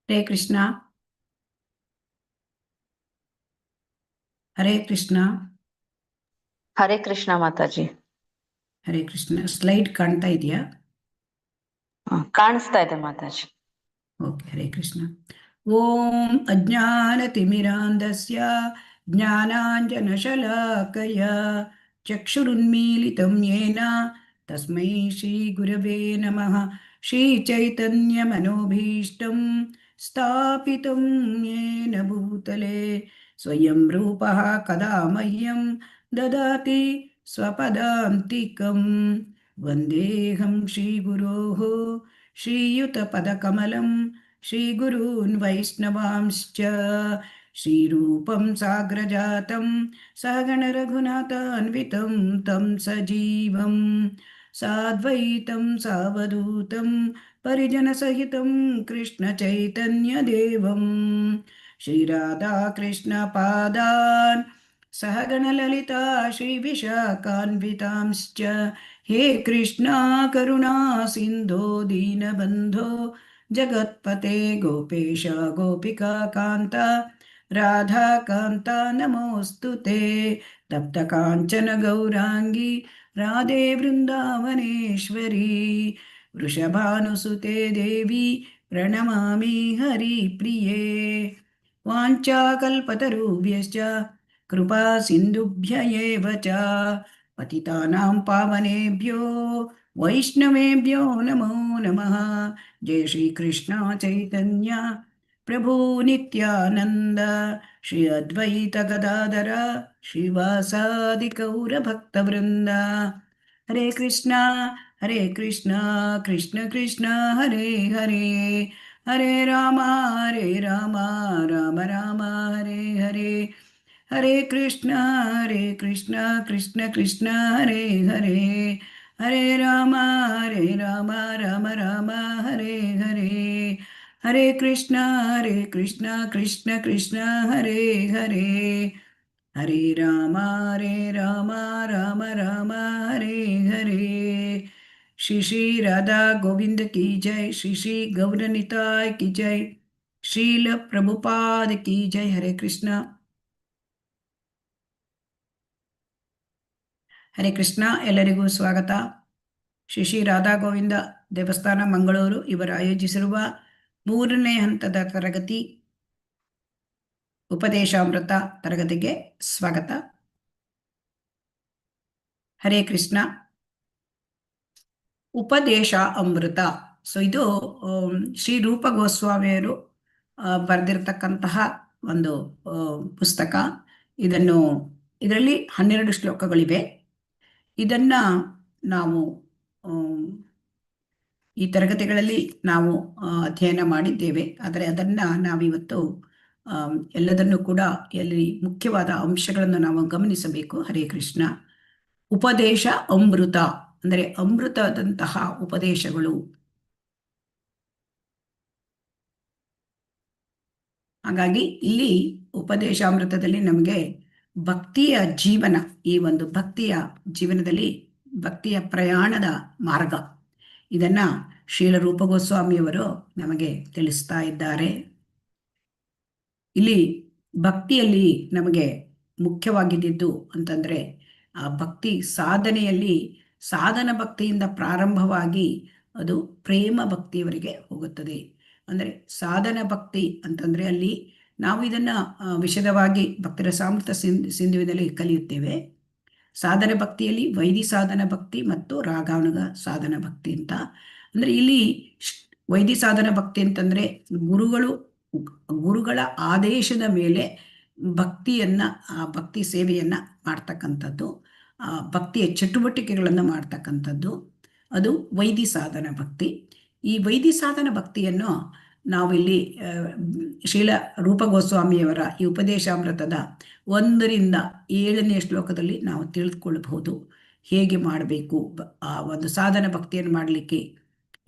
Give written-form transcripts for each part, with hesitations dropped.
Hare Krishna. Hare Krishna. Hare Krishna Mataji. Hare Krishna. Slide ಕಾಣ್ತಾ ಇದೆಯಾ? ಕಾಣಿಸ್ತಾ ಇದೆ ಮಾತಾಜಿ. ಓಕೆ. ಹರೇ ಕೃಷ್ಣ. ಓಂ ಅಜ್ಞಾನತಿಮಿರಾಂಧಸ್ಯ ಜ್ಞಾನಾಂಜನಶಲಾಕಯ ಚಕ್ಷುರುನ್ಮೀಲಿತಂ ಯೇನ ತಸ್ಮೈ ಶ್ರೀಗುರವೇ ನಮಃ. ಶ್ರೀಚೈತನ್ಯಮನೋಭೀಷ್ಟಂ ಸ್ಥಾಪಿತಂ ಯೇನ ಭೂತಲೆ ಸ್ವಯಂ ರೂಪಃ ಕದಾ ಮಹ್ಯಂ ದದಾತಿ ಸ್ವಪದಾಂತಿಕಂ. ವಂದೇಹಂ ಶ್ರೀಗುರೋಃ ಶ್ರೀಯುತಪದಕಮಲಂ ಶ್ರೀಗುರೂನ್ ವೈಷ್ಣವಾಂಶ್ಚ ಶ್ರೀರೂಪಂ ಸಾಗ್ರಜಾತಂ ಸಹಗಣರಘುನಾಥಾನ್ವಿತಂ तं ಸಜೀವಂ ಸಾದ್ವೈತಂ ಸಾವಧೂತಂ ಪರಿಜನಸಹಿತಂ ಕೃಷ್ಣಚೈತನ್ಯದೇವಂ ಶ್ರೀರಾಧಾಕೃಷ್ಣಪಾದಾನ್ सहगणललिता श्रीविशाखान्वितांश्च हे कृष्णा करुणा सिन्धो दीनबन्धो जगत्पते गोपेश गोपिका कान्ता राधाकान्ता नमोऽस्तु ते. तप्तकाञ्चन गौराङ्गी राधे वृन्दावनेश्वरी वृषभानुसुते देवी प्रणमामि हरिप्रिये. वाञ्छाकल्पतरुभ्यश्च कृपा सिन्धुभ्य एव च पतितानां पावनेभ्यो वैष्णवेभ्यो नमो नमः. जय श्री कृष्ण चैतन्य प्रभु नित्यानंद श्री अद्वैत गदाधर श्रीवासादि गौर भक्तवृंद. हरे कृष्णा कृष्ण कृष्ण हरे हरे हरे राम राम राम हरे हरे. हरे कृष्ण कृष्ण कृष्ण हरे हरे हरे राम राम राम हरे हरे. हरे कृष्ण कृष्ण कृष्ण हरे हरे हरे राम राम राम हरे हरे. श्री श्री राधा गोविंद की जय. श्री श्री गौरनिताय की जय. श्रील प्रभुपाद की जय. हरे कृष्ण. ಹರೇ ಕೃಷ್ಣ. ಎಲ್ಲರಿಗೂ ಸ್ವಾಗತ. ಶ್ರೀ ಶ್ರೀ ರಾಧಾ ಗೋವಿಂದ ದೇವಸ್ಥಾನ ಮಂಗಳೂರು ಇವರು ಆಯೋಜಿಸಿರುವ 3ನೇ ಹಂತದ ತರಗತಿ ಉಪದೇಶಾಮೃತ ತರಗತಿಗೆ ಸ್ವಾಗತ. ಹರೇ ಕೃಷ್ಣ. ಉಪದೇಶ ಅಮೃತ. ಸೊ ಇದು ಶ್ರೀ ರೂಪ ಗೋಸ್ವಾಮಿಯವರು ಬರೆದಿರತಕ್ಕಂತಹ ಒಂದು ಪುಸ್ತಕ. ಇದರಲ್ಲಿ 12 ಶ್ಲೋಕಗಳಿವೆ. ಇದನ್ನ ನಾವು ಈ ತರಗತಿಗಳಲ್ಲಿ ನಾವು ಅಧ್ಯಯನ ಮಾಡಿದ್ದೇವೆ. ಆದರೆ ಅದನ್ನು ನಾವಿವತ್ತು ಎಲ್ಲದನ್ನು ಕೂಡ ಎಲ್ಲಿ ಮುಖ್ಯವಾದ ಅಂಶಗಳನ್ನು ನಾವು ಗಮನಿಸಬೇಕು. ಹರೇ ಕೃಷ್ಣ. ಉಪದೇಶ ಅಮೃತ ಅಂದರೆ ಅಮೃತದಂತಹ ಉಪದೇಶಗಳು. ಹಾಗಾಗಿ ಇಲ್ಲಿ ಉಪದೇಶಾಮೃತದಲ್ಲಿ ನಮಗೆ ಭಕ್ತಿಯ ಜೀವನ, ಈ ಒಂದು ಭಕ್ತಿಯ ಜೀವನದಲ್ಲಿ ಭಕ್ತಿಯ ಪ್ರಯಾಣದ ಮಾರ್ಗ, ಇದನ್ನ ಶ್ರೀಲ ರೂಪ ಗೋಸ್ವಾಮಿಯವರು ನಮಗೆ ತಿಳಿಸ್ತಾ ಇದ್ದಾರೆ. ಇಲ್ಲಿ ಭಕ್ತಿಯಲ್ಲಿ ನಮಗೆ ಮುಖ್ಯವಾಗಿದ್ದು ಅಂತಂದ್ರೆ ಆ ಭಕ್ತಿ ಸಾಧನೆಯಲ್ಲಿ ಸಾಧನ ಭಕ್ತಿಯಿಂದ ಪ್ರಾರಂಭವಾಗಿ ಅದು ಪ್ರೇಮ ಭಕ್ತಿಯವರೆಗೆ ಹೋಗುತ್ತದೆ. ಅಂದರೆ ಸಾಧನ ಭಕ್ತಿ ಅಂತಂದ್ರೆ ಅಲ್ಲಿ ನಾವು ಇದನ್ನ ವಿಶದವಾಗಿ ಭಕ್ತಿರಸಾಮೃತ ಸಿಂಧುವಿನಲ್ಲಿ ಕಲಿಯುತ್ತೇವೆ. ಸಾಧನ ಭಕ್ತಿಯಲ್ಲಿ ವೈದಿ ಸಾಧನ ಭಕ್ತಿ ಮತ್ತು ರಾಗಾನುಗ ಸಾಧನ ಭಕ್ತಿ ಅಂತ. ಅಂದ್ರೆ ಇಲ್ಲಿ ವೈದಿ ಸಾಧನ ಭಕ್ತಿ ಅಂತಂದ್ರೆ ಗುರುಗಳ ಆದೇಶದ ಮೇಲೆ ಭಕ್ತಿಯನ್ನ, ಆ ಭಕ್ತಿ ಸೇವೆಯನ್ನ ಮಾಡ್ತಕ್ಕಂಥದ್ದು, ಆ ಭಕ್ತಿಯ ಚಟುವಟಿಕೆಗಳನ್ನು ಮಾಡ್ತಕ್ಕಂಥದ್ದು, ಅದು ವೈದಿ ಸಾಧನ ಭಕ್ತಿ. ಈ ವೈದಿ ಸಾಧನ ಭಕ್ತಿಯನ್ನು ನಾವಿಲ್ಲಿ ಶ್ರೀಲ ರೂಪ ಗೋಸ್ವಾಮಿಯವರ ಈ ಉಪದೇಶಾಮೃತದ 1ರಿಂದ 7ನೇ ಶ್ಲೋಕದಲ್ಲಿ ನಾವು ತಿಳಿದುಕೊಳ್ಳಬಹುದು. ಹೇಗೆ ಮಾಡಬೇಕು ಆ ಒಂದು ಸಾಧನ ಭಕ್ತಿಯನ್ನು ಮಾಡಲಿಕ್ಕೆ,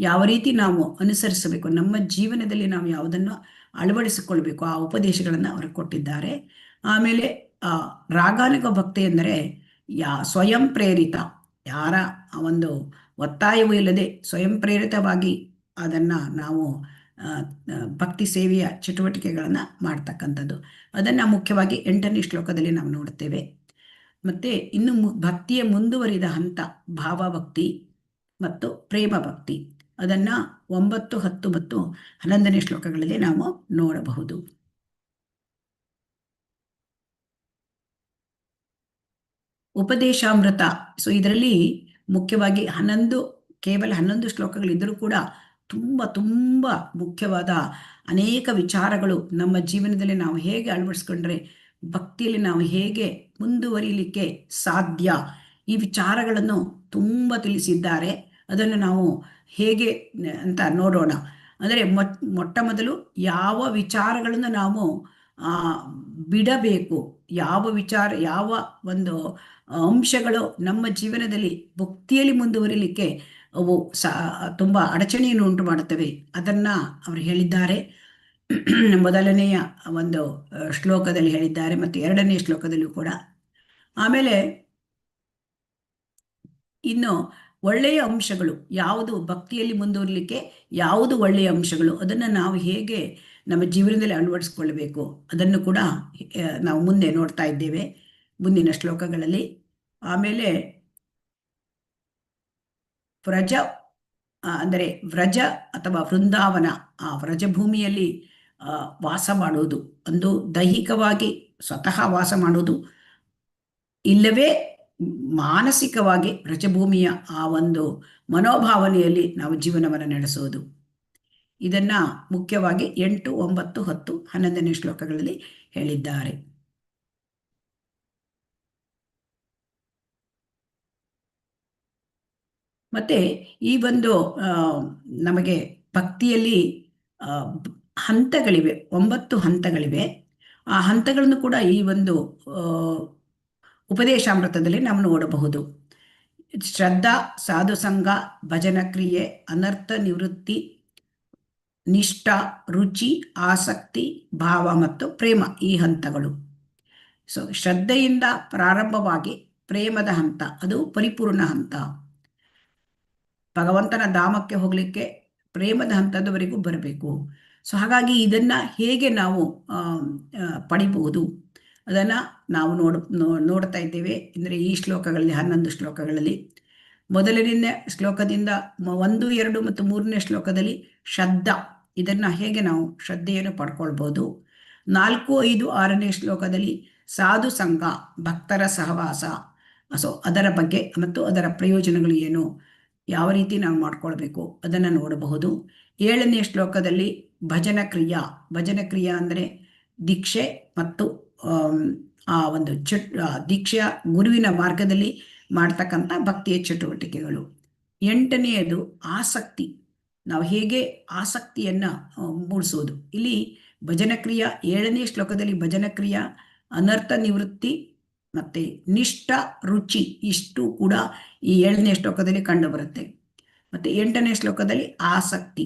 ಯಾವ ರೀತಿ ನಾವು ಅನುಸರಿಸಬೇಕು, ನಮ್ಮ ಜೀವನದಲ್ಲಿ ನಾವು ಯಾವುದನ್ನು ಅಳವಡಿಸಿಕೊಳ್ಬೇಕು, ಆ ಉಪದೇಶಗಳನ್ನು ಅವರು ಕೊಟ್ಟಿದ್ದಾರೆ. ಆಮೇಲೆ ರಾಗಾನುಗ ಭಕ್ತಿ ಎಂದರೆ ಸ್ವಯಂ ಪ್ರೇರಿತ, ಯಾರ ಒಂದು ಒತ್ತಾಯವೂ ಇಲ್ಲದೆ ಸ್ವಯಂ ಪ್ರೇರಿತವಾಗಿ ಅದನ್ನು ನಾವು ಆ, ಭಕ್ತಿ ಸೇವೆಯ ಚಟುವಟಿಕೆಗಳನ್ನು ಮಾಡ್ತಕ್ಕಂಥದ್ದು. ಅದನ್ನು ಮುಖ್ಯವಾಗಿ 8ನೇ ಶ್ಲೋಕದಲ್ಲಿ ನಾವು ನೋಡ್ತೇವೆ. ಮತ್ತು ಇನ್ನು ಭಕ್ತಿಯ ಮುಂದುವರಿದ ಹಂತ ಭಾವಭಕ್ತಿ ಮತ್ತು ಪ್ರೇಮ ಭಕ್ತಿ, ಅದನ್ನು 9, 10 ಮತ್ತು 11ನೇ ಶ್ಲೋಕಗಳಲ್ಲಿ ನಾವು ನೋಡಬಹುದು. ಉಪದೇಶಾಮೃತ. ಸೊ ಇದರಲ್ಲಿ ಮುಖ್ಯವಾಗಿ ಕೇವಲ 11 ಶ್ಲೋಕಗಳಿದ್ದರೂ ಕೂಡ ತುಂಬ ತುಂಬ ಮುಖ್ಯವಾದ ಅನೇಕ ವಿಚಾರಗಳು ನಮ್ಮ ಜೀವನದಲ್ಲಿ ನಾವು ಹೇಗೆ ಅಳವಡಿಸ್ಕೊಂಡ್ರೆ ಭಕ್ತಿಯಲ್ಲಿ ನಾವು ಹೇಗೆ ಮುಂದುವರಿಲಿಕ್ಕೆ ಸಾಧ್ಯ, ಈ ವಿಚಾರಗಳನ್ನು ತುಂಬ ತಿಳಿಸಿದ್ದಾರೆ. ಅದನ್ನು ನಾವು ಹೇಗೆ ಅಂತ ನೋಡೋಣ. ಅಂದರೆ ಮೊಟ್ಟ ಮೊದಲು ಯಾವ ವಿಚಾರಗಳನ್ನು ನಾವು ಬಿಡಬೇಕು, ಯಾವ ಒಂದು ಅಂಶಗಳು ನಮ್ಮ ಜೀವನದಲ್ಲಿ ಭಕ್ತಿಯಲ್ಲಿ ಮುಂದುವರಿಲಿಕ್ಕೆ ಅವು ತುಂಬ ಅಡಚಣೆಯನ್ನು ಉಂಟು ಮಾಡುತ್ತವೆ, ಅದನ್ನು ಅವರು ಹೇಳಿದ್ದಾರೆ. ಮೊದಲನೆಯ ಒಂದು ಶ್ಲೋಕದಲ್ಲಿ ಹೇಳಿದ್ದಾರೆ ಮತ್ತು 2ನೇ ಶ್ಲೋಕದಲ್ಲೂ ಕೂಡ. ಆಮೇಲೆ ಇನ್ನು ಒಳ್ಳೆಯ ಅಂಶಗಳು ಯಾವುದು, ಭಕ್ತಿಯಲ್ಲಿ ಮುಂದುವರಲಿಕ್ಕೆ ಯಾವುದು ಒಳ್ಳೆಯ ಅಂಶಗಳು, ಅದನ್ನು ನಾವು ಹೇಗೆ ನಮ್ಮ ಜೀವನದಲ್ಲಿ ಅಳವಡಿಸ್ಕೊಳ್ಬೇಕು, ಅದನ್ನು ಕೂಡ ನಾವು ಮುಂದೆ ನೋಡ್ತಾ ಇದ್ದೇವೆ ಮುಂದಿನ ಶ್ಲೋಕಗಳಲ್ಲಿ. ಆಮೇಲೆ ಅಂದರೆ ವ್ರಜ ಅಥವಾ ವೃಂದಾವನ, ಆ ವ್ರಜಭೂಮಿಯಲ್ಲಿ ವಾಸ ಮಾಡುವುದು, ಒಂದು ದೈಹಿಕವಾಗಿ ಸ್ವತಃ ವಾಸ ಮಾಡುವುದು, ಇಲ್ಲವೇ ಮಾನಸಿಕವಾಗಿ ವ್ರಜಭೂಮಿಯ ಆ ಒಂದು ಮನೋಭಾವನೆಯಲ್ಲಿ ನಾವು ಜೀವನವನ್ನು ನಡೆಸೋದು. ಇದನ್ನು ಮುಖ್ಯವಾಗಿ 8, 9, 10, 11ನೇ ಶ್ಲೋಕಗಳಲ್ಲಿ ಹೇಳಿದ್ದಾರೆ. ಮತ್ತು ಈ ಒಂದು ನಮಗೆ ಭಕ್ತಿಯಲ್ಲಿ ಹಂತಗಳಿವೆ, 9 ಹಂತಗಳಿವೆ. ಆ ಹಂತಗಳನ್ನು ಕೂಡ ಈ ಒಂದು ಉಪದೇಶಾಮೃತದಲ್ಲಿ ನಾವು ನೋಡಬಹುದು. ಶ್ರದ್ಧಾ, ಸಾಧುಸಂಗ, ಭಜನ ಕ್ರಿಯೆ, ಅನರ್ಥ ನಿವೃತ್ತಿ, ನಿಷ್ಠ, ರುಚಿ, ಆಸಕ್ತಿ, ಭಾವ ಮತ್ತು ಪ್ರೇಮ, ಈ ಹಂತಗಳು. ಸೊ ಶ್ರದ್ಧೆಯಿಂದ ಪ್ರಾರಂಭವಾಗಿ ಪ್ರೇಮದ ಹಂತ, ಅದು ಪರಿಪೂರ್ಣ ಹಂತ. ಭಗವಂತನ ಧಾಮಕ್ಕೆ ಹೋಗಲಿಕ್ಕೆ ಪ್ರೇಮದ ಹಂತದವರೆಗೂ ಬರಬೇಕು. ಸೊ ಹಾಗಾಗಿ ಇದನ್ನು ಹೇಗೆ ನಾವು ಪಡಿಬಹುದು, ಅದನ್ನು ನಾವು ನೋಡ್ತಾ ಇದ್ದೇವೆ. ಅಂದರೆ ಈ ಶ್ಲೋಕಗಳಲ್ಲಿ 11 ಶ್ಲೋಕಗಳಲ್ಲಿ ಮೊದಲನೇ ಶ್ಲೋಕದಿಂದ 1, 2 ಮತ್ತು 3ನೇ ಶ್ಲೋಕದಲ್ಲಿ ಶ್ರದ್ಧಾ, ಇದನ್ನು ಹೇಗೆ ನಾವು ಶ್ರದ್ಧೆಯನ್ನು ಪಡ್ಕೊಳ್ಬೋದು. 4, 5, 6ನೇ ಶ್ಲೋಕದಲ್ಲಿ ಸಾಧು ಸಂಘ, ಭಕ್ತರ ಸಹವಾಸ, ಸೊ ಅದರ ಬಗ್ಗೆ ಮತ್ತು ಅದರ ಪ್ರಯೋಜನಗಳು ಏನು, ಯಾವ ರೀತಿ ನಾವು ಮಾಡ್ಕೊಳ್ಬೇಕು ಅದನ್ನು ನೋಡಬಹುದು. 7ನೇ ಶ್ಲೋಕದಲ್ಲಿ ಭಜನ ಕ್ರಿಯಾ ಅಂದರೆ ದೀಕ್ಷೆ ಮತ್ತು ಆ ಒಂದು ದೀಕ್ಷೆಯ ಗುರುವಿನ ಮಾರ್ಗದಲ್ಲಿ ಮಾಡ್ತಕ್ಕಂಥ ಭಕ್ತಿಯ ಚಟುವಟಿಕೆಗಳು. 8ನೇದು ಆಸಕ್ತಿ, ನಾವು ಹೇಗೆ ಆಸಕ್ತಿಯನ್ನು ಮೂಡಿಸೋದು. ಇಲ್ಲಿ ಭಜನ ಕ್ರಿಯಾ 7ನೇ ಶ್ಲೋಕದಲ್ಲಿ ಭಜನ ಕ್ರಿಯಾ, ಅನರ್ಥ ನಿವೃತ್ತಿ ಮತ್ತು ನಿಷ್ಠ, ರುಚಿ, ಇಷ್ಟು ಕೂಡ ಈ 7ನೇ ಶ್ಲೋಕದಲ್ಲಿ ಕಂಡು ಬರುತ್ತೆ. ಮತ್ತು 8ನೇ ಶ್ಲೋಕದಲ್ಲಿ ಆಸಕ್ತಿ.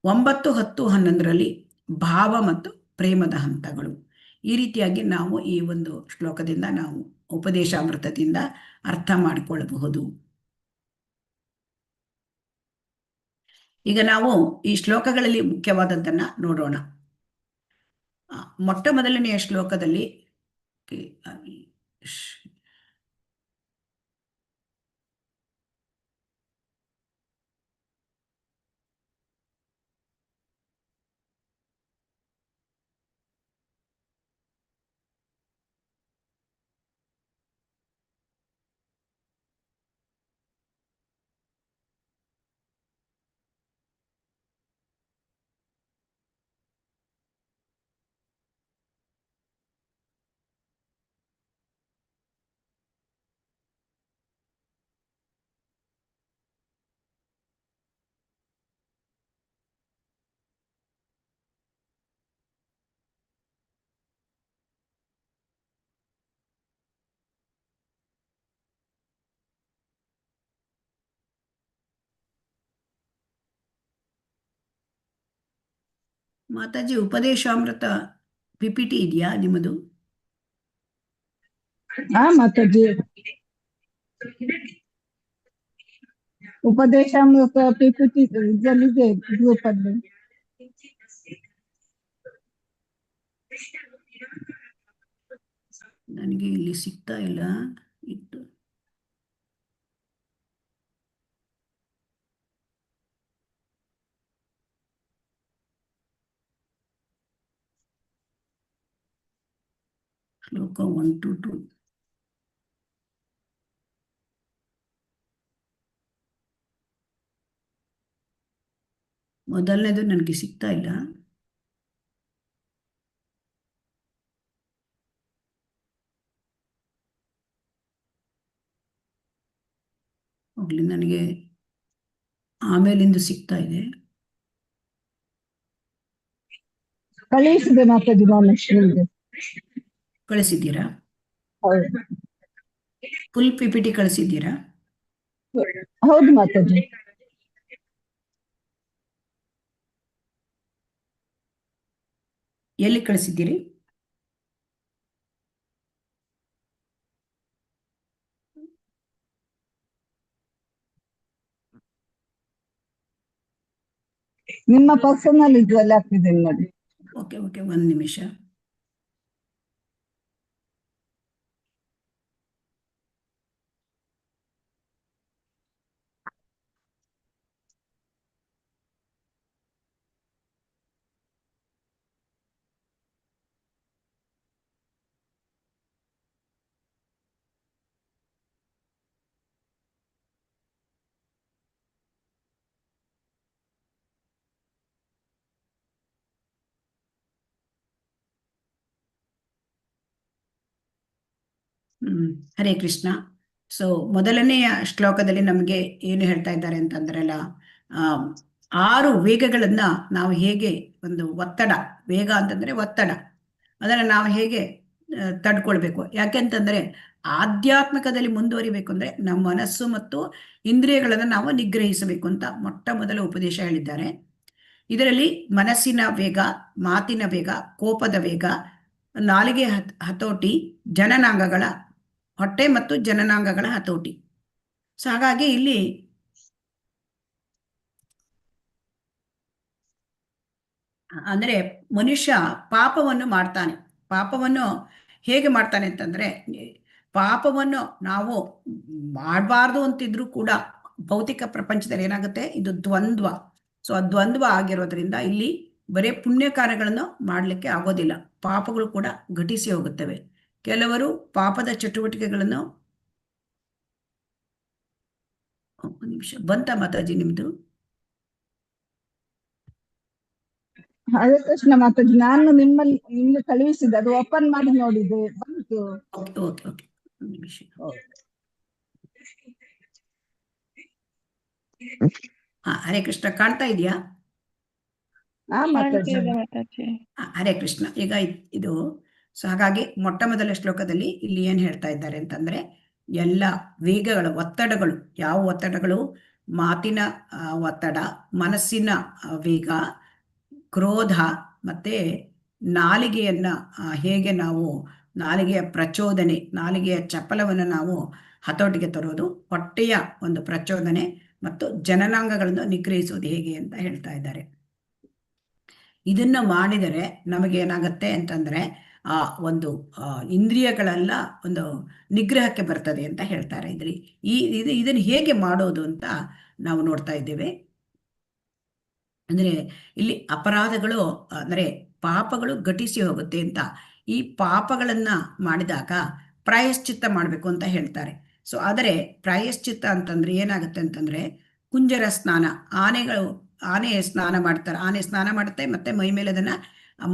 9, 10, 11ರಲ್ಲಿ ಭಾವ ಮತ್ತು ಪ್ರೇಮದ ಹಂತಗಳು. ಈ ರೀತಿಯಾಗಿ ನಾವು ಈ ಒಂದು ಶ್ಲೋಕದಿಂದ ನಾವು ಉಪದೇಶಾಮೃತದಿಂದ ಅರ್ಥ ಮಾಡಿಕೊಳ್ಳಬಹುದು. ಈಗ ನಾವು ಈ ಶ್ಲೋಕಗಳಲ್ಲಿ ಮುಖ್ಯವಾದದ್ದನ್ನು ನೋಡೋಣ. ಮೊಟ್ಟ ಮೊದಲನೆಯ ಶ್ಲೋಕದಲ್ಲಿ ಮಾತಾಜಿ ಉಪದೇಶಾಮೃತ PPT ಇದೆಯಾ ನಿಮ್ಮದು? ಮಾತಾಜಿ ಉಪದೇಶಾಮೃತ PPT ಇದರಲ್ಲಿದೆ ಗ್ರೂಪ್ ಅಲ್ಲಿ. ನನಗೆ ಇಲ್ಲಿ ಸಿಗ್ತಾ ಇಲ್ಲ ಇತ್ತು. ಶ್ಲೋಕ 1 to 2. ಮೊದಲನೇದು ನನಗೆ ಸಿಗ್ತಾ ಇಲ್ಲ. ಹೋಗ್ಲಿ, ನನಗೆ ಆಮೇಲಿಂದ ಸಿಗ್ತಾ ಇದೆ. ಕಳಿಸಿದೆ ಮಾತಾಜಿ ನಾನು ಶ್ರೀಗೆ. ಕಳಿಸಿದ್ದೀರಾ? ಹೌದು ಫುಲ್ PPT ಕಳಿಸಿದ್ದೀರಾ? ಹೌದು ಮಾತಾಜಿ. ಎಲ್ಲಿ ಕಳಿಸಿದ್ದೀರಿ? ನಿಮ್ಮ ಪರ್ಸನಲ್ ಇದ್ರಲ್ಲಿ ಹಾಕ್ತಿದ್ದೇನೆ ನೋಡಿ. ಓಕೆ ಓಕೆ, ಒಂದು ನಿಮಿಷ. ಹರೇ ಕೃಷ್ಣ. ಸೊ ಮೊದಲನೆಯ ಶ್ಲೋಕದಲ್ಲಿ ನಮಗೆ ಏನು ಹೇಳ್ತಾ ಇದ್ದಾರೆ ಅಂತಂದ್ರಲ್ಲ, 6 ವೇಗಗಳನ್ನ ನಾವು ಹೇಗೆ ಒಂದು ಒತ್ತಡ, ವೇಗ ಅಂತಂದ್ರೆ ಒತ್ತಡ, ಅದನ್ನು ನಾವು ಹೇಗೆ ತಡ್ಕೊಳ್ಬೇಕು. ಯಾಕೆಂತಂದ್ರೆ ಆಧ್ಯಾತ್ಮಿಕದಲ್ಲಿ ಮುಂದುವರಿಬೇಕು ಅಂದ್ರೆ ನಮ್ಮ ಮನಸ್ಸು ಮತ್ತು ಇಂದ್ರಿಯಗಳನ್ನು ನಾವು ನಿಗ್ರಹಿಸಬೇಕು ಅಂತ ಮೊಟ್ಟ ಮೊದಲ ಉಪದೇಶ ಹೇಳಿದ್ದಾರೆ. ಇದರಲ್ಲಿ ಮನಸ್ಸಿನ ವೇಗ, ಮಾತಿನ ವೇಗ, ಕೋಪದ ವೇಗ, ನಾಲಿಗೆ ಹತೋಟಿ, ಜನನಾಂಗಗಳ ಹೊಟ್ಟೆ ಮತ್ತು ಜನನಾಂಗಗಳ ಹತೋಟಿ. ಸೊ ಹಾಗಾಗಿ ಇಲ್ಲಿ ಅಂದ್ರೆ ಮನುಷ್ಯ ಪಾಪವನ್ನು ಮಾಡ್ತಾನೆ. ಪಾಪವನ್ನು ಹೇಗೆ ಮಾಡ್ತಾನೆ ಅಂತಂದ್ರೆ, ಪಾಪವನ್ನು ನಾವು ಮಾಡಬಾರ್ದು ಅಂತಿದ್ರು ಕೂಡ ಭೌತಿಕ ಪ್ರಪಂಚದಲ್ಲಿ ಏನಾಗುತ್ತೆ, ಇದು ದ್ವಂದ್ವ. ಸೊ ಆ ದ್ವಂದ್ವ ಆಗಿರೋದ್ರಿಂದ ಇಲ್ಲಿ ಬರೀ ಪುಣ್ಯ ಕಾರ್ಯಗಳನ್ನು ಮಾಡಲಿಕ್ಕೆ ಆಗೋದಿಲ್ಲ, ಪಾಪಗಳು ಕೂಡ ಘಟಿಸಿ ಹೋಗುತ್ತವೆ. ಕೆಲವರು ಪಾಪದ ಚಟುವಟಿಕೆಗಳನ್ನು ಒಂದು ನಿಮಿಷ ಬಂತ ಮಾತಾಜಿ ನಿಮ್ದು? ಹರೇ ಕೃಷ್ಣ ಮಾತಾಜಿ, ನಾನು ನಿಮ್ಗೆ ಕಳುಹಿಸಿದೆ, ಅದು ಓಪನ್ ಮಾಡಿ ನೋಡಿದೆ, ಬಂತು. ಓಕೆ ಓಕೆ ಓಕೆ, ಒಂದು ನಿಮಿಷ. ಹರೇ ಕೃಷ್ಣ, ಕಾಣ್ತಾ ಇದೆಯಾ? ಹರೇ ಕೃಷ್ಣ. ಈಗ ಇದು ಸೊ ಹಾಗಾಗಿ ಮೊಟ್ಟ ಮೊದಲ ಶ್ಲೋಕದಲ್ಲಿ ಇಲ್ಲಿ ಏನ್ ಹೇಳ್ತಾ ಇದ್ದಾರೆ ಅಂತಂದ್ರೆ, ಎಲ್ಲ ವೇಗಗಳ ಒತ್ತಡಗಳು, ಯಾವ ಒತ್ತಡಗಳು? ಮಾತಿನ ಒತ್ತಡ, ಮನಸ್ಸಿನ ವೇಗ, ಕ್ರೋಧ, ಮತ್ತೆ ನಾಲಿಗೆಯನ್ನ ಹೇಗೆ ನಾವು ನಾಲಿಗೆಯ ಪ್ರಚೋದನೆ, ನಾಲಿಗೆಯ ಚಪಲವನ್ನು ನಾವು ಹತೋಟಿಗೆ ತರೋದು, ಹೊಟ್ಟೆಯ ಒಂದು ಪ್ರಚೋದನೆ ಮತ್ತು ಜನನಾಂಗಗಳನ್ನು ನಿಗ್ರಹಿಸೋದು ಹೇಗೆ ಅಂತ ಹೇಳ್ತಾ ಇದ್ದಾರೆ. ಇದನ್ನ ಮಾಡಿದರೆ ನಮಗೇನಾಗತ್ತೆ ಅಂತಂದ್ರೆ ಆ ಒಂದು ಇಂದ್ರಿಯಗಳೆಲ್ಲ ಒಂದು ನಿಗ್ರಹಕ್ಕೆ ಬರ್ತದೆ ಅಂತ ಹೇಳ್ತಾರೆ. ಇದನ್ನು ಹೇಗೆ ಮಾಡೋದು ಅಂತ ನಾವು ನೋಡ್ತಾ ಇದ್ದೇವೆ. ಅಂದ್ರೆ ಇಲ್ಲಿ ಅಪರಾಧಗಳು ಅಂದ್ರೆ ಪಾಪಗಳು ಘಟಿಸಿ ಹೋಗುತ್ತೆ ಅಂತ, ಈ ಪಾಪಗಳನ್ನ ಮಾಡಿದಾಗ ಪ್ರಾಯಶ್ಚಿತ್ತ ಮಾಡಬೇಕು ಅಂತ ಹೇಳ್ತಾರೆ. ಸೊ ಆದರೆ ಪ್ರಾಯಶ್ಚಿತ್ತ ಅಂತಂದ್ರೆ ಏನಾಗುತ್ತೆ ಅಂತಂದ್ರೆ, ಕುಂಜರ ಸ್ನಾನ, ಆನೆ ಸ್ನಾನ ಮಾಡ್ತಾರೆ, ಆನೆ ಸ್ನಾನ ಮಾಡುತ್ತೆ ಮತ್ತೆ ಮೈ ಮೇಲೆ ಅದನ್ನ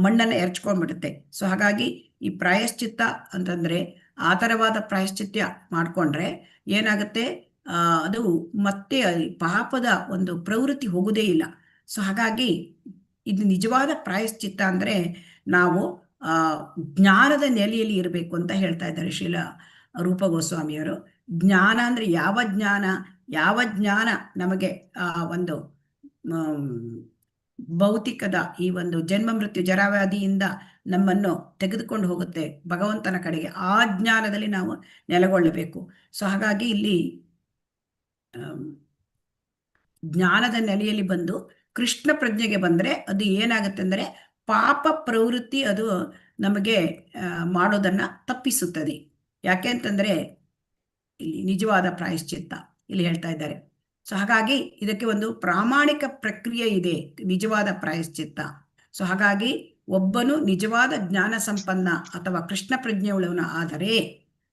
ಮಣ್ಣನ್ನ ಎರಚ್ಕೊಂಡ್ಬಿಡುತ್ತೆ. ಸೊ ಹಾಗಾಗಿ ಈ ಪ್ರಾಯಶ್ಚಿತ್ತ ಅಂತಂದ್ರೆ ಆ ಥರವಾದ ಪ್ರಾಯಶ್ಚಿತ್ಯ ಮಾಡ್ಕೊಂಡ್ರೆ ಏನಾಗುತ್ತೆ, ಅದು ಮತ್ತೆ ಪಾಪದ ಒಂದು ಪ್ರವೃತ್ತಿ ಹೋಗುವುದೇ ಇಲ್ಲ. ಸೊ ಹಾಗಾಗಿ ಇದು ನಿಜವಾದ ಪ್ರಾಯಶ್ಚಿತ್ತ ಅಂದ್ರೆ ನಾವು ಜ್ಞಾನದ ನೆಲೆಯಲ್ಲಿ ಇರಬೇಕು ಅಂತ ಹೇಳ್ತಾ ಇದ್ದಾರೆ ಶ್ರೀಲ ರೂಪ ಗೋಸ್ವಾಮಿಯವರು. ಜ್ಞಾನ ಅಂದ್ರೆ ಯಾವ ಜ್ಞಾನ ನಮಗೆ ಒಂದು ಭೌತಿಕದ ಈ ಒಂದು ಜನ್ಮ ಮೃತ್ಯು ಜರಾವ್ಯಾಧಿಯಿಂದ ನಮ್ಮನ್ನು ತೆಗೆದುಕೊಂಡು ಹೋಗುತ್ತೆ ಭಗವಂತನ ಕಡೆಗೆ, ಆ ಜ್ಞಾನದಲ್ಲಿ ನಾವು ನೆಲೆಗೊಳ್ಳಬೇಕು. ಸೊ ಹಾಗಾಗಿ ಇಲ್ಲಿ ಜ್ಞಾನದ ನೆಲೆಯಲ್ಲಿ ಬಂದು ಕೃಷ್ಣ ಪ್ರಜ್ಞೆಗೆ ಬಂದರೆ ಅದು ಏನಾಗುತ್ತೆ ಅಂದರೆ ಪಾಪ ಪ್ರವೃತ್ತಿ ಅದು ನಮಗೆ ಮಾಡೋದನ್ನ ತಪ್ಪಿಸುತ್ತದೆ. ಯಾಕೆ ಅಂತಂದ್ರೆ ಇಲ್ಲಿ ನಿಜವಾದ ಪ್ರಾಯಶ್ಚಿತ್ತ ಇಲ್ಲಿ ಹೇಳ್ತಾ ಇದ್ದಾರೆ. ಸೊ ಹಾಗಾಗಿ ಇದಕ್ಕೆ ಒಂದು ಪ್ರಾಮಾಣಿಕ ಪ್ರಕ್ರಿಯೆ ಇದೆ, ನಿಜವಾದ ಪ್ರಾಯಶ್ಚಿತ್ತ. ಸೊ ಹಾಗಾಗಿ ಒಬ್ಬನು ನಿಜವಾದ ಜ್ಞಾನ ಸಂಪನ್ನ ಅಥವಾ ಕೃಷ್ಣ ಪ್ರಜ್ಞೆಯುಳ್ಳವನ ಆದರೆ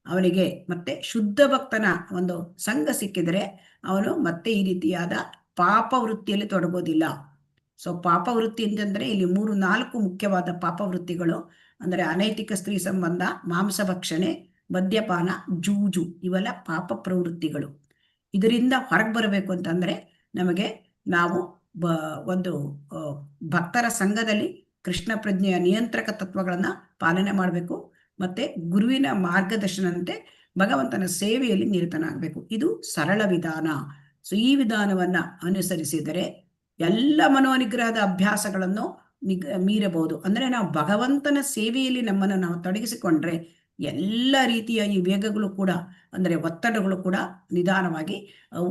ಅವನಿಗೆ ಮತ್ತೆ ಶುದ್ಧ ಭಕ್ತನ ಒಂದು ಸಂಘ ಸಿಕ್ಕಿದರೆ ಅವನು ಮತ್ತೆ ಈ ರೀತಿಯಾದ ಪಾಪ ವೃತ್ತಿಯಲ್ಲಿ ತೊಡಗೋದಿಲ್ಲ. ಸೊ ಪಾಪ ವೃತ್ತಿ ಅಂತಂದ್ರೆ ಇಲ್ಲಿ 3-4 ಮುಖ್ಯವಾದ ಪಾಪ ವೃತ್ತಿಗಳು ಅಂದರೆ ಅನೈತಿಕ ಸ್ತ್ರೀ ಸಂಬಂಧ, ಮಾಂಸ ಭಕ್ಷಣೆ, ಮದ್ಯಪಾನ, ಜೂಜು, ಇವೆಲ್ಲ ಪಾಪ ಪ್ರವೃತ್ತಿಗಳು. ಇದರಿಂದ ಹೊರಗೆ ಬರಬೇಕು ಅಂತಂದ್ರೆ ನಮಗೆ ನಾವು ಒಂದು ಭಕ್ತರ ಸಂಘದಲ್ಲಿ ಕೃಷ್ಣ ಪ್ರಜ್ಞೆಯ ನಿಯಂತ್ರಕ ತತ್ವಗಳನ್ನ ಪಾಲನೆ ಮಾಡಬೇಕು. ಮತ್ತೆ ಗುರುವಿನ ಮಾರ್ಗದರ್ಶನಂತೆ ಭಗವಂತನ ಸೇವೆಯಲ್ಲಿ ನಿರತನಾಗಬೇಕು. ಇದು ಸರಳ ವಿಧಾನ. ಸೊ ಈ ವಿಧಾನವನ್ನ ಅನುಸರಿಸಿದರೆ ಎಲ್ಲ ಮನೋನಿಗ್ರಹದ ಅಭ್ಯಾಸಗಳನ್ನು ಮೀರಬಹುದು. ಅಂದ್ರೆ ನಾವು ಭಗವಂತನ ಸೇವೆಯಲ್ಲಿ ನಮ್ಮನ್ನು ನಾವು ತೊಡಗಿಸಿಕೊಂಡ್ರೆ ಎಲ್ಲ ರೀತಿಯ ಈ ವೇಗಗಳು ಕೂಡ ಅಂದರೆ ಒತ್ತಡಗಳು ಕೂಡ ನಿಧಾನವಾಗಿ ಅವು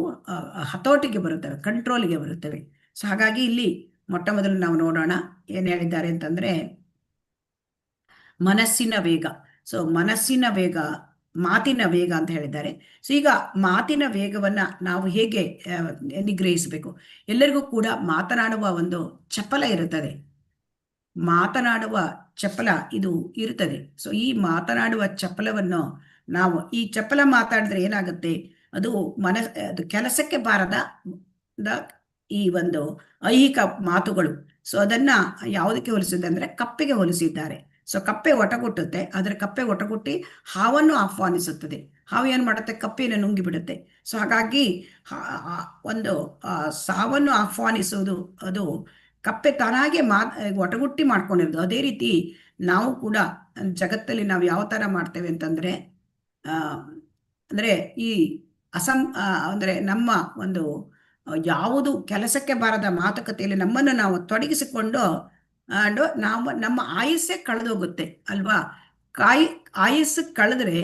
ಹತೋಟಿಗೆ ಬರುತ್ತವೆ, ಕಂಟ್ರೋಲಿಗೆ ಬರುತ್ತವೆ. ಸೊ ಹಾಗಾಗಿ ಇಲ್ಲಿ ಮೊಟ್ಟ ಮೊದಲು ನಾವು ನೋಡೋಣ ಏನ್ ಹೇಳಿದ್ದಾರೆ ಅಂತಂದ್ರೆ ಮನಸ್ಸಿನ ವೇಗ. ಸೊ ಮನಸ್ಸಿನ ವೇಗ, ಮಾತಿನ ವೇಗ ಅಂತ ಹೇಳಿದ್ದಾರೆ. ಸೊ ಈಗ ಮಾತಿನ ವೇಗವನ್ನ ನಾವು ಹೇಗೆ ನಿಗ್ರಹಿಸಬೇಕು? ಎಲ್ಲರಿಗೂ ಕೂಡ ಮಾತನಾಡುವ ಒಂದು ಚಪಲ ಇರುತ್ತದೆ, ಮಾತನಾಡುವ ಚಪಲ ಇದು ಇರುತ್ತದೆ. ಸೊ ಈ ಮಾತನಾಡುವ ಚಪಲವನ್ನು ನಾವು ಈ ಚಪಲ ಮಾತಾಡಿದ್ರೆ ಏನಾಗುತ್ತೆ, ಅದು ಅದು ಕೆಲಸಕ್ಕೆ ಬಾರದ ಈ ಒಂದು ಐಹಿಕ ಮಾತುಗಳು. ಸೊ ಅದನ್ನ ಯಾವುದಕ್ಕೆ ಹೋಲಿಸಿದೆ ಅಂದ್ರೆ ಕಪ್ಪೆಗೆ ಹೋಲಿಸಿದ್ದಾರೆ. ಸೊ ಕಪ್ಪೆ ಒಟಗುಟ್ಟುತ್ತೆ, ಆದ್ರೆ ಕಪ್ಪೆ ಒಟಗುಟ್ಟಿ ಹಾವನ್ನು ಆಹ್ವಾನಿಸುತ್ತದೆ. ಹಾವು ಏನ್ ಮಾಡುತ್ತೆ, ಕಪ್ಪೆಯನ್ನು ನುಂಗಿ ಬಿಡುತ್ತೆ. ಸೊ ಹಾಗಾಗಿ ಒಂದು ಸಾವನ್ನು ಆಹ್ವಾನಿಸುವುದು ಅದು ಕಪ್ಪೆ ತಾನಾಗೆ ಒಟಗುಟ್ಟಿ ಮಾಡ್ಕೊಂಡಿರೋದು. ಅದೇ ರೀತಿ ನಾವು ಕೂಡ ಜಗತ್ತಲ್ಲಿ ನಾವು ಯಾವ ತರ ಮಾಡ್ತೇವೆ ಅಂತಂದ್ರೆ ಅಂದ್ರೆ ಈ ಅಂದ್ರೆ ನಮ್ಮ ಒಂದು ಯಾವುದು ಕೆಲಸಕ್ಕೆ ಬಾರದ ಮಾತುಕತೆಯಲ್ಲಿ ನಮ್ಮನ್ನು ನಾವು ತೊಡಗಿಸಿಕೊಂಡು ನಾವು ನಮ್ಮ ಆಯಸ್ಸೇ ಕಳೆದೋಗುತ್ತೆ ಅಲ್ವಾ. ಆಯಸ್ಸು ಕಳೆದ್ರೆ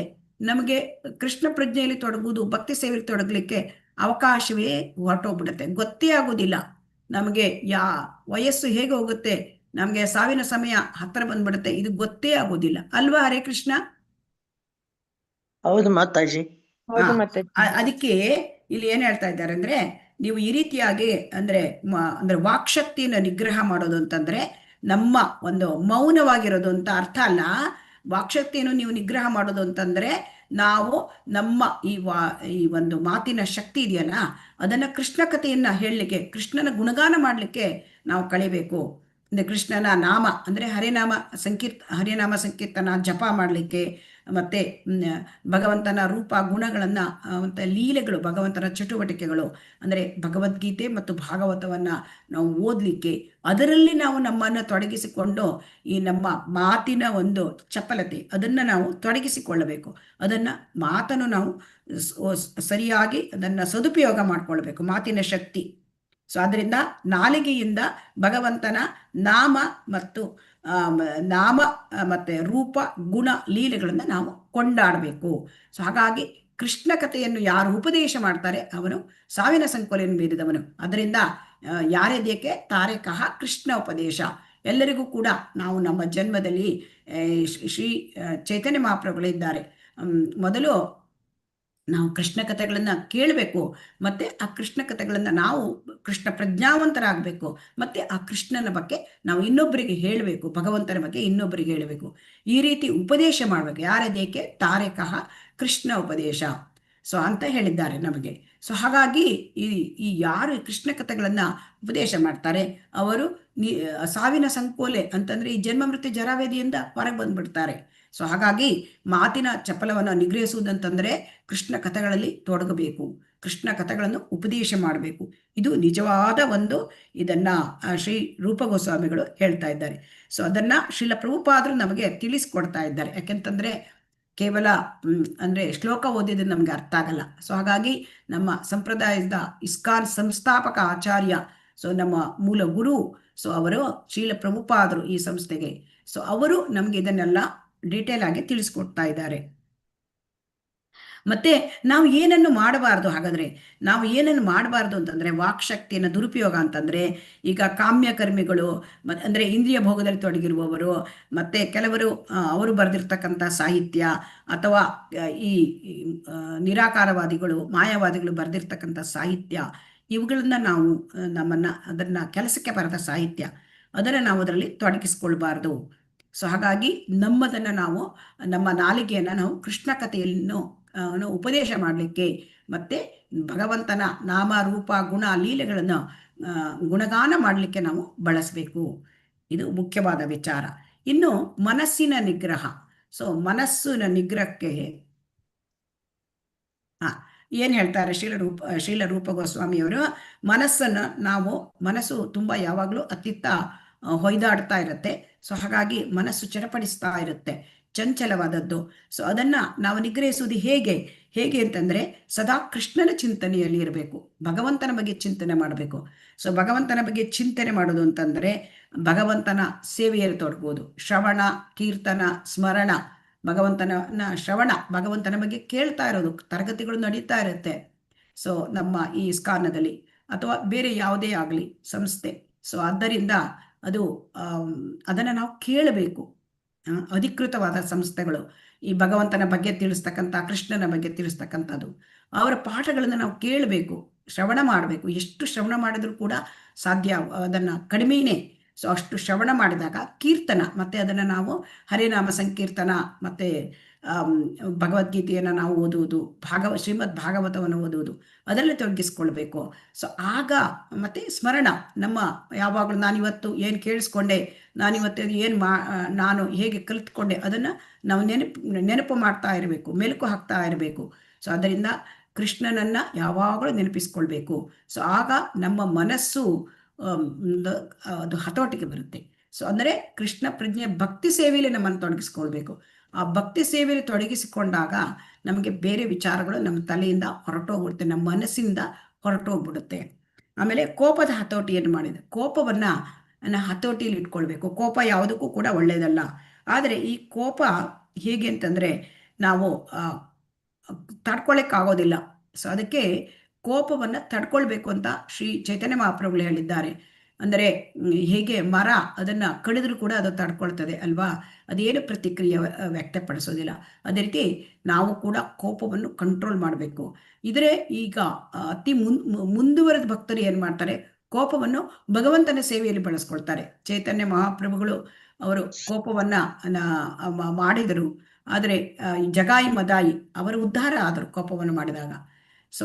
ನಮಗೆ ಕೃಷ್ಣ ಪ್ರಜ್ಞೆಯಲ್ಲಿ ತೊಡಗುವುದು, ಭಕ್ತಿ ಸೇವೆಯಲ್ಲಿ ತೊಡಗಲಿಕ್ಕೆ ಅವಕಾಶವೇ ಹೊರಟೋಗ್ಬಿಡುತ್ತೆ, ಗೊತ್ತೇ ಆಗೋದಿಲ್ಲ ನಮಗೆ. ವಯಸ್ಸು ಹೇಗೆ ಹೋಗುತ್ತೆ, ನಮ್ಗೆ ಸಾವಿನ ಸಮಯ ಹತ್ರ ಬಂದ್ಬಿಡುತ್ತೆ, ಇದು ಗೊತ್ತೇ ಆಗೋದಿಲ್ಲ ಅಲ್ವಾ. ಹರೇ ಕೃಷ್ಣ. ಹೌದು ಮಾತಾಜಿ. ಅದಕ್ಕೆ ಇಲ್ಲಿ ಏನ್ ಹೇಳ್ತಾ ಇದ್ದಾರೆ ಅಂದ್ರೆ ನೀವು ಈ ರೀತಿಯಾಗಿ ಅಂದ್ರೆ ವಾಕ್ಶಕ್ತಿಯನ್ನು ನಿಗ್ರಹ ಮಾಡೋದು ಅಂತಂದ್ರೆ ನಮ್ಮ ಒಂದು ಮೌನವಾಗಿರೋದು ಅಂತ ಅರ್ಥ ಅಲ್ಲ. ವಾಕ್ಶಕ್ತಿಯನ್ನು ನೀವು ನಿಗ್ರಹ ಮಾಡೋದು ಅಂತಂದ್ರೆ ನಾವು ನಮ್ಮ ಈ ಒಂದು ಮಾತಿನ ಶಕ್ತಿ ಇದೆಯಲ್ಲ ಅದನ್ನ ಕೃಷ್ಣ ಕಥೆಯನ್ನ ಹೇಳಲಿಕ್ಕೆ, ಕೃಷ್ಣನ ಗುಣಗಾನ ಮಾಡ್ಲಿಕ್ಕೆ ನಾವು ಕಳಿಬೇಕು. ಅಂದ್ರೆ ಕೃಷ್ಣನ ನಾಮ ಅಂದ್ರೆ ಹರಿನಾಮ ಸಂಕೀರ್ತನ ಜಪ ಮಾಡಲಿಕ್ಕೆ, ಮತ್ತೆ ಭಗವಂತನ ರೂಪ ಗುಣಗಳನ್ನ ಮತ್ತೆ ಲೀಲೆಗಳು, ಭಗವಂತನ ಚಟುವಟಿಕೆಗಳು ಅಂದ್ರೆ ಭಗವದ್ಗೀತೆ ಮತ್ತು ಭಾಗವತವನ್ನ ನಾವು ಓದ್ಲಿಕ್ಕೆ, ಅದರಲ್ಲಿ ನಾವು ನಮ್ಮನ್ನು ತೊಡಗಿಸಿಕೊಂಡು ಈ ನಮ್ಮ ಮಾತಿನ ಒಂದು ಚಪಲತೆ ಅದನ್ನ ನಾವು ತೊಡಗಿಸಿಕೊಳ್ಳಬೇಕು. ಅದನ್ನ ಮಾತನ್ನು ನಾವು ಸರಿಯಾಗಿ ಅದನ್ನ ಸದುಪಯೋಗ ಮಾಡ್ಕೊಳ್ಬೇಕು, ಮಾತಿನ ಶಕ್ತಿ. ಸೊ ಅದರಿಂದ ನಾಲಿಗೆಯಿಂದ ಭಗವಂತನ ನಾಮ ಮತ್ತೆ ರೂಪ ಗುಣ ಲೀಲೆಗಳನ್ನ ನಾವು ಕೊಂಡಾಡಬೇಕು. ಸೊ ಹಾಗಾಗಿ ಕೃಷ್ಣ ಕಥೆಯನ್ನು ಯಾರು ಉಪದೇಶ ಮಾಡ್ತಾರೆ ಅವನು ಸಾವಿನ ಸಂಕೋಲೆಯನ್ನು ಮೀರಿದವನು. ಅದರಿಂದ ಯಾರೆದೇಕೆ ತಾರೆಕಃ ಕೃಷ್ಣ ಉಪದೇಶ. ಎಲ್ಲರಿಗೂ ಕೂಡ ನಾವು ನಮ್ಮ ಜನ್ಮದಲ್ಲಿ ಶ್ರೀ ಚೈತನ್ಯ ಮಹಾಪ್ರಭುಗಳಿದ್ದಾರೆ. ಮೊದಲು ನಾವು ಕೃಷ್ಣ ಕಥೆಗಳನ್ನ ಕೇಳಬೇಕು, ಮತ್ತೆ ಆ ಕೃಷ್ಣ ಕಥೆಗಳನ್ನ ನಾವು ಕೃಷ್ಣ ಪ್ರಜ್ಞಾವಂತರಾಗಬೇಕು, ಮತ್ತೆ ಆ ಕೃಷ್ಣನ ಬಗ್ಗೆ ನಾವು ಇನ್ನೊಬ್ಬರಿಗೆ ಹೇಳಬೇಕು, ಭಗವಂತನ ಬಗ್ಗೆ ಇನ್ನೊಬ್ಬರಿಗೆ ಹೇಳಬೇಕು. ಈ ರೀತಿ ಉಪದೇಶ ಮಾಡ್ಬೇಕು. ಯಾರದೇಕೆ ತಾರೆಕಃ ಕೃಷ್ಣ ಉಪದೇಶ. ಸೊ ಅಂತ ಹೇಳಿದ್ದಾರೆ ನಮಗೆ. ಸೊ ಹಾಗಾಗಿ ಈ ಯಾರು ಕೃಷ್ಣ ಕಥೆಗಳನ್ನ ಉಪದೇಶ ಮಾಡ್ತಾರೆ ಅವರು ಸಾವಿನ ಸಂಕೋಲೆ ಅಂತಂದ್ರೆ ಈ ಜನ್ಮ ಮೃತ್ಯು ಜರಾವೇದಿಯಿಂದ ಹೊರಗೆ ಬಂದ್ಬಿಡ್ತಾರೆ. ಸೊ ಹಾಗಾಗಿ ಮಾತಿನ ಚಪಲವನ್ನು ನಿಗ್ರಹಿಸುವುದಂತಂದ್ರೆ ಕೃಷ್ಣ ಕಥೆಗಳಲ್ಲಿ ತೊಡಗಬೇಕು, ಕೃಷ್ಣ ಕಥೆಗಳನ್ನು ಉಪದೇಶ ಮಾಡಬೇಕು. ಇದು ನಿಜವಾದ ಒಂದು ಇದನ್ನ ಶ್ರೀ ರೂಪ ಗೋಸ್ವಾಮಿಗಳು ಹೇಳ್ತಾ ಇದ್ದಾರೆ. ಸೊ ಅದನ್ನ ಶ್ರೀಲ ಪ್ರಭುಪಾದರು ನಮಗೆ ತಿಳಿಸ್ಕೊಡ್ತಾ ಇದ್ದಾರೆ. ಯಾಕೆಂತಂದ್ರೆ ಕೇವಲ ಅಂದ್ರೆ ಶ್ಲೋಕ ಓದಿದ್ರೆ ನಮ್ಗೆ ಅರ್ಥ ಆಗಲ್ಲ. ಸೊ ಹಾಗಾಗಿ ನಮ್ಮ ಸಂಪ್ರದಾಯದ ಇಸ್ಕಾನ್ ಸಂಸ್ಥಾಪಕ ಆಚಾರ್ಯ, ಸೊ ನಮ್ಮ ಮೂಲ ಗುರು, ಸೊ ಅವರು ಶ್ರೀಲ ಪ್ರಭುಪಾದರು ಈ ಸಂಸ್ಥೆಗೆ. ಸೊ ಅವರು ನಮ್ಗೆ ಇದನ್ನೆಲ್ಲ ಡೀಟೇಲ್ ಆಗಿ ತಿಳಿಸ್ಕೊಡ್ತಾ ಇದ್ದಾರೆ. ಮತ್ತೆ ನಾವು ಏನನ್ನು ಮಾಡಬಾರ್ದು, ಹಾಗಾದ್ರೆ ನಾವು ಏನನ್ನು ಮಾಡಬಾರ್ದು ಅಂತಂದ್ರೆ ವಾಕ್ಶಕ್ತಿಯನ್ನು ದುರುಪಯೋಗ ಅಂತಂದ್ರೆ ಈಗ ಕಾಮ್ಯಕರ್ಮಿಗಳು ಅಂದ್ರೆ ಇಂದ್ರಿಯ ಭೋಗದಲ್ಲಿ ತೊಡಗಿರುವವರು, ಮತ್ತೆ ಕೆಲವರು ಅವರು ಬರೆದಿರ್ತಕ್ಕಂಥ ಸಾಹಿತ್ಯ ಅಥವಾ ಈ ನಿರಾಕಾರವಾದಿಗಳು ಮಾಯಾವಾದಿಗಳು ಬರೆದಿರ್ತಕ್ಕಂಥ ಸಾಹಿತ್ಯ, ಇವುಗಳನ್ನ ನಾವು ಅದನ್ನ ಕೆಲಸಕ್ಕೆ ಬರದ ಸಾಹಿತ್ಯ, ಅದನ್ನು ನಾವು ಅದರಲ್ಲಿ ತೊಡಗಿಸ್ಕೊಳ್ಬಾರ್ದು. ಸೊ ಹಾಗಾಗಿ ನಾವು ನಮ್ಮ ನಾಲಿಗೆಯನ್ನು ನಾವು ಕೃಷ್ಣ ಕಥೆಯನ್ನು ಉಪದೇಶ ಮಾಡಲಿಕ್ಕೆ ಮತ್ತೆ ಭಗವಂತನ ನಾಮ ರೂಪ ಗುಣ ಲೀಲೆಗಳನ್ನು ಗುಣಗಾನ ಮಾಡಲಿಕ್ಕೆ ನಾವು ಬಳಸಬೇಕು. ಇದು ಮುಖ್ಯವಾದ ವಿಚಾರ. ಇನ್ನು ಮನಸ್ಸಿನ ನಿಗ್ರಹ. ಸೊ ಮನಸ್ಸಿನ ನಿಗ್ರಹಕ್ಕೆ ಏನು ಹೇಳ್ತಾರೆ ಶ್ರೀಲ ರೂಪ ಗೋಸ್ವಾಮಿಯವರು, ಮನಸ್ಸು ತುಂಬ ಯಾವಾಗಲೂ ಅತ್ತಿತ್ತ ಹೊಯ್ದಾಡ್ತಾ ಇರುತ್ತೆ. ಸೊ ಹಾಗಾಗಿ ಮನಸ್ಸು ಚಡಪಡಿಸ್ತಾ ಇರುತ್ತೆ, ಚಂಚಲವಾದದ್ದು. ಸೊ ಅದನ್ನ ನಾವು ನಿಗ್ರಹಿಸುವುದು ಹೇಗೆ ಅಂತಂದ್ರೆ ಸದಾ ಕೃಷ್ಣನ ಚಿಂತನೆಯಲ್ಲಿ ಇರಬೇಕು, ಭಗವಂತನ ಬಗ್ಗೆ ಚಿಂತನೆ ಮಾಡಬೇಕು. ಸೊ ಭಗವಂತನ ಬಗ್ಗೆ ಚಿಂತನೆ ಮಾಡೋದು ಅಂತಂದ್ರೆ ಭಗವಂತನ ಸೇವೆಯಲ್ಲಿ ತೊಡಗುವುದು, ಶ್ರವಣ ಕೀರ್ತನ ಸ್ಮರಣ, ಭಗವಂತನ ಬಗ್ಗೆ ಕೇಳ್ತಾ ಇರೋದು, ತರಗತಿಗಳು ನಡೀತಾ ಇರುತ್ತೆ. ಸೊ ನಮ್ಮ ಈ ಇಸ್ಕಾನದಲ್ಲಿ ಅಥವಾ ಬೇರೆ ಯಾವುದೇ ಆಗಲಿ ಸಂಸ್ಥೆ. ಸೊ ಆದ್ದರಿಂದ ಅದನ್ನು ನಾವು ಕೇಳಬೇಕು. ಅಧಿಕೃತವಾದ ಸಂಸ್ಥೆಗಳು ಈ ಭಗವಂತನ ಬಗ್ಗೆ ತಿಳಿಸ್ತಕ್ಕಂಥ, ಕೃಷ್ಣನ ಬಗ್ಗೆ ತಿಳಿಸ್ತಕ್ಕಂಥದ್ದು, ಅವರ ಪಾಠಗಳನ್ನು ನಾವು ಕೇಳಬೇಕು, ಶ್ರವಣ ಮಾಡಬೇಕು. ಎಷ್ಟು ಶ್ರವಣ ಮಾಡಿದ್ರೂ ಕೂಡ ಸಾಧ್ಯ, ಅದನ್ನು ಕಡಿಮೆನೇ. ಸೊ ಅಷ್ಟು ಶ್ರವಣ ಮಾಡಿದಾಗ ಕೀರ್ತನ, ಮತ್ತೆ ಅದನ್ನು ನಾವು ಹರಿನಾಮ ಸಂಕೀರ್ತನ, ಮತ್ತೆ ಭಗವದ್ಗೀತೆಯನ್ನು ನಾವು ಓದುವುದು, ಶ್ರೀಮದ್ ಭಾಗವತವನ್ನು ಓದುವುದು, ಅದರಲ್ಲಿ ತೊಡಗಿಸ್ಕೊಳ್ಬೇಕು. ಸೊ ಆಗ ಮತ್ತೆ ಸ್ಮರಣ, ನಮ್ಮ ಯಾವಾಗಲೂ ನಾನಿವತ್ತು ಏನು ಕೇಳಿಸ್ಕೊಂಡೆ, ನಾನಿವತ್ತು ನಾನು ಹೇಗೆ ಕಲಿತ್ಕೊಂಡೆ, ಅದನ್ನು ನಾವು ನೆನಪು ಮಾಡ್ತಾ ಇರಬೇಕು, ಮೆಲುಕು ಹಾಕ್ತಾ ಇರಬೇಕು. ಸೊ ಅದರಿಂದ ಕೃಷ್ಣನನ್ನ ಯಾವಾಗಲೂ ನೆನಪಿಸ್ಕೊಳ್ಬೇಕು. ಸೊ ಆಗ ನಮ್ಮ ಮನಸ್ಸು ಅದು ಹತೋಟಿಗೆ ಬರುತ್ತೆ. ಸೊ ಅಂದರೆ ಕೃಷ್ಣ ಪ್ರಜ್ಞೆ ಭಕ್ತಿ ಸೇವೆಯಲ್ಲಿ ನಮ್ಮನ್ನು ತೊಡಗಿಸ್ಕೊಳ್ಬೇಕು. ಆ ಭಕ್ತಿ ಸೇವೆಯಲ್ಲಿ ತೊಡಗಿಸಿಕೊಂಡಾಗ ನಮಗೆ ಬೇರೆ ವಿಚಾರಗಳು ನಮ್ಮ ತಲೆಯಿಂದ ಹೊರಟೋಗ್ಬಿಡುತ್ತೆ, ನಮ್ಮ ಮನಸ್ಸಿಂದ ಹೊರಟೋಗ್ಬಿಡುತ್ತೆ. ಆಮೇಲೆ ಕೋಪದ ಹತೋಟಿಯನ್ನು ಮಾಡಿದೆ, ಕೋಪವನ್ನು ಹತೋಟಿಯಲ್ಲಿ ಇಟ್ಕೊಳ್ಬೇಕು. ಕೋಪ ಯಾವುದಕ್ಕೂ ಕೂಡ ಒಳ್ಳೆಯದಲ್ಲ. ಆದರೆ ಈ ಕೋಪ ಹೇಗೆ ಅಂತಂದರೆ ನಾವು ತಡ್ಕೊಳ್ಳೋಕ್ಕಾಗೋದಿಲ್ಲ. ಸೊ ಅದಕ್ಕೆ ಕೋಪವನ್ನು ತಡ್ಕೊಳ್ಬೇಕು ಅಂತ ಶ್ರೀ ಚೈತನ್ಯ ಮಹಾಪ್ರಭುಗಳು ಹೇಳಿದ್ದಾರೆ. ಅಂದರೆ ಹೇಗೆ ಮರ ಅದನ್ನು ಕಡಿದ್ರೂ ಕೂಡ ಅದು ತಡ್ಕೊಳ್ತದೆ ಅಲ್ವಾ, ಅದೇನು ಪ್ರತಿಕ್ರಿಯೆ ವ್ಯಕ್ತಪಡಿಸೋದಿಲ್ಲ. ಅದೇ ರೀತಿ ನಾವು ಕೂಡ ಕೋಪವನ್ನು ಕಂಟ್ರೋಲ್ ಮಾಡಬೇಕು. ಇದ್ರೆ ಈಗ ಅತಿ ಮುಂದುವರೆದ ಭಕ್ತರು ಏನು ಮಾಡ್ತಾರೆ, ಕೋಪವನ್ನು ಭಗವಂತನ ಸೇವೆಯಲ್ಲಿ ಬಳಸ್ಕೊಳ್ತಾರೆ. ಚೈತನ್ಯ ಮಹಾಪ್ರಭುಗಳು ಅವರು ಕೋಪವನ್ನು ಮಾಡಿದರು, ಆದರೆ ಜಗಾಯಿ ಮದಾಯಿ ಅವರು ಉದ್ಧಾರ ಆದರು ಕೋಪವನ್ನು ಮಾಡಿದಾಗ. ಸೊ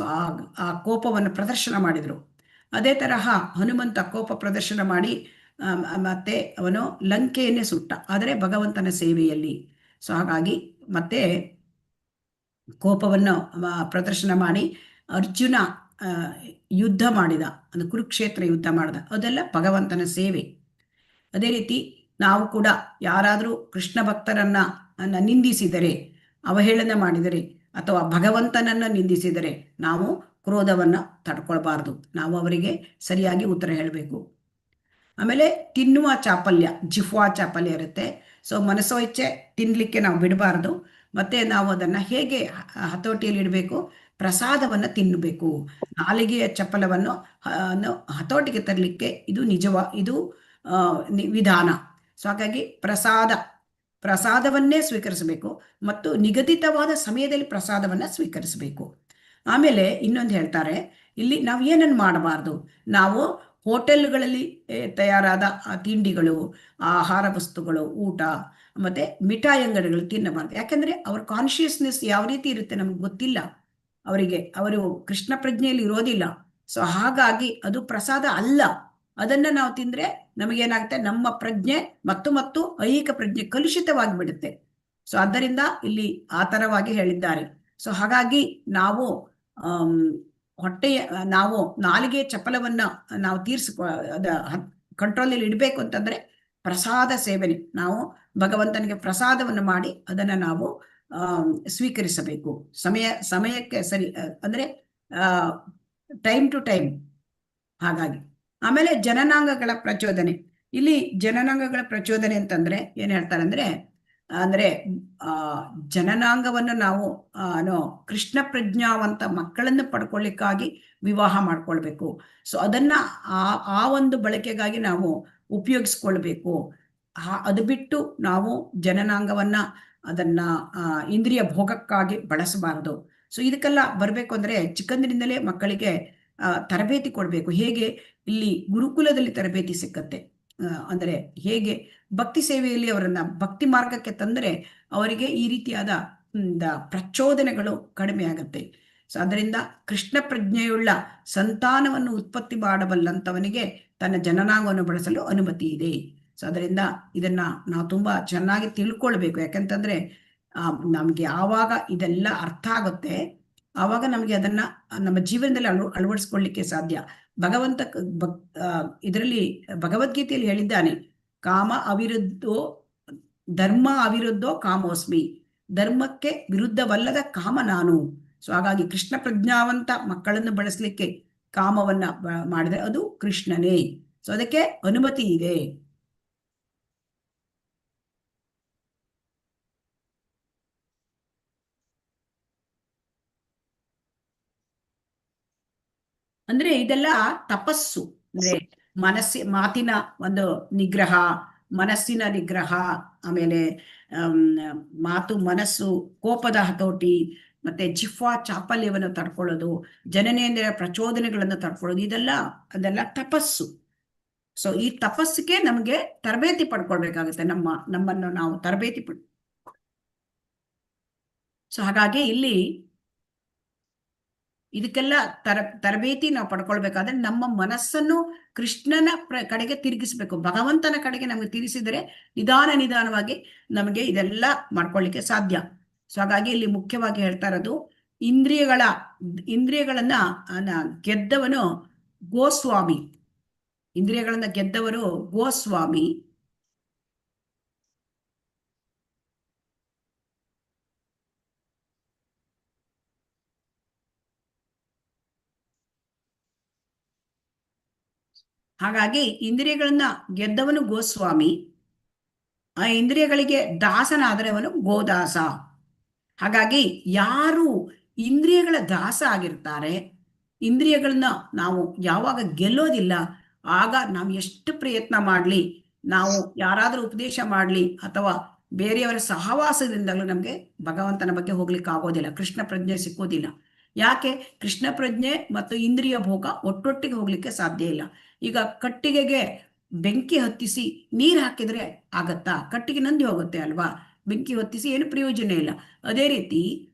ಆ ಕೋಪವನ್ನು ಪ್ರದರ್ಶನ ಮಾಡಿದರು. ಅದೇ ತರಹ ಹನುಮಂತ ಕೋಪ ಪ್ರದರ್ಶನ ಮಾಡಿ ಮತ್ತೆ ಅವನು ಲಂಕೆಯನ್ನೇ ಸುಟ್ಟ, ಆದರೆ ಭಗವಂತನ ಸೇವೆಯಲ್ಲಿ. ಸೊ ಹಾಗಾಗಿ ಮತ್ತೆ ಕೋಪವನ್ನು ಪ್ರದರ್ಶನ ಮಾಡಿ ಅರ್ಜುನ ಯುದ್ಧ ಮಾಡಿದ, ಅದು ಕುರುಕ್ಷೇತ್ರ ಯುದ್ಧ ಮಾಡಿದ, ಅದೆಲ್ಲ ಭಗವಂತನ ಸೇವೆ. ಅದೇ ರೀತಿ ನಾವು ಕೂಡ ಯಾರಾದರೂ ಕೃಷ್ಣ ಭಕ್ತರನ್ನ ನಿಂದಿಸಿದರೆ, ಅವಹೇಳನ ಮಾಡಿದರೆ, ಅಥವಾ ಭಗವಂತನನ್ನು ನಿಂದಿಸಿದರೆ ನಾವು ಕ್ರೋಧವನ್ನು ತಡ್ಕೊಳ್ಬಾರ್ದು, ನಾವು ಅವರಿಗೆ ಸರಿಯಾಗಿ ಉತ್ತರ ಹೇಳಬೇಕು. ಆಮೇಲೆ ತಿನ್ನುವ ಚಾಪಲ್ಯ, ಜಿಹ್ವಾ ಚಾಪಲ್ಯ ಇರುತ್ತೆ. ಸೊ ಮನಸ್ಸೋ ಇಚ್ಛೆ ತಿನ್ನಲಿಕ್ಕೆ ನಾವು ಬಿಡಬಾರ್ದು. ಮತ್ತೆ ನಾವು ಅದನ್ನು ಹೇಗೆ ಹತೋಟಿಯಲ್ಲಿ ಇಡಬೇಕು, ಪ್ರಸಾದವನ್ನು ತಿನ್ನಬೇಕು. ನಾಲಿಗೆಯ ಚಪಲವನ್ನು ಹತೋಟಿಗೆ ತರಲಿಕ್ಕೆ ಇದು ವಿಧಾನ. ಸೊ ಹಾಗಾಗಿ ಪ್ರಸಾದವನ್ನೇ ಸ್ವೀಕರಿಸಬೇಕು ಮತ್ತು ನಿಗದಿತವಾದ ಸಮಯದಲ್ಲಿ ಪ್ರಸಾದವನ್ನು ಸ್ವೀಕರಿಸಬೇಕು. ಆಮೇಲೆ ಇನ್ನೊಂದು ಹೇಳ್ತಾರೆ, ಇಲ್ಲಿ ನಾವು ಏನನ್ನು ಮಾಡಬಾರ್ದು, ನಾವು ಹೋಟೆಲ್ಗಳಲ್ಲಿ ತಯಾರಾದ ತಿಂಡಿಗಳು, ಆಹಾರ ವಸ್ತುಗಳು, ಊಟ ಮತ್ತು ಮಿಠಾಯಿ ಅಂಗಡಿಗಳು ತಿನ್ನಬಾರ್ದು. ಯಾಕೆಂದರೆ ಅವ್ರ ಕಾನ್ಷಿಯಸ್ನೆಸ್ ಯಾವ ರೀತಿ ಇರುತ್ತೆ ನಮ್ಗೆ ಗೊತ್ತಿಲ್ಲ, ಅವರು ಕೃಷ್ಣ ಪ್ರಜ್ಞೆಯಲ್ಲಿ ಇರೋದಿಲ್ಲ. ಸೊ ಹಾಗಾಗಿ ಅದು ಪ್ರಸಾದ ಅಲ್ಲ. ಅದನ್ನು ನಾವು ತಿಂದರೆ ನಮಗೇನಾಗುತ್ತೆ, ನಮ್ಮ ಪ್ರಜ್ಞೆ ಮತ್ತು ಐಹಿಕ ಪ್ರಜ್ಞೆ ಕಲುಷಿತವಾಗಿ ಬಿಡುತ್ತೆ. ಸೊ ಆದ್ದರಿಂದ ಇಲ್ಲಿ ಆ ಥರವಾಗಿ ಹೇಳಿದ್ದಾರೆ. ಸೊ ಹಾಗಾಗಿ ನಾವು ನಾವು ನಾಲಿಗೆ ಚಪಲವನ್ನು ನಾವು ಕಂಟ್ರೋಲಲ್ಲಿ ಇಡಬೇಕು ಅಂತಂದರೆ ಪ್ರಸಾದ ಸೇವನೆ, ನಾವು ಭಗವಂತನಿಗೆ ಪ್ರಸಾದವನ್ನು ಮಾಡಿ ಅದನ್ನು ನಾವು ಸ್ವೀಕರಿಸಬೇಕು ಸಮಯಕ್ಕೆ ಸರಿ, ಅಂದರೆ ಟೈಮ್ ಟು ಟೈಮ್. ಹಾಗಾಗಿ ಆಮೇಲೆ ಜನನಾಂಗಗಳ ಪ್ರಚೋದನೆ, ಇಲ್ಲಿ ಜನನಾಂಗಗಳ ಪ್ರಚೋದನೆ ಅಂತಂದ್ರೆ ಏನು ಹೇಳ್ತಾರೆ ಅಂದರೆ, ಅಂದ್ರೆ ಜನನಾಂಗವನ್ನು ನಾವು ಕೃಷ್ಣ ಪ್ರಜ್ಞಾವಂತ ಮಕ್ಕಳನ್ನು ಪಡ್ಕೊಳ್ಳಿಕ್ಕಾಗಿ ವಿವಾಹ ಮಾಡ್ಕೊಳ್ಬೇಕು. ಸೊ ಅದನ್ನ ಆ ಒಂದು ಬಳಕೆಗಾಗಿ ನಾವು ಉಪಯೋಗಿಸ್ಕೊಳ್ಬೇಕು. ಅದು ಬಿಟ್ಟು ನಾವು ಜನನಾಂಗವನ್ನ ಅದನ್ನ ಇಂದ್ರಿಯ ಭೋಗಕ್ಕಾಗಿ ಬಳಸಬಾರದು. ಸೊ ಇದಕ್ಕೆಲ್ಲ ಬರ್ಬೇಕು ಅಂದ್ರೆ ಚಿಕ್ಕಂದಿನಿಂದಲೇ ಮಕ್ಕಳಿಗೆ ತರಬೇತಿ ಕೊಡ್ಬೇಕು. ಹೇಗೆ ಇಲ್ಲಿ ಗುರುಕುಲದಲ್ಲಿ ತರಬೇತಿ ಸಿಕ್ಕತ್ತೆ, ಅಂದ್ರೆ ಹೇಗೆ ಭಕ್ತಿ ಸೇವೆಯಲ್ಲಿ ಅವರನ್ನ ಭಕ್ತಿ ಮಾರ್ಗಕ್ಕೆ ತಂದರೆ ಅವರಿಗೆ ಈ ರೀತಿಯಾದ ಪ್ರಚೋದನೆಗಳು ಕಡಿಮೆ ಆಗತ್ತೆ. ಸೊ ಅದರಿಂದ ಕೃಷ್ಣ ಪ್ರಜ್ಞೆಯುಳ್ಳ ಸಂತಾನವನ್ನು ಉತ್ಪತ್ತಿ ಮಾಡಬಲ್ಲಂತವನಿಗೆ ತನ್ನ ಜನನಾಂಗವನ್ನು ಬಳಸಲು ಅನುಮತಿ ಇದೆ. ಸೊ ಅದರಿಂದ ಇದನ್ನ ನಾವು ತುಂಬಾ ಚೆನ್ನಾಗಿ ತಿಳ್ಕೊಳ್ಬೇಕು. ಯಾಕಂತಂದ್ರೆ ನಮ್ಗೆ ಯಾವಾಗ ಇದೆಲ್ಲ ಅರ್ಥ ಆಗುತ್ತೆ ಆವಾಗ ನಮ್ಗೆ ಅದನ್ನ ನಮ್ಮ ಜೀವನದಲ್ಲಿ ಅಳವಡಿಸ್ಕೊಳ್ಳಿಕ್ಕೆ ಸಾಧ್ಯ. ಭಗವಂತ ಇದರಲ್ಲಿ ಭಗವದ್ಗೀತೆಯಲ್ಲಿ ಹೇಳಿದ್ದಾನೆ, ಕಾಮ ಅವಿರುದ್ಧೋ ಧರ್ಮ ಅವಿರುದ್ಧೋ ಕಾಮೋಸ್ಮಿ, ಧರ್ಮಕ್ಕೆ ವಿರುದ್ಧವಲ್ಲದ ಕಾಮ ನಾನು. ಸೊ ಹಾಗಾಗಿ ಕೃಷ್ಣ ಪ್ರಜ್ಞಾವಂತ ಮಕ್ಕಳನ್ನು ಬಳಸಲಿಕ್ಕೆ ಕಾಮವನ್ನ ಮಾಡಿದ್ರೆ ಅದು ಕೃಷ್ಣನೇ. ಸೊ ಅದಕ್ಕೆ ಅನುಮತಿ ಇದೆ. ಅಂದ್ರೆ ಇದೆಲ್ಲ ತಪಸ್ಸು. ಅಂದ್ರೆ ಮಾತಿನ ಒಂದು ನಿಗ್ರಹ, ಮನಸ್ಸಿನ ನಿಗ್ರಹ, ಆಮೇಲೆ ಮನಸ್ಸು, ಕೋಪದ ಹತೋಟಿ, ಮತ್ತೆ ಜಿಹ್ವಾ ಚಾಪಲ್ಯವನ್ನು ತಡ್ಕೊಳ್ಳೋದು, ಜನನೇಂದ್ರಿಯ ಪ್ರಚೋದನೆಗಳನ್ನು ತಡ್ಕೊಳ್ಳೋದು, ಅದೆಲ್ಲ ತಪಸ್ಸು. ಸೊ ಈ ತಪಸ್ಸಿಗೆ ನಮ್ಗೆ ತರಬೇತಿ ಪಡ್ಕೊಳ್ಬೇಕಾಗುತ್ತೆ. ನಮ್ಮನ್ನು ನಾವು ತರಬೇತಿ ಸೊ ಹಾಗಾಗಿ ಇಲ್ಲಿ ಇದಕ್ಕೆಲ್ಲ ತರಬೇತಿ ನಾವು ಪಡ್ಕೊಳ್ಬೇಕಾದ್ರೆ ನಮ್ಮ ಮನಸ್ಸನ್ನು ಕೃಷ್ಣನ ಕಡೆಗೆ ತಿರುಗಿಸ್ಬೇಕು. ಭಗವಂತನ ಕಡೆಗೆ ನಮಗೆ ತಿರುಗಿಸಿದರೆ ನಿಧಾನವಾಗಿ ನಮಗೆ ಇದೆಲ್ಲ ಮಾಡ್ಕೊಳ್ಳಿಕ್ಕೆ ಸಾಧ್ಯ. ಸೊ ಹಾಗಾಗಿ ಇಲ್ಲಿ ಮುಖ್ಯವಾಗಿ ಹೇಳ್ತಾ ಇರೋದು, ಇಂದ್ರಿಯಗಳನ್ನ ಗೆದ್ದವನು ಗೋಸ್ವಾಮಿ. ಇಂದ್ರಿಯಗಳನ್ನ ಗೆದ್ದವರು ಗೋಸ್ವಾಮಿ. ಹಾಗಾಗಿ ಇಂದ್ರಿಯಗಳನ್ನ ಗೆದ್ದವನು ಗೋಸ್ವಾಮಿ, ಆ ಇಂದ್ರಿಯಗಳಿಗೆ ದಾಸನಾದರೆ ಅವನು ಗೋದಾಸ. ಹಾಗಾಗಿ ಯಾರು ಇಂದ್ರಿಯಗಳ ದಾಸ ಆಗಿರ್ತಾರೆ, ಇಂದ್ರಿಯಗಳನ್ನ ನಾವು ಯಾವಾಗ ಗೆಲ್ಲೋದಿಲ್ಲ, ಆಗ ನಾವು ಎಷ್ಟು ಪ್ರಯತ್ನ ಮಾಡಲಿ, ನಾವು ಯಾರಾದರೂ ಉಪದೇಶ ಮಾಡಲಿ ಅಥವಾ ಬೇರೆಯವರ ಸಹವಾಸದಿಂದಲೂ ನಮಗೆ ಭಗವಂತನ ಬಗ್ಗೆ ಹೋಗ್ಲಿಕ್ಕೆ ಆಗೋದಿಲ್ಲ, ಕೃಷ್ಣ ಪ್ರಜ್ಞೆ ಸಿಕ್ಕೋದಿಲ್ಲ. ಯಾಕೆ? ಕೃಷ್ಣ ಪ್ರಜ್ಞೆ ಮತ್ತು ಇಂದ್ರಿಯ ಭೋಗ ಒಟ್ಟೊಟ್ಟಿಗೆ ಹೋಗ್ಲಿಕ್ಕೆ ಸಾಧ್ಯ ಇಲ್ಲ. ಈಗ ಕಟ್ಟಿಗೆಗೆ ಬೆಂಕಿ ಹೊತ್ತಿಸಿ ನೀರು ಹಾಕಿದ್ರೆ ಆಗತ್ತಾ? ಕಟ್ಟಿಗೆ ನಂದಿ ಹೋಗುತ್ತೆ ಅಲ್ವಾ? ಬೆಂಕಿ ಹೊತ್ತಿಸಿ ಏನು ಪ್ರಯೋಜನ ಇಲ್ಲ. ಅದೇ ರೀತಿ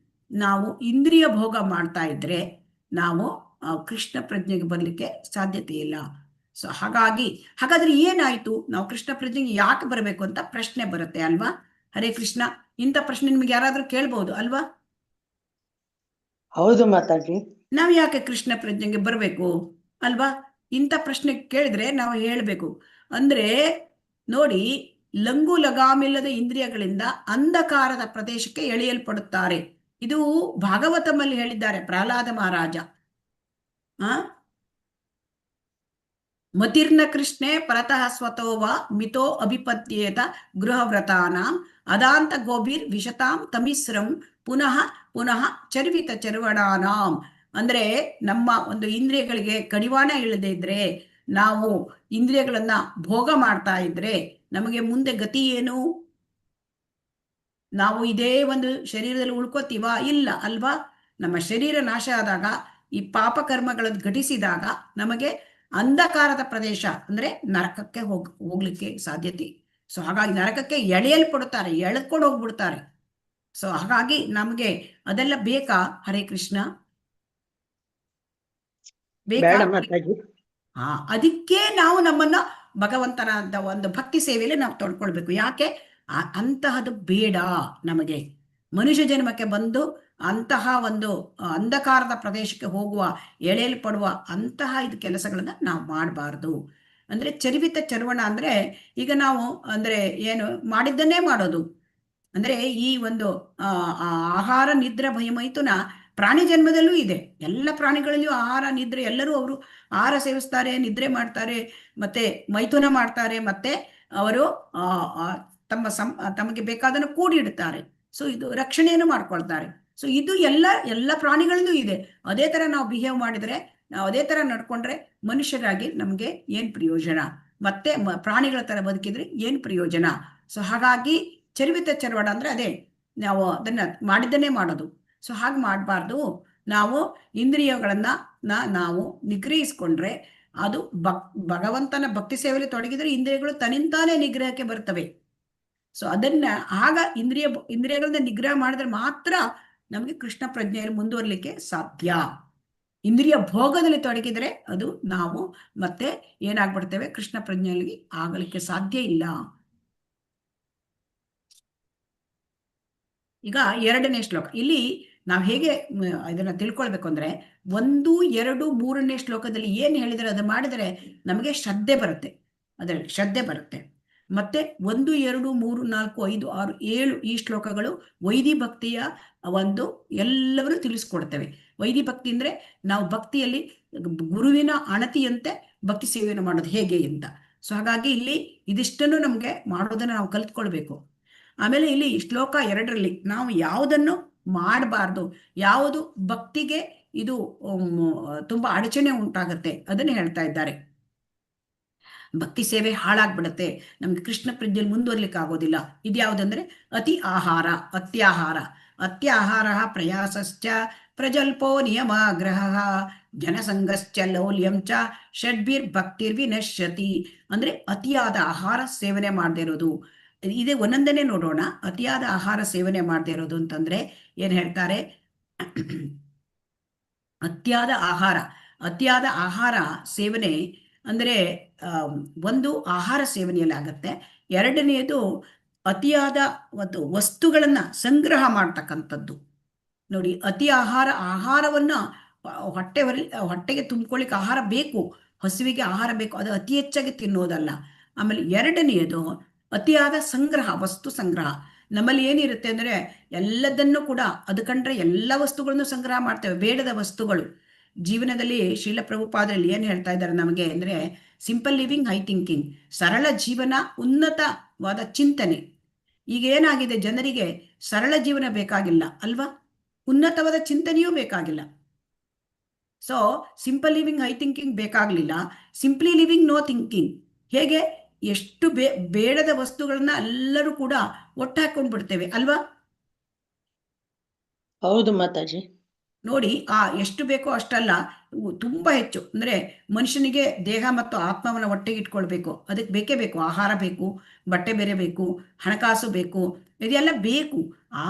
ನಾವು ಇಂದ್ರಿಯ ಭೋಗ ಮಾಡ್ತಾ ಇದ್ರೆ ನಾವು ಕೃಷ್ಣ ಪ್ರಜ್ಞೆಗೆ ಬರ್ಲಿಕ್ಕೆ ಸಾಧ್ಯತೆ ಇಲ್ಲ. ಸೊ ಹಾಗಾದ್ರೆ ಏನಾಯ್ತು? ನಾವು ಕೃಷ್ಣ ಪ್ರಜ್ಞೆಗೆ ಯಾಕೆ ಬರಬೇಕು ಅಂತ ಪ್ರಶ್ನೆ ಬರುತ್ತೆ ಅಲ್ವಾ? ಹರೇ ಕೃಷ್ಣ, ಇಂಥ ಪ್ರಶ್ನೆ ನಿಮ್ಗೆ ಯಾರಾದ್ರೂ ಕೇಳ್ಬಹುದು ಅಲ್ವಾ? ಹೌದು ಮಾತಾಜಿ. ನಾವು ಯಾಕೆ ಕೃಷ್ಣ ಪ್ರಜ್ಞೆಗೆ ಬರಬೇಕು ಅಲ್ವಾ? ಇಂಥ ಪ್ರಶ್ನೆ ಕೇಳಿದ್ರೆ ನಾವು ಹೇಳ್ಬೇಕು. ಅಂದ್ರೆ ನೋಡಿ, ಲಂಗು ಲಗಾಮಿಲ್ಲದ ಇಂದ್ರಿಯಗಳಿಂದ ಅಂಧಕಾರದ ಪ್ರದೇಶಕ್ಕೆ ಎಳೆಯಲ್ಪಡುತ್ತಾರೆ. ಇದು ಭಾಗವತಮಲ್ಲಿ ಹೇಳಿದ್ದಾರೆ ಪ್ರಹ್ಲಾದ ಮಹಾರಾಜ. ಮತಿರ್ನ ಕೃಷ್ಣೆ ಪರತಃ ಸ್ವತೋವ ಮಿತೋ ಅಭಿಪತ್ಯೇತ ಗೃಹವ್ರತಾನಾಂ ಅದಾಂತ ಗೋಭಿರ್ ವಿಶತಾಂ ತಮಿಸ್ರಂ ಪುನಃ ಪುನಃ ಚರ್ವಿತ ಚರ್ವಣಾನಾಂ. ಅಂದ್ರೆ ನಮ್ಮ ಒಂದು ಇಂದ್ರಿಯಗಳಿಗೆ ಕಡಿವಾಣ ಇಲ್ಲದೆ ಇದ್ರೆ, ನಾವು ಇಂದ್ರಿಯಗಳನ್ನ ಭೋಗ ಮಾಡ್ತಾ ಇದ್ರೆ ನಮಗೆ ಮುಂದೆ ಗತಿ ಏನು? ನಾವು ಇದೇ ಒಂದು ಶರೀರದಲ್ಲಿ ಉಳ್ಕೋತೀವಾ? ಇಲ್ಲ ಅಲ್ವಾ? ನಮ್ಮ ಶರೀರ ನಾಶ ಆದಾಗ, ಈ ಪಾಪ ಕರ್ಮಗಳನ್ನು ಘಟಿಸಿದಾಗ ನಮಗೆ ಅಂಧಕಾರದ ಪ್ರದೇಶ ಅಂದ್ರೆ ನರಕಕ್ಕೆ ಹೋಗ್ಲಿಕ್ಕೆ ಸಾಧ್ಯತೆ. ಸೊ ಹಾಗಾಗಿ ನರಕಕ್ಕೆ ಎಳೆಯಲ್ಪಡುತ್ತಾರೆ, ಎಳ್ಕೊಂಡು ಹೋಗ್ಬಿಡ್ತಾರೆ. ಸೊ ಹಾಗಾಗಿ ನಮ್ಗೆ ಅದೆಲ್ಲ ಬೇಕಾ? ಹರೇ ಕೃಷ್ಣ, ಬೇಕಾ? ಅದಕ್ಕೆ ನಾವು ನಮ್ಮನ್ನ ಭಗವಂತನ ಒಂದು ಭಕ್ತಿ ಸೇವೆಯಲ್ಲಿ ನಾವು ತೊಡ್ಕೊಳ್ಬೇಕು. ಯಾಕೆ? ಅಂತಹದ್ದು ಬೇಡ ನಮಗೆ. ಮನುಷ್ಯ ಜನ್ಮಕ್ಕೆ ಬಂದು ಅಂತಹ ಒಂದು ಅಂಧಕಾರದ ಪ್ರದೇಶಕ್ಕೆ ಹೋಗುವ, ಎಳೆಯಲ್ಪಡುವ ಅಂತಹ ಇದು ಕೆಲಸಗಳನ್ನ ನಾವು ಮಾಡಬಾರ್ದು. ಅಂದ್ರೆ ಚರ್ವಿತ ಚರ್ವಣ ಅಂದ್ರೆ ಈಗ ನಾವು ಅಂದ್ರೆ ಏನು ಮಾಡಿದ್ದನ್ನೇ ಮಾಡೋದು. ಅಂದ್ರೆ ಈ ಒಂದು ಆಹಾರ ನಿದ್ರೆ ಭಯಮೈಥುನ ಪ್ರಾಣಿ ಜನ್ಮದಲ್ಲೂ ಇದೆ. ಎಲ್ಲ ಪ್ರಾಣಿಗಳಲ್ಲಿಯೂ ಆಹಾರ ನಿದ್ರೆ, ಎಲ್ಲರೂ ಅವರು ಆಹಾರ ಸೇವಿಸ್ತಾರೆ, ನಿದ್ರೆ ಮಾಡ್ತಾರೆ, ಮತ್ತೆ ಮೈಥುನ ಮಾಡ್ತಾರೆ, ಮತ್ತೆ ಅವರು ತಮಗೆ ಬೇಕಾದನ್ನು ಕೂಡಿಡ್ತಾರೆ. ಸೊ ಇದು ರಕ್ಷಣೆಯನ್ನು ಮಾಡ್ಕೊಳ್ತಾರೆ. ಸೊ ಇದು ಎಲ್ಲ ಪ್ರಾಣಿಗಳಲ್ಲೂ ಇದೆ. ಅದೇ ತರ ನಾವು ಬಿಹೇವ್ ಮಾಡಿದ್ರೆ, ನಾವು ಅದೇ ತರ ನಡ್ಕೊಂಡ್ರೆ ಮನುಷ್ಯರಾಗಿ ನಮ್ಗೆ ಏನ್ ಪ್ರಯೋಜನ, ಮತ್ತೆ ಪ್ರಾಣಿಗಳ ತರ ಬದುಕಿದ್ರೆ ಏನ್ ಪ್ರಯೋಜನ? ಸೊ ಹಾಗಾಗಿ ಚರ್ವಿತ ಚರ್ವಣ ಅಂದ್ರೆ ಅದೇ, ನಾವು ಅದನ್ನ ಮಾಡಿದ್ದನ್ನೇ ಮಾಡೋದು. ಸೊ ಹಾಗೆ ಮಾಡಬಾರ್ದು. ನಾವು ಇಂದ್ರಿಯಗಳನ್ನ ನಾವು ನಿಗ್ರಹಿಸ್ಕೊಂಡ್ರೆ, ಅದು ಭಗವಂತನ ಭಕ್ತಿ ಸೇವೆಯಲ್ಲಿ ತೊಡಗಿದ್ರೆ ಇಂದ್ರಿಯಗಳು ತನ್ನಿಂತಾನೇ ನಿಗ್ರಹಕ್ಕೆ ಬರ್ತವೆ. ಸೊ ಅದನ್ನ ಆಗ ಇಂದ್ರಿಯಗಳನ್ನ ನಿಗ್ರಹ ಮಾಡಿದ್ರೆ ಮಾತ್ರ ನಮಗೆ ಕೃಷ್ಣ ಪ್ರಜ್ಞೆಯಲ್ಲಿ ಮುಂದುವರಲಿಕ್ಕೆ ಸಾಧ್ಯ. ಇಂದ್ರಿಯ ಭೋಗದಲ್ಲಿ ತೊಡಗಿದ್ರೆ ಅದು ನಾವು ಮತ್ತೆ ಏನಾಗ್ಬಿಡ್ತೇವೆ, ಕೃಷ್ಣ ಪ್ರಜ್ಞೆಯಲ್ಲಿ ಆಗಲಿಕ್ಕೆ ಸಾಧ್ಯ ಇಲ್ಲ. ಈಗ 2ನೇ ಶ್ಲೋಕ ಇಲ್ಲಿ ನಾವು ಹೇಗೆ ಇದನ್ನ ತಿಳ್ಕೊಳ್ಬೇಕು ಅಂದ್ರೆ, 1, 2, 3ನೇ ಶ್ಲೋಕದಲ್ಲಿ ಏನ್ ಹೇಳಿದ್ರೆ ಅದು ಮಾಡಿದ್ರೆ ನಮಗೆ ಶ್ರದ್ಧೆ ಬರುತ್ತೆ, ಅದರಲ್ಲಿ ಶ್ರದ್ಧೆ ಬರುತ್ತೆ. ಮತ್ತೆ 1, 2, 3, 4, 5, 6, 7 ಈ ಶ್ಲೋಕಗಳು ವೈದಿ ಭಕ್ತಿಯ ಒಂದು ಎಲ್ಲವನ್ನೂ ತಿಳಿಸ್ಕೊಡ್ತೇವೆ. ವೈದಿ ಭಕ್ತಿ ಅಂದ್ರೆ ನಾವು ಭಕ್ತಿಯಲ್ಲಿ ಗುರುವಿನ ಅಣತಿಯಂತೆ ಭಕ್ತಿ ಸೇವೆಯನ್ನು ಮಾಡೋದು ಹೇಗೆ ಅಂತ. ಸೊ ಹಾಗಾಗಿ ಇಲ್ಲಿ ಇದಿಷ್ಟನ್ನು ನಮ್ಗೆ ಮಾಡೋದನ್ನ ನಾವು ಕಲ್ತ್ಕೊಳ್ಬೇಕು. ಆಮೇಲೆ ಇಲ್ಲಿ ಶ್ಲೋಕ 2ರಲ್ಲಿ ನಾವು ಯಾವುದನ್ನು ಮಾಡಬಾರ್ದು, ಯಾವುದು ಭಕ್ತಿಗೆ ಇದು ತುಂಬಾ ಅಡಚಣೆ ಉಂಟಾಗತ್ತೆ ಅದನ್ನು ಹೇಳ್ತಾ ಇದ್ದಾರೆ. ಭಕ್ತಿ ಸೇವೆ ಹಾಳಾಗ್ಬಿಡತ್ತೆ, ನಮ್ಗೆ ಕೃಷ್ಣ ಪ್ರಜ್ಞೆಯಲ್ಲಿ ಮುಂದುವರ್ಲಿಕ್ಕೆ ಆಗೋದಿಲ್ಲ. ಇದ್ಯಾವುದಂದ್ರೆ ಅತಿ ಆಹಾರ, ಅತ್ಯಾಹಾರ. ಅತ್ಯಾಹಾರ ಪ್ರಯಾಸಶ್ಚ ಪ್ರಜಲ್ಪೋ ನಿಯಮಾಗ್ರಹ ಜನಸಂಗಶ್ಚ ಲೌಲ್ಯಂ ಚ ಷಡ್ಭಿರ್ ಭಕ್ತಿರ್ವಿನಶ್ಯತಿ. ಅಂದ್ರೆ ಅತಿಯಾದ ಆಹಾರ ಸೇವನೆ ಮಾಡದೇ ಇರೋದು. ಇದೇ ಒಂದೊಂದನೇ ನೋಡೋಣ. ಅತಿಯಾದ ಆಹಾರ ಸೇವನೆ ಮಾಡದೇ ಇರೋದು ಅಂತಂದ್ರೆ ಏನ್ ಹೇಳ್ತಾರೆ, ಅತಿಯಾದ ಆಹಾರ ಸೇವನೆ ಅಂದ್ರೆ ಒಂದು ಆಹಾರ ಸೇವನೆಯಲ್ಲಿ ಆಗತ್ತೆ. 2ನೇದು ಅತಿಯಾದ ಒಂದು ವಸ್ತುಗಳನ್ನ ಸಂಗ್ರಹ ಮಾಡ್ತಕ್ಕಂಥದ್ದು. ನೋಡಿ, ಅತಿ ಆಹಾರವನ್ನ ಹೊಟ್ಟೆಗೆ ತುಂಬಿಕೊಳ್ಳಿಕ್ಕೆ ಆಹಾರ ಬೇಕು, ಹಸುವಿಗೆ ಆಹಾರ ಬೇಕು, ಅದು ಅತಿ ಹೆಚ್ಚಾಗಿ ತಿನ್ನೋದಲ್ಲ. ಆಮೇಲೆ 2ನೇದು ಅತಿಯಾದ ಸಂಗ್ರಹ, ವಸ್ತು ಸಂಗ್ರಹ. ನಮ್ಮಲ್ಲಿ ಏನಿರುತ್ತೆ ಅಂದ್ರೆ ಎಲ್ಲದನ್ನು ಕೂಡ ಅದು ಕಂಡ್ರೆ ಎಲ್ಲ ವಸ್ತುಗಳನ್ನು ಸಂಗ್ರಹ ಮಾಡ್ತೇವೆ, ಬೇಡದ ವಸ್ತುಗಳು. ಜೀವನದಲ್ಲಿ ಶೀಲ ಪ್ರಭುಪಾದರಲ್ಲಿ ಏನ್ ಹೇಳ್ತಾ ಇದ್ದಾರೆ ನಮಗೆ ಅಂದ್ರೆ, ಸಿಂಪಲ್ ಲಿವಿಂಗ್ ಹೈ ಥಿಂಕಿಂಗ್, ಸರಳ ಜೀವನ ಉನ್ನತವಾದ ಚಿಂತನೆ. ಈಗ ಏನಾಗಿದೆ, ಜನರಿಗೆ ಸರಳ ಜೀವನ ಬೇಕಾಗಿಲ್ಲ ಅಲ್ವಾ, ಉನ್ನತವಾದ ಚಿಂತನೆಯೂ ಬೇಕಾಗಿಲ್ಲ. So simple living high thinking ಬೇಕಾಗ್ಲಿಲ್ಲ, ಸಿಂಪ್ಲಿ ಲಿವಿಂಗ್ ನೋ ಥಿಂಕಿಂಗ್. ಹೇಗೆ, ಎಷ್ಟು ಬೇಡದ ವಸ್ತುಗಳನ್ನ ಎಲ್ಲರೂ ಕೂಡ ಒಟ್ಟಾಕೊಂಡ್ ಬಿಡ್ತೇವೆ ಅಲ್ವಾ. ಹೌದು ಮಾತಾಜಿ. ನೋಡಿ, ಎಷ್ಟು ಬೇಕೋ ಅಷ್ಟಲ್ಲ, ತುಂಬಾ ಹೆಚ್ಚು. ಅಂದ್ರೆ ಮನುಷ್ಯನಿಗೆ ದೇಹ ಮತ್ತು ಆತ್ಮವನ್ನ ಒಟ್ಟಿಗೆ ಇಟ್ಕೊಳ್ಬೇಕು, ಅದಕ್ಕೆ ಬೇಕೇ ಬೇಕು. ಆಹಾರ ಬೇಕು, ಬಟ್ಟೆ ಬೇರೆ ಬೇಕು, ಹಣಕಾಸು ಬೇಕು, ಇದೆಲ್ಲ ಬೇಕು.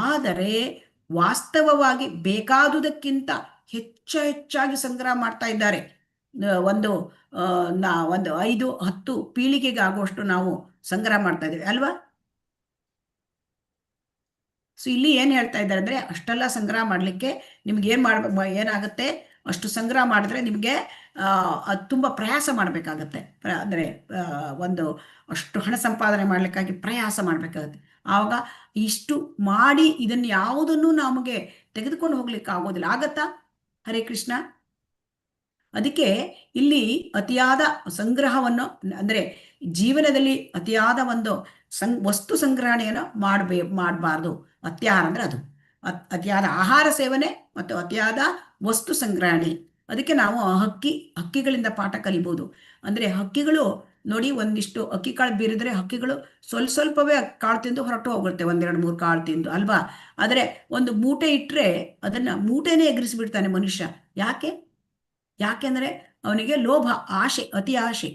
ಆದರೆ ವಾಸ್ತವವಾಗಿ ಬೇಕಾದುದಕ್ಕಿಂತ ಹೆಚ್ಚಾಗಿ ಸಂಗ್ರಹ ಮಾಡ್ತಾ ಇದ್ದಾರೆ. ಒಂದು 5-10 ಪೀಳಿಗೆಗೆ ಆಗುವಷ್ಟು ನಾವು ಸಂಗ್ರಹ ಮಾಡ್ತಾ ಇದ್ದೇವೆ ಅಲ್ವಾ. ಸೊ ಇಲ್ಲಿ ಏನ್ ಹೇಳ್ತಾ ಇದ್ದಾರೆ ಅಂದ್ರೆ, ಅಷ್ಟೆಲ್ಲ ಸಂಗ್ರಹ ಮಾಡ್ಲಿಕ್ಕೆ ನಿಮ್ಗೆ ಏನಾಗುತ್ತೆ, ಅಷ್ಟು ಸಂಗ್ರಹ ಮಾಡಿದ್ರೆ ನಿಮ್ಗೆ ಅದು ತುಂಬಾ ಪ್ರಯಾಸ ಮಾಡ್ಬೇಕಾಗತ್ತೆ. ಅಂದ್ರೆ ಒಂದು ಅಷ್ಟು ಹಣ ಸಂಪಾದನೆ ಮಾಡ್ಲಿಕ್ಕಾಗಿ ಪ್ರಯಾಸ ಮಾಡ್ಬೇಕಾಗತ್ತೆ. ಆವಾಗ ಇಷ್ಟು ಮಾಡಿ ಇದನ್ನ ಯಾವುದನ್ನು ನಮಗೆ ತೆಗೆದುಕೊಂಡು ಹೋಗ್ಲಿಕ್ಕೆ ಆಗೋದಿಲ್ಲ. ಆಗತ್ತಾ? ಹರೇ ಕೃಷ್ಣ. ಅದಕ್ಕೆ ಇಲ್ಲಿ ಅತಿಯಾದ ಸಂಗ್ರಹವನ್ನು ಅಂದ್ರೆ ಜೀವನದಲ್ಲಿ ಅತಿಯಾದ ಒಂದು ವಸ್ತು ಸಂಗ್ರಹಣೆಯನ್ನು ಮಾಡಬಾರ್ದು. ಅತ್ಯಾಹಾರ ಅಂದ್ರೆ ಅದು ಅತಿಯಾದ ಆಹಾರ ಸೇವನೆ ಮತ್ತು ಅತಿಯಾದ ವಸ್ತು ಸಂಗ್ರಹಣೆ. ಅದಕ್ಕೆ ನಾವು ಹಕ್ಕಿಗಳಿಂದ ಪಾಠ ಕಲಿಬಹುದು. ಅಂದ್ರೆ ಹಕ್ಕಿಗಳು ನೋಡಿ, ಒಂದಿಷ್ಟು ಅಕ್ಕಿ ಕಾಳು ಬೀರಿದ್ರೆ ಹಕ್ಕಿಗಳು ಸ್ವಲ್ಪವೇ ಕಾಳು ತಿಂದು ಹೊರಟು ಹೋಗುತ್ತೆ, 1-2-3 ಕಾಳು ತಿಂದು ಅಲ್ವಾ. ಆದ್ರೆ ಒಂದು ಮೂಟೆ ಇಟ್ರೆ ಅದನ್ನ ಮೂಟೆನೇ ಎಗರಿಸಿಬಿಡ್ತಾನೆ ಮನುಷ್ಯ. ಯಾಕೆಂದ್ರೆ ಅವನಿಗೆ ಲೋಭ, ಆಶೆ, ಅತಿ ಆಶೆ.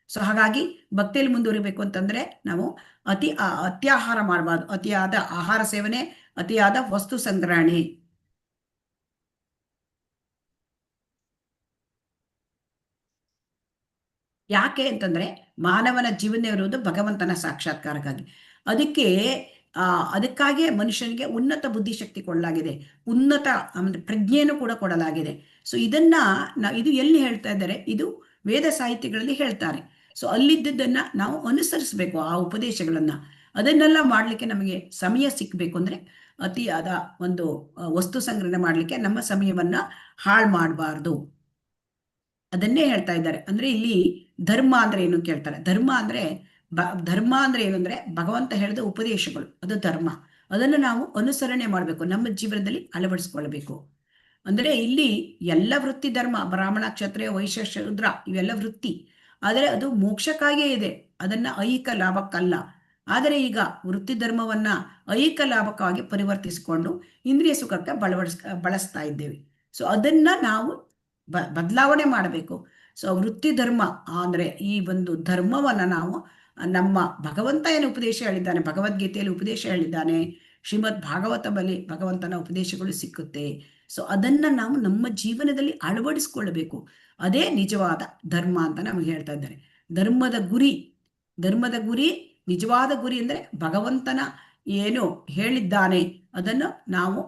ಸೊ ಹಾಗಾಗಿ ಭಕ್ತಿಯಲ್ಲಿ ಮುಂದುವರಿಬೇಕು ಅಂತಂದ್ರೆ ನಾವು ಅತ್ಯಾಹಾರ ಮಾಡಬಾರ್ದು. ಅತಿಯಾದ ಆಹಾರ ಸೇವನೆ, ಅತಿಯಾದ ವಸ್ತು ಸಂಗ್ರಹಣೆ. ಯಾಕೆ ಅಂತಂದ್ರೆ ಮಾನವನ ಜೀವನ ಇರುವುದು ಭಗವಂತನ ಸಾಕ್ಷಾತ್ಕಾರಕ್ಕಾಗಿ. ಅದಕ್ಕಾಗಿಯೇ ಮನುಷ್ಯನಿಗೆ ಉನ್ನತ ಬುದ್ಧಿಶಕ್ತಿ ಕೊಡಲಾಗಿದೆ, ಉನ್ನತ ಪ್ರಜ್ಞೆಯನ್ನು ಕೂಡ ಕೊಡಲಾಗಿದೆ. ಸೊ ಇದು ಎಲ್ಲಿ ಹೇಳ್ತಾ ಇದ್ದಾರೆ, ಇದು ವೇದ ಸಾಹಿತ್ಯಗಳಲ್ಲಿ ಹೇಳ್ತಾರೆ. ಸೊ ಅಲ್ಲಿದ್ದನ್ನ ನಾವು ಅನುಸರಿಸಬೇಕು, ಆ ಉಪದೇಶಗಳನ್ನ. ಅದನ್ನೆಲ್ಲ ಮಾಡ್ಲಿಕ್ಕೆ ನಮಗೆ ಸಮಯ ಸಿಕ್ಬೇಕು ಅಂದ್ರೆ ಅತಿಯಾದ ಒಂದು ವಸ್ತು ಸಂಗ್ರಹಣೆ ಮಾಡ್ಲಿಕ್ಕೆ ನಮ್ಮ ಸಮಯವನ್ನ ಹಾಳು ಮಾಡಬಾರ್ದು. ಅದನ್ನೇ ಹೇಳ್ತಾ ಇದ್ದಾರೆ. ಅಂದ್ರೆ ಇಲ್ಲಿ ಧರ್ಮ ಅಂದ್ರೆ ಏನು ಕೇಳ್ತಾರೆ. ಧರ್ಮ ಅಂದ್ರೆ ಧರ್ಮ ಅಂದ್ರೆ ಏನು ಅಂದ್ರೆ ಭಗವಂತ ಹೇಳಿದ ಉಪದೇಶಗಳು, ಅದು ಧರ್ಮ. ಅದನ್ನು ನಾವು ಅನುಸರಣೆ ಮಾಡಬೇಕು, ನಮ್ಮ ಜೀವನದಲ್ಲಿ ಅಳವಡಿಸ್ಕೊಳ್ಬೇಕು. ಅಂದರೆ ಇಲ್ಲಿ ಎಲ್ಲ ವೃತ್ತಿ ಧರ್ಮ, ಬ್ರಾಹ್ಮಣ, ಕ್ಷತ್ರಿಯ, ವೈಶ್ಯ, ಶೂದ್ರ ಇವೆಲ್ಲ ವೃತ್ತಿ, ಆದರೆ ಅದು ಮೋಕ್ಷಕ್ಕಾಗಿಯೇ ಇದೆ, ಅದನ್ನ ಐಹಿಕ ಲಾಭಕ್ಕಲ್ಲ. ಆದರೆ ಈಗ ವೃತ್ತಿ ಧರ್ಮವನ್ನ ಐಹಿಕ ಲಾಭಕ್ಕಾಗಿ ಪರಿವರ್ತಿಸಿಕೊಂಡು ಇಂದ್ರಿಯ ಸುಖಕ್ಕೆ ಬಳಸ್ತಾ ಇದ್ದೇವೆ. ಸೊ ಅದನ್ನ ನಾವು ಬದಲಾವಣೆ ಮಾಡಬೇಕು. ಸೊ ವೃತ್ತಿ ಧರ್ಮ ಅಂದ್ರೆ ಈ ಒಂದು ಧರ್ಮವನ್ನ ನಾವು ನಮ್ಮ ಭಗವಂತ ಏನು ಉಪದೇಶ ಹೇಳಿದ್ದಾನೆ, ಭಗವದ್ಗೀತೆಯಲ್ಲಿ ಉಪದೇಶ ಹೇಳಿದ್ದಾನೆ, ಶ್ರೀಮದ್ ಭಾಗವತದಲ್ಲಿ ಭಗವಂತನ ಉಪದೇಶಗಳು ಸಿಕ್ಕುತ್ತೆ. ಸೊ ಅದನ್ನ ನಾವು ನಮ್ಮ ಜೀವನದಲ್ಲಿ ಅಳವಡಿಸ್ಕೊಳ್ಬೇಕು. ಅದೇ ನಿಜವಾದ ಧರ್ಮ ಅಂತ ನಮಗೆ ಹೇಳ್ತಾ ಇದ್ದಾರೆ. ಧರ್ಮದ ಗುರಿ ನಿಜವಾದ ಗುರಿ ಅಂದ್ರೆ ಭಗವಂತನ ಏನು ಹೇಳಿದ್ದಾನೆ ಅದನ್ನು ನಾವು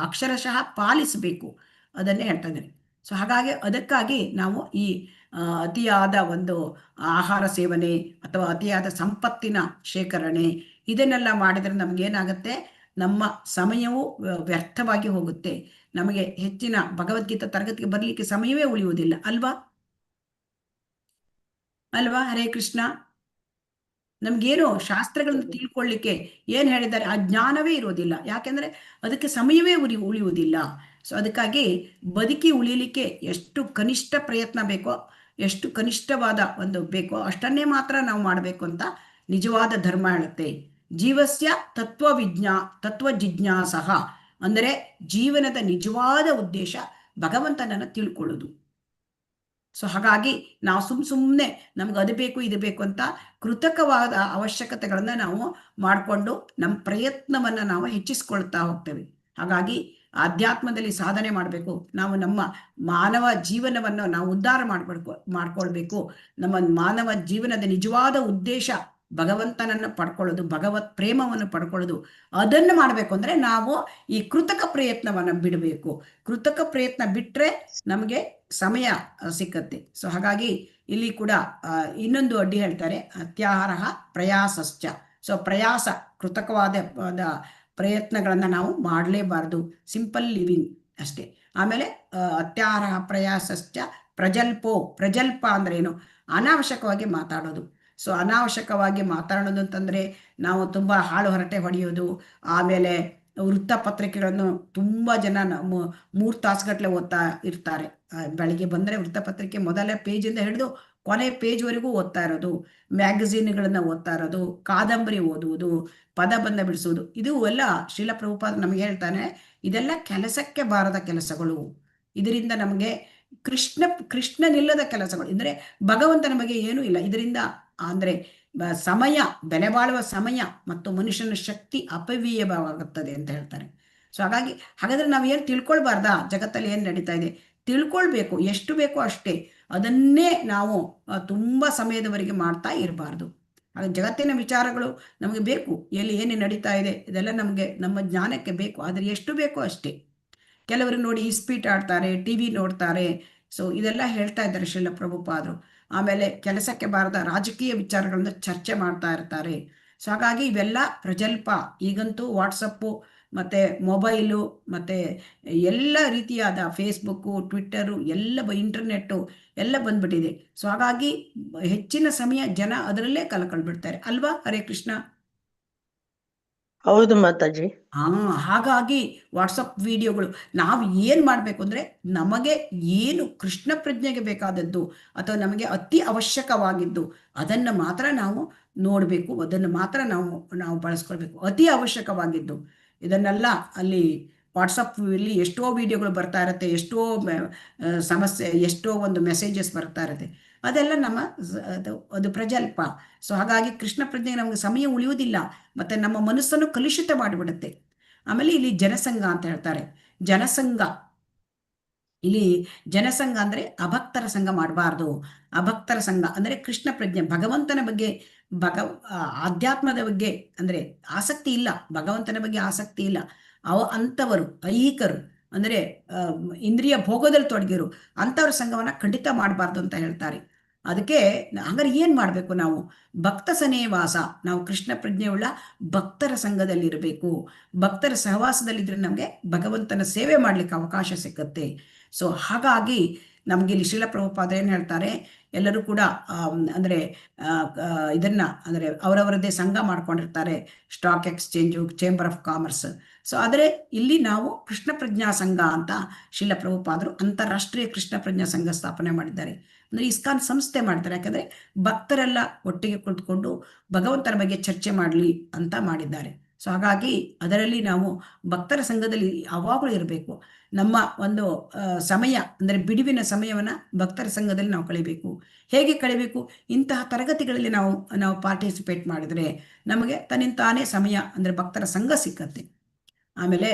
ಅಕ್ಷರಶಃ ಪಾಲಿಸಬೇಕು, ಅದನ್ನೇ ಹೇಳ್ತಾ ಇದ್ದಾರೆ. ಸೊ ಹಾಗಾಗಿ ಅದಕ್ಕಾಗಿ ನಾವು ಈ ಅತಿಯಾದ ಒಂದು ಆಹಾರ ಸೇವನೆ ಅಥವಾ ಅತಿಯಾದ ಸಂಪತ್ತಿನ ಶೇಖರಣೆ ಇದನ್ನೆಲ್ಲ ಮಾಡಿದರೆ ನಮಗೇನಾಗುತ್ತೆ, ನಮ್ಮ ಸಮಯವು ವ್ಯರ್ಥವಾಗಿ ಹೋಗುತ್ತೆ, ನಮಗೆ ಹೆಚ್ಚಿನ ಭಗವದ್ಗೀತಾ ತರಗತಿಗೆ ಬರಲಿಕ್ಕೆ ಸಮಯವೇ ಉಳಿಯುವುದಿಲ್ಲ ಅಲ್ವಾ. ಹರೇ ಕೃಷ್ಣ. ನಮ್ಗೇನು ಶಾಸ್ತ್ರಗಳನ್ನು ತಿಳ್ಕೊಳ್ಳಿಕ್ಕೆ ಏನ್ ಹೇಳಿದ್ದಾರೆ ಆ ಜ್ಞಾನವೇ ಇರೋದಿಲ್ಲ, ಯಾಕೆಂದ್ರೆ ಅದಕ್ಕೆ ಸಮಯವೇ ಉಳಿಯುವುದಿಲ್ಲ. ಸೊ ಅದಕ್ಕಾಗಿ ಬದುಕಿ ಉಳಿಲಿಕ್ಕೆ ಎಷ್ಟು ಕನಿಷ್ಠ ಪ್ರಯತ್ನ ಬೇಕೋ, ಎಷ್ಟು ಕನಿಷ್ಠವಾದ ಒಂದು ಬೇಕೋ ಅಷ್ಟನ್ನೇ ಮಾತ್ರ ನಾವು ಮಾಡಬೇಕು ಅಂತ ನಿಜವಾದ ಧರ್ಮ ಹೇಳುತ್ತೆ. ಜೀವಸ್ಯ ತತ್ವ ಜಿಜ್ಞಾಸಃ ಅಂದರೆ ಜೀವನದ ನಿಜವಾದ ಉದ್ದೇಶ ಭಗವಂತನನ್ನ ತಿಳ್ಕೊಳ್ಳೋದು. ಸೊ ಹಾಗಾಗಿ ನಾವು ಸುಮ್ಮನೆ ನಮ್ಗೆ ಅದು ಬೇಕು ಇದು ಬೇಕು ಅಂತ ಕೃತಕವಾದ ಅವಶ್ಯಕತೆಗಳನ್ನ ನಾವು ಮಾಡಿಕೊಂಡು ನಮ್ಮ ಪ್ರಯತ್ನವನ್ನ ನಾವು ಹೆಚ್ಚಿಸ್ಕೊಳ್ತಾ ಹೋಗ್ತೇವೆ. ಹಾಗಾಗಿ ಆಧ್ಯಾತ್ಮದಲ್ಲಿ ಸಾಧನೆ ಮಾಡಬೇಕು, ನಾವು ನಮ್ಮ ಮಾನವ ಜೀವನವನ್ನು ನಾವು ಉದ್ಧಾರ ಮಾಡ್ಕೊಳ್ಬೇಕು. ನಮ್ಮ ಮಾನವ ಜೀವನದ ನಿಜವಾದ ಉದ್ದೇಶ ಭಗವಂತನನ್ನು ಪಡ್ಕೊಳ್ಳೋದು, ಭಗವತ್ ಪ್ರೇಮವನ್ನು ಪಡ್ಕೊಳ್ಳೋದು. ಅದನ್ನು ಮಾಡಬೇಕು ಅಂದ್ರೆ ನಾವು ಈ ಕೃತಕ ಪ್ರಯತ್ನವನ್ನು ಬಿಡಬೇಕು. ಕೃತಕ ಪ್ರಯತ್ನ ಬಿಟ್ರೆ ನಮಗೆ ಸಮಯ ಸಿಕ್ಕತ್ತೆ. ಸೊ ಹಾಗಾಗಿ ಇಲ್ಲಿ ಕೂಡ ಇನ್ನೊಂದು ಅಡ್ಡಿ ಹೇಳ್ತಾರೆ, ಅತ್ಯಾಹಾರ ಪ್ರಯಾಸಶ್ಚ. ಸೊ ಪ್ರಯಾಸ, ಕೃತಕವಾದ ಪ್ರಯತ್ನಗಳನ್ನ ನಾವು ಮಾಡಲೇಬಾರ್ದು, ಸಿಂಪಲ್ ಲಿವಿಂಗ್ ಅಷ್ಟೇ. ಆಮೇಲೆ ಅತ್ಯಾಹಾರ ಪ್ರಯಾಸಶ್ಚ ಪ್ರಜಲ್ಪ ಅಂದ್ರೆ ಏನು, ಅನಾವಶ್ಯಕವಾಗಿ ಮಾತಾಡೋದು. ಸೊ ಅನಾವಶ್ಯಕವಾಗಿ ಮಾತಾಡೋದು ಅಂತಂದ್ರೆ ನಾವು ತುಂಬಾ ಹಾಳು ಹರಟೆ ಹೊಡೆಯೋದು, ಆಮೇಲೆ ವೃತ್ತಪತ್ರಿಕೆಗಳನ್ನು ತುಂಬಾ ಜನ 3 ತಾಸುಗಟ್ಟಲೆ ಓದ್ತಾ ಇರ್ತಾರೆ. ಬೆಳಿಗ್ಗೆ ಬಂದ್ರೆ ವೃತ್ತಪತ್ರಿಕೆ ಮೊದಲ ಪೇಜಿಂದ ಹಿಡಿದು ಕೊನೆ ಪೇಜ್ವರೆಗೂ ಓದ್ತಾ ಇರೋದು, ಮ್ಯಾಗಝೀನ್ಗಳನ್ನ ಓದ್ತಾ ಇರೋದು, ಕಾದಂಬರಿ ಓದುವುದು, ಪದಬಂಧ ಬಿಡಿಸುವುದು, ಇದು ಎಲ್ಲ ಶ್ರೀಲ ಪ್ರಭುಪಾದ ನಮಗೆ ಹೇಳ್ತಾನೆ, ಇದೆಲ್ಲ ಕೆಲಸಕ್ಕೆ ಬಾರದ ಕೆಲಸಗಳು. ಇದರಿಂದ ನಮಗೆ ಕೃಷ್ಣನಿಲ್ಲದ ಕೆಲಸಗಳು, ಅಂದ್ರೆ ಭಗವಂತನ ಬಗ್ಗೆ ಏನೂ ಇಲ್ಲ ಇದರಿಂದ. ಅಂದ್ರೆ ಸಮಯ, ಬೆಲೆ ಬಾಳುವ ಸಮಯ ಮತ್ತು ಮನುಷ್ಯನ ಶಕ್ತಿ ಅಪವ್ಯಯವಾಗುತ್ತದೆ ಅಂತ ಹೇಳ್ತಾರೆ. ಸೊ ಹಾಗಾದ್ರೆ ನಾವು ಏನು ತಿಳ್ಕೊಳ್ಬಾರ್ದಾ, ಜಗತ್ತಲ್ಲಿ ಏನು ನಡೀತಾ ಇದೆ ತಿಳ್ಕೊಳ್ಬೇಕು, ಎಷ್ಟು ಬೇಕೋ ಅಷ್ಟೇ, ಅದನ್ನೇ ನಾವು ತುಂಬಾ ಸಮಯದವರೆಗೆ ಮಾಡ್ತಾ ಇರಬಾರ್ದು. ಹಾಗೆ ಜಗತ್ತಿನ ವಿಚಾರಗಳು ನಮಗೆ ಬೇಕು, ಎಲ್ಲಿ ಏನೇ ನಡೀತಾ ಇದೆ ಇದೆಲ್ಲ ನಮಗೆ ನಮ್ಮ ಜ್ಞಾನಕ್ಕೆ ಬೇಕು, ಆದ್ರೆ ಎಷ್ಟು ಬೇಕೋ ಅಷ್ಟೇ. ಕೆಲವರು ನೋಡಿ ಇಸ್ಪೀಟ್ ಆಡ್ತಾರೆ, ಟಿವಿ ನೋಡ್ತಾರೆ. ಸೊ ಇದೆಲ್ಲ ಹೇಳ್ತಾ ಇದ್ದಾರೆ ಶ್ರೀಲ ಪ್ರಭುಪಾದರು. ಆಮೇಲೆ ಕೆಲಸಕ್ಕೆ ಬಾರದ ರಾಜಕೀಯ ವಿಚಾರಗಳನ್ನ ಚರ್ಚೆ ಮಾಡ್ತಾ ಇರ್ತಾರೆ. ಸೊ ಹಾಗಾಗಿ ಇವೆಲ್ಲ ಪ್ರಜಲ್ಪ. ಈಗಂತೂ ವಾಟ್ಸಪ್ಪು ಮತ್ತೆ ಮೊಬೈಲು ಮತ್ತೆ ಎಲ್ಲ ರೀತಿಯಾದ ಫೇಸ್ಬುಕ್ಕು, ಟ್ವಿಟ್ಟರು ಎಲ್ಲ ಇಂಟರ್ನೆಟ್ಟು ಎಲ್ಲ ಬಂದ್ಬಿಟ್ಟಿದೆ. ಸೊ ಹಾಗಾಗಿ ಹೆಚ್ಚಿನ ಸಮಯ ಜನ ಅದರಲ್ಲೇ ಕಳ್ಕೊಳ್ಬಿಡ್ತಾರೆ ಅಲ್ವಾ. ಹರೇ ಕೃಷ್ಣ. ಹೌದು ಮಾತಾಜಿ. ಹಾಗಾಗಿ ವಾಟ್ಸಪ್ ವಿಡಿಯೋಗಳು, ನಾವು ಏನ್ ಮಾಡ್ಬೇಕು ಅಂದ್ರೆ ನಮಗೆ ಏನು ಕೃಷ್ಣ ಪ್ರಜ್ಞೆಗೆ ಬೇಕಾದದ್ದು ಅಥವಾ ನಮಗೆ ಅತಿ ಅವಶ್ಯಕವಾಗಿದ್ದು ಅದನ್ನು ಮಾತ್ರ ನಾವು ನೋಡ್ಬೇಕು, ಅದನ್ನು ಮಾತ್ರ ನಾವು ಬಳಸ್ಕೊಳ್ಬೇಕು. ಅತಿ ಅವಶ್ಯಕವಾಗಿದ್ದು ಇದನ್ನೆಲ್ಲ ಅಲ್ಲಿ ವಾಟ್ಸಪ್ ಅಲ್ಲಿ ಎಷ್ಟೋ ವಿಡಿಯೋಗಳು ಬರ್ತಾ ಇರುತ್ತೆ, ಎಷ್ಟೋ ಸಮಸ್ಯೆ, ಎಷ್ಟೋ ಒಂದು ಮೆಸೇಜಸ್ ಬರ್ತಾ ಇರುತ್ತೆ, ಅದೆಲ್ಲ ಅದು ಪ್ರಜಲ್ಪ. ಸೊ ಹಾಗಾಗಿ ಕೃಷ್ಣ ಪ್ರಜ್ಞೆಗೆ ನಮಗೆ ಸಮಯ ಉಳಿಯುವುದಿಲ್ಲ, ಮತ್ತೆ ನಮ್ಮ ಮನಸ್ಸನ್ನು ಕಲುಷಿತ ಮಾಡಿಬಿಡುತ್ತೆ. ಆಮೇಲೆ ಇಲ್ಲಿ ಜನಸಂಘ ಅಂತ ಹೇಳ್ತಾರೆ. ಇಲ್ಲಿ ಜನಸಂಘ ಅಂದ್ರೆ ಅಭಕ್ತರ ಸಂಘ ಮಾಡಬಾರ್ದು. ಅಭಕ್ತರ ಸಂಘ ಅಂದ್ರೆ ಕೃಷ್ಣ ಪ್ರಜ್ಞೆ, ಭಗವಂತನ ಬಗ್ಗೆ ಆಧ್ಯಾತ್ಮದ ಬಗ್ಗೆ ಅಂದ್ರೆ ಆಸಕ್ತಿ ಇಲ್ಲ, ಭಗವಂತನ ಬಗ್ಗೆ ಆಸಕ್ತಿ ಇಲ್ಲ ಅಂತವರು, ಐಹಿಕರು ಅಂದ್ರೆ ಇಂದ್ರಿಯ ಭೋಗದಲ್ಲಿ ತೊಡಗಿರು ಅಂತವ್ರ ಸಂಘವನ್ನ ಖಂಡಿತ ಮಾಡಬಾರ್ದು ಅಂತ ಹೇಳ್ತಾರೆ. ಅದಕ್ಕೆ ಹಾಗಾದ್ರೆ ಏನ್ ಮಾಡ್ಬೇಕು ನಾವು, ಭಕ್ತ ಸನೇವಾಸ, ನಾವು ಕೃಷ್ಣ ಪ್ರಜ್ಞೆಯುಳ್ಳ ಭಕ್ತರ ಸಂಘದಲ್ಲಿ ಇರಬೇಕು. ಭಕ್ತರ ಸಹವಾಸದಲ್ಲಿದ್ರೆ ನಮ್ಗೆ ಭಗವಂತನ ಸೇವೆ ಮಾಡ್ಲಿಕ್ಕೆ ಅವಕಾಶ ಸಿಕ್ಕತ್ತೆ. ಸೊ ಹಾಗಾಗಿ ನಮ್ಗೆ ಇಲ್ಲಿ ಶ್ರೀಲ ಪ್ರಭುಪಾದ ಏನ್ ಹೇಳ್ತಾರೆ, ಎಲ್ಲರೂ ಕೂಡ ಅಂದರೆ ಇದನ್ನ ಅಂದರೆ ಅವರವರದ್ದೇ ಸಂಘ ಮಾಡ್ಕೊಂಡಿರ್ತಾರೆ, stock exchange, chamber of commerce. So ಆದರೆ ಇಲ್ಲಿ ನಾವು ಕೃಷ್ಣ ಪ್ರಜ್ಞಾ ಸಂಘ ಅಂತ ಶ್ರೀಲ ಪ್ರಭುಪಾದರು ಅಂತಾರಾಷ್ಟ್ರೀಯ ಕೃಷ್ಣ ಪ್ರಜ್ಞಾ ಸಂಘ ಸ್ಥಾಪನೆ ಮಾಡಿದ್ದಾರೆ. ಅಂದರೆ ಇಸ್ಕಾನ್ ಸಂಸ್ಥೆ ಮಾಡ್ತಾರೆ, ಯಾಕಂದರೆ ಭಕ್ತರೆಲ್ಲ ಒಟ್ಟಿಗೆ ಕುಳಿತುಕೊಂಡು ಭಗವಂತನ ಬಗ್ಗೆ ಚರ್ಚೆ ಮಾಡಲಿ ಅಂತ ಮಾಡಿದ್ದಾರೆ. ಸೊ ಹಾಗಾಗಿ ಅದರಲ್ಲಿ ನಾವು ಭಕ್ತರ ಸಂಘದಲ್ಲಿ ಯಾವಾಗಲೂ ಇರಬೇಕು. ನಮ್ಮ ಒಂದು ಸಮಯ ಅಂದರೆ ಬಿಡುವಿನ ಸಮಯವನ್ನು ಭಕ್ತರ ಸಂಘದಲ್ಲಿ ನಾವು ಕಳಿಬೇಕು. ಹೇಗೆ ಕಳಿಬೇಕು? ಇಂತಹ ತರಗತಿಗಳಲ್ಲಿ ನಾವು ಪಾರ್ಟಿಸಿಪೇಟ್ ಮಾಡಿದರೆ ನಮಗೆ ತನ್ನಿಂತಾನೇ ಸಮಯ ಅಂದರೆ ಭಕ್ತರ ಸಂಘ ಸಿಕ್ಕತ್ತೆ. ಆಮೇಲೆ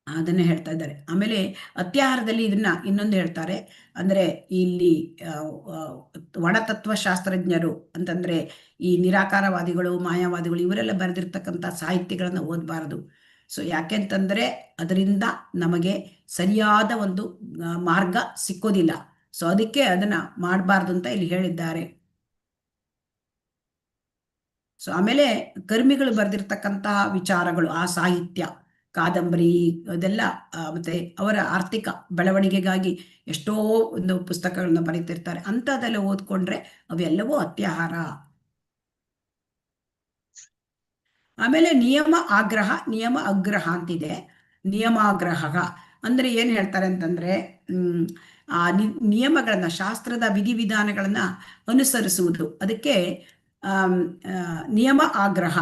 ಅದನ್ನೇ ಹೇಳ್ತಾ ಇದ್ದಾರೆ. ಆಮೇಲೆ ಅತ್ಯಾಹಾರದಲ್ಲಿ ಇದನ್ನ ಇನ್ನೊಂದು ಹೇಳ್ತಾರೆ, ಅಂದರೆ ಇಲ್ಲಿ ಒಣತತ್ವಶಾಸ್ತ್ರಜ್ಞರು ಅಂತಂದ್ರೆ ಈ ನಿರಾಕಾರವಾದಿಗಳು, ಮಾಯಾವಾದಿಗಳು ಇವರೆಲ್ಲ ಬರೆದಿರ್ತಕ್ಕಂಥ ಸಾಹಿತ್ಯಗಳನ್ನು ಓದಬಾರದು. ಸೊ ಯಾಕೆಂತಂದ್ರೆ ಅದರಿಂದ ನಮಗೆ ಸರಿಯಾದ ಒಂದು ಮಾರ್ಗ ಸಿಕ್ಕೋದಿಲ್ಲ. ಸೊ ಅದಕ್ಕೆ ಅದನ್ನ ಮಾಡಬಾರ್ದು ಅಂತ ಇಲ್ಲಿ ಹೇಳಿದ್ದಾರೆ. ಸೊ ಆಮೇಲೆ ಕರ್ಮಿಗಳು ಬರೆದಿರ್ತಕ್ಕಂತಹ ವಿಚಾರಗಳು, ಆ ಸಾಹಿತ್ಯ, ಕಾದಂಬರಿ ಅದೆಲ್ಲ, ಮತ್ತೆ ಅವರ ಆರ್ಥಿಕ ಬೆಳವಣಿಗೆಗಾಗಿ ಎಷ್ಟೋ ಒಂದು ಪುಸ್ತಕಗಳನ್ನ ಬರೀತಿರ್ತಾರೆ. ಅಂಥದ್ದೆಲ್ಲ ಓದ್ಕೊಂಡ್ರೆ ಅವೆಲ್ಲವೂ ಅತ್ಯಾಹಾರ. ಆಮೇಲೆ ನಿಯಮ ಆಗ್ರಹ, ನಿಯಮ ಅಗ್ರಹ ಅಂತಿದೆ. ನಿಯಮಾಗ್ರಹ ಅಂದ್ರೆ ಏನ್ ಹೇಳ್ತಾರೆ ಅಂತಂದ್ರೆ ಆ ನಿಯಮಗಳನ್ನ, ಶಾಸ್ತ್ರದ ವಿಧಿವಿಧಾನಗಳನ್ನ ಅನುಸರಿಸುವುದು, ಅದಕ್ಕೆ ನಿಯಮ ಆಗ್ರಹ.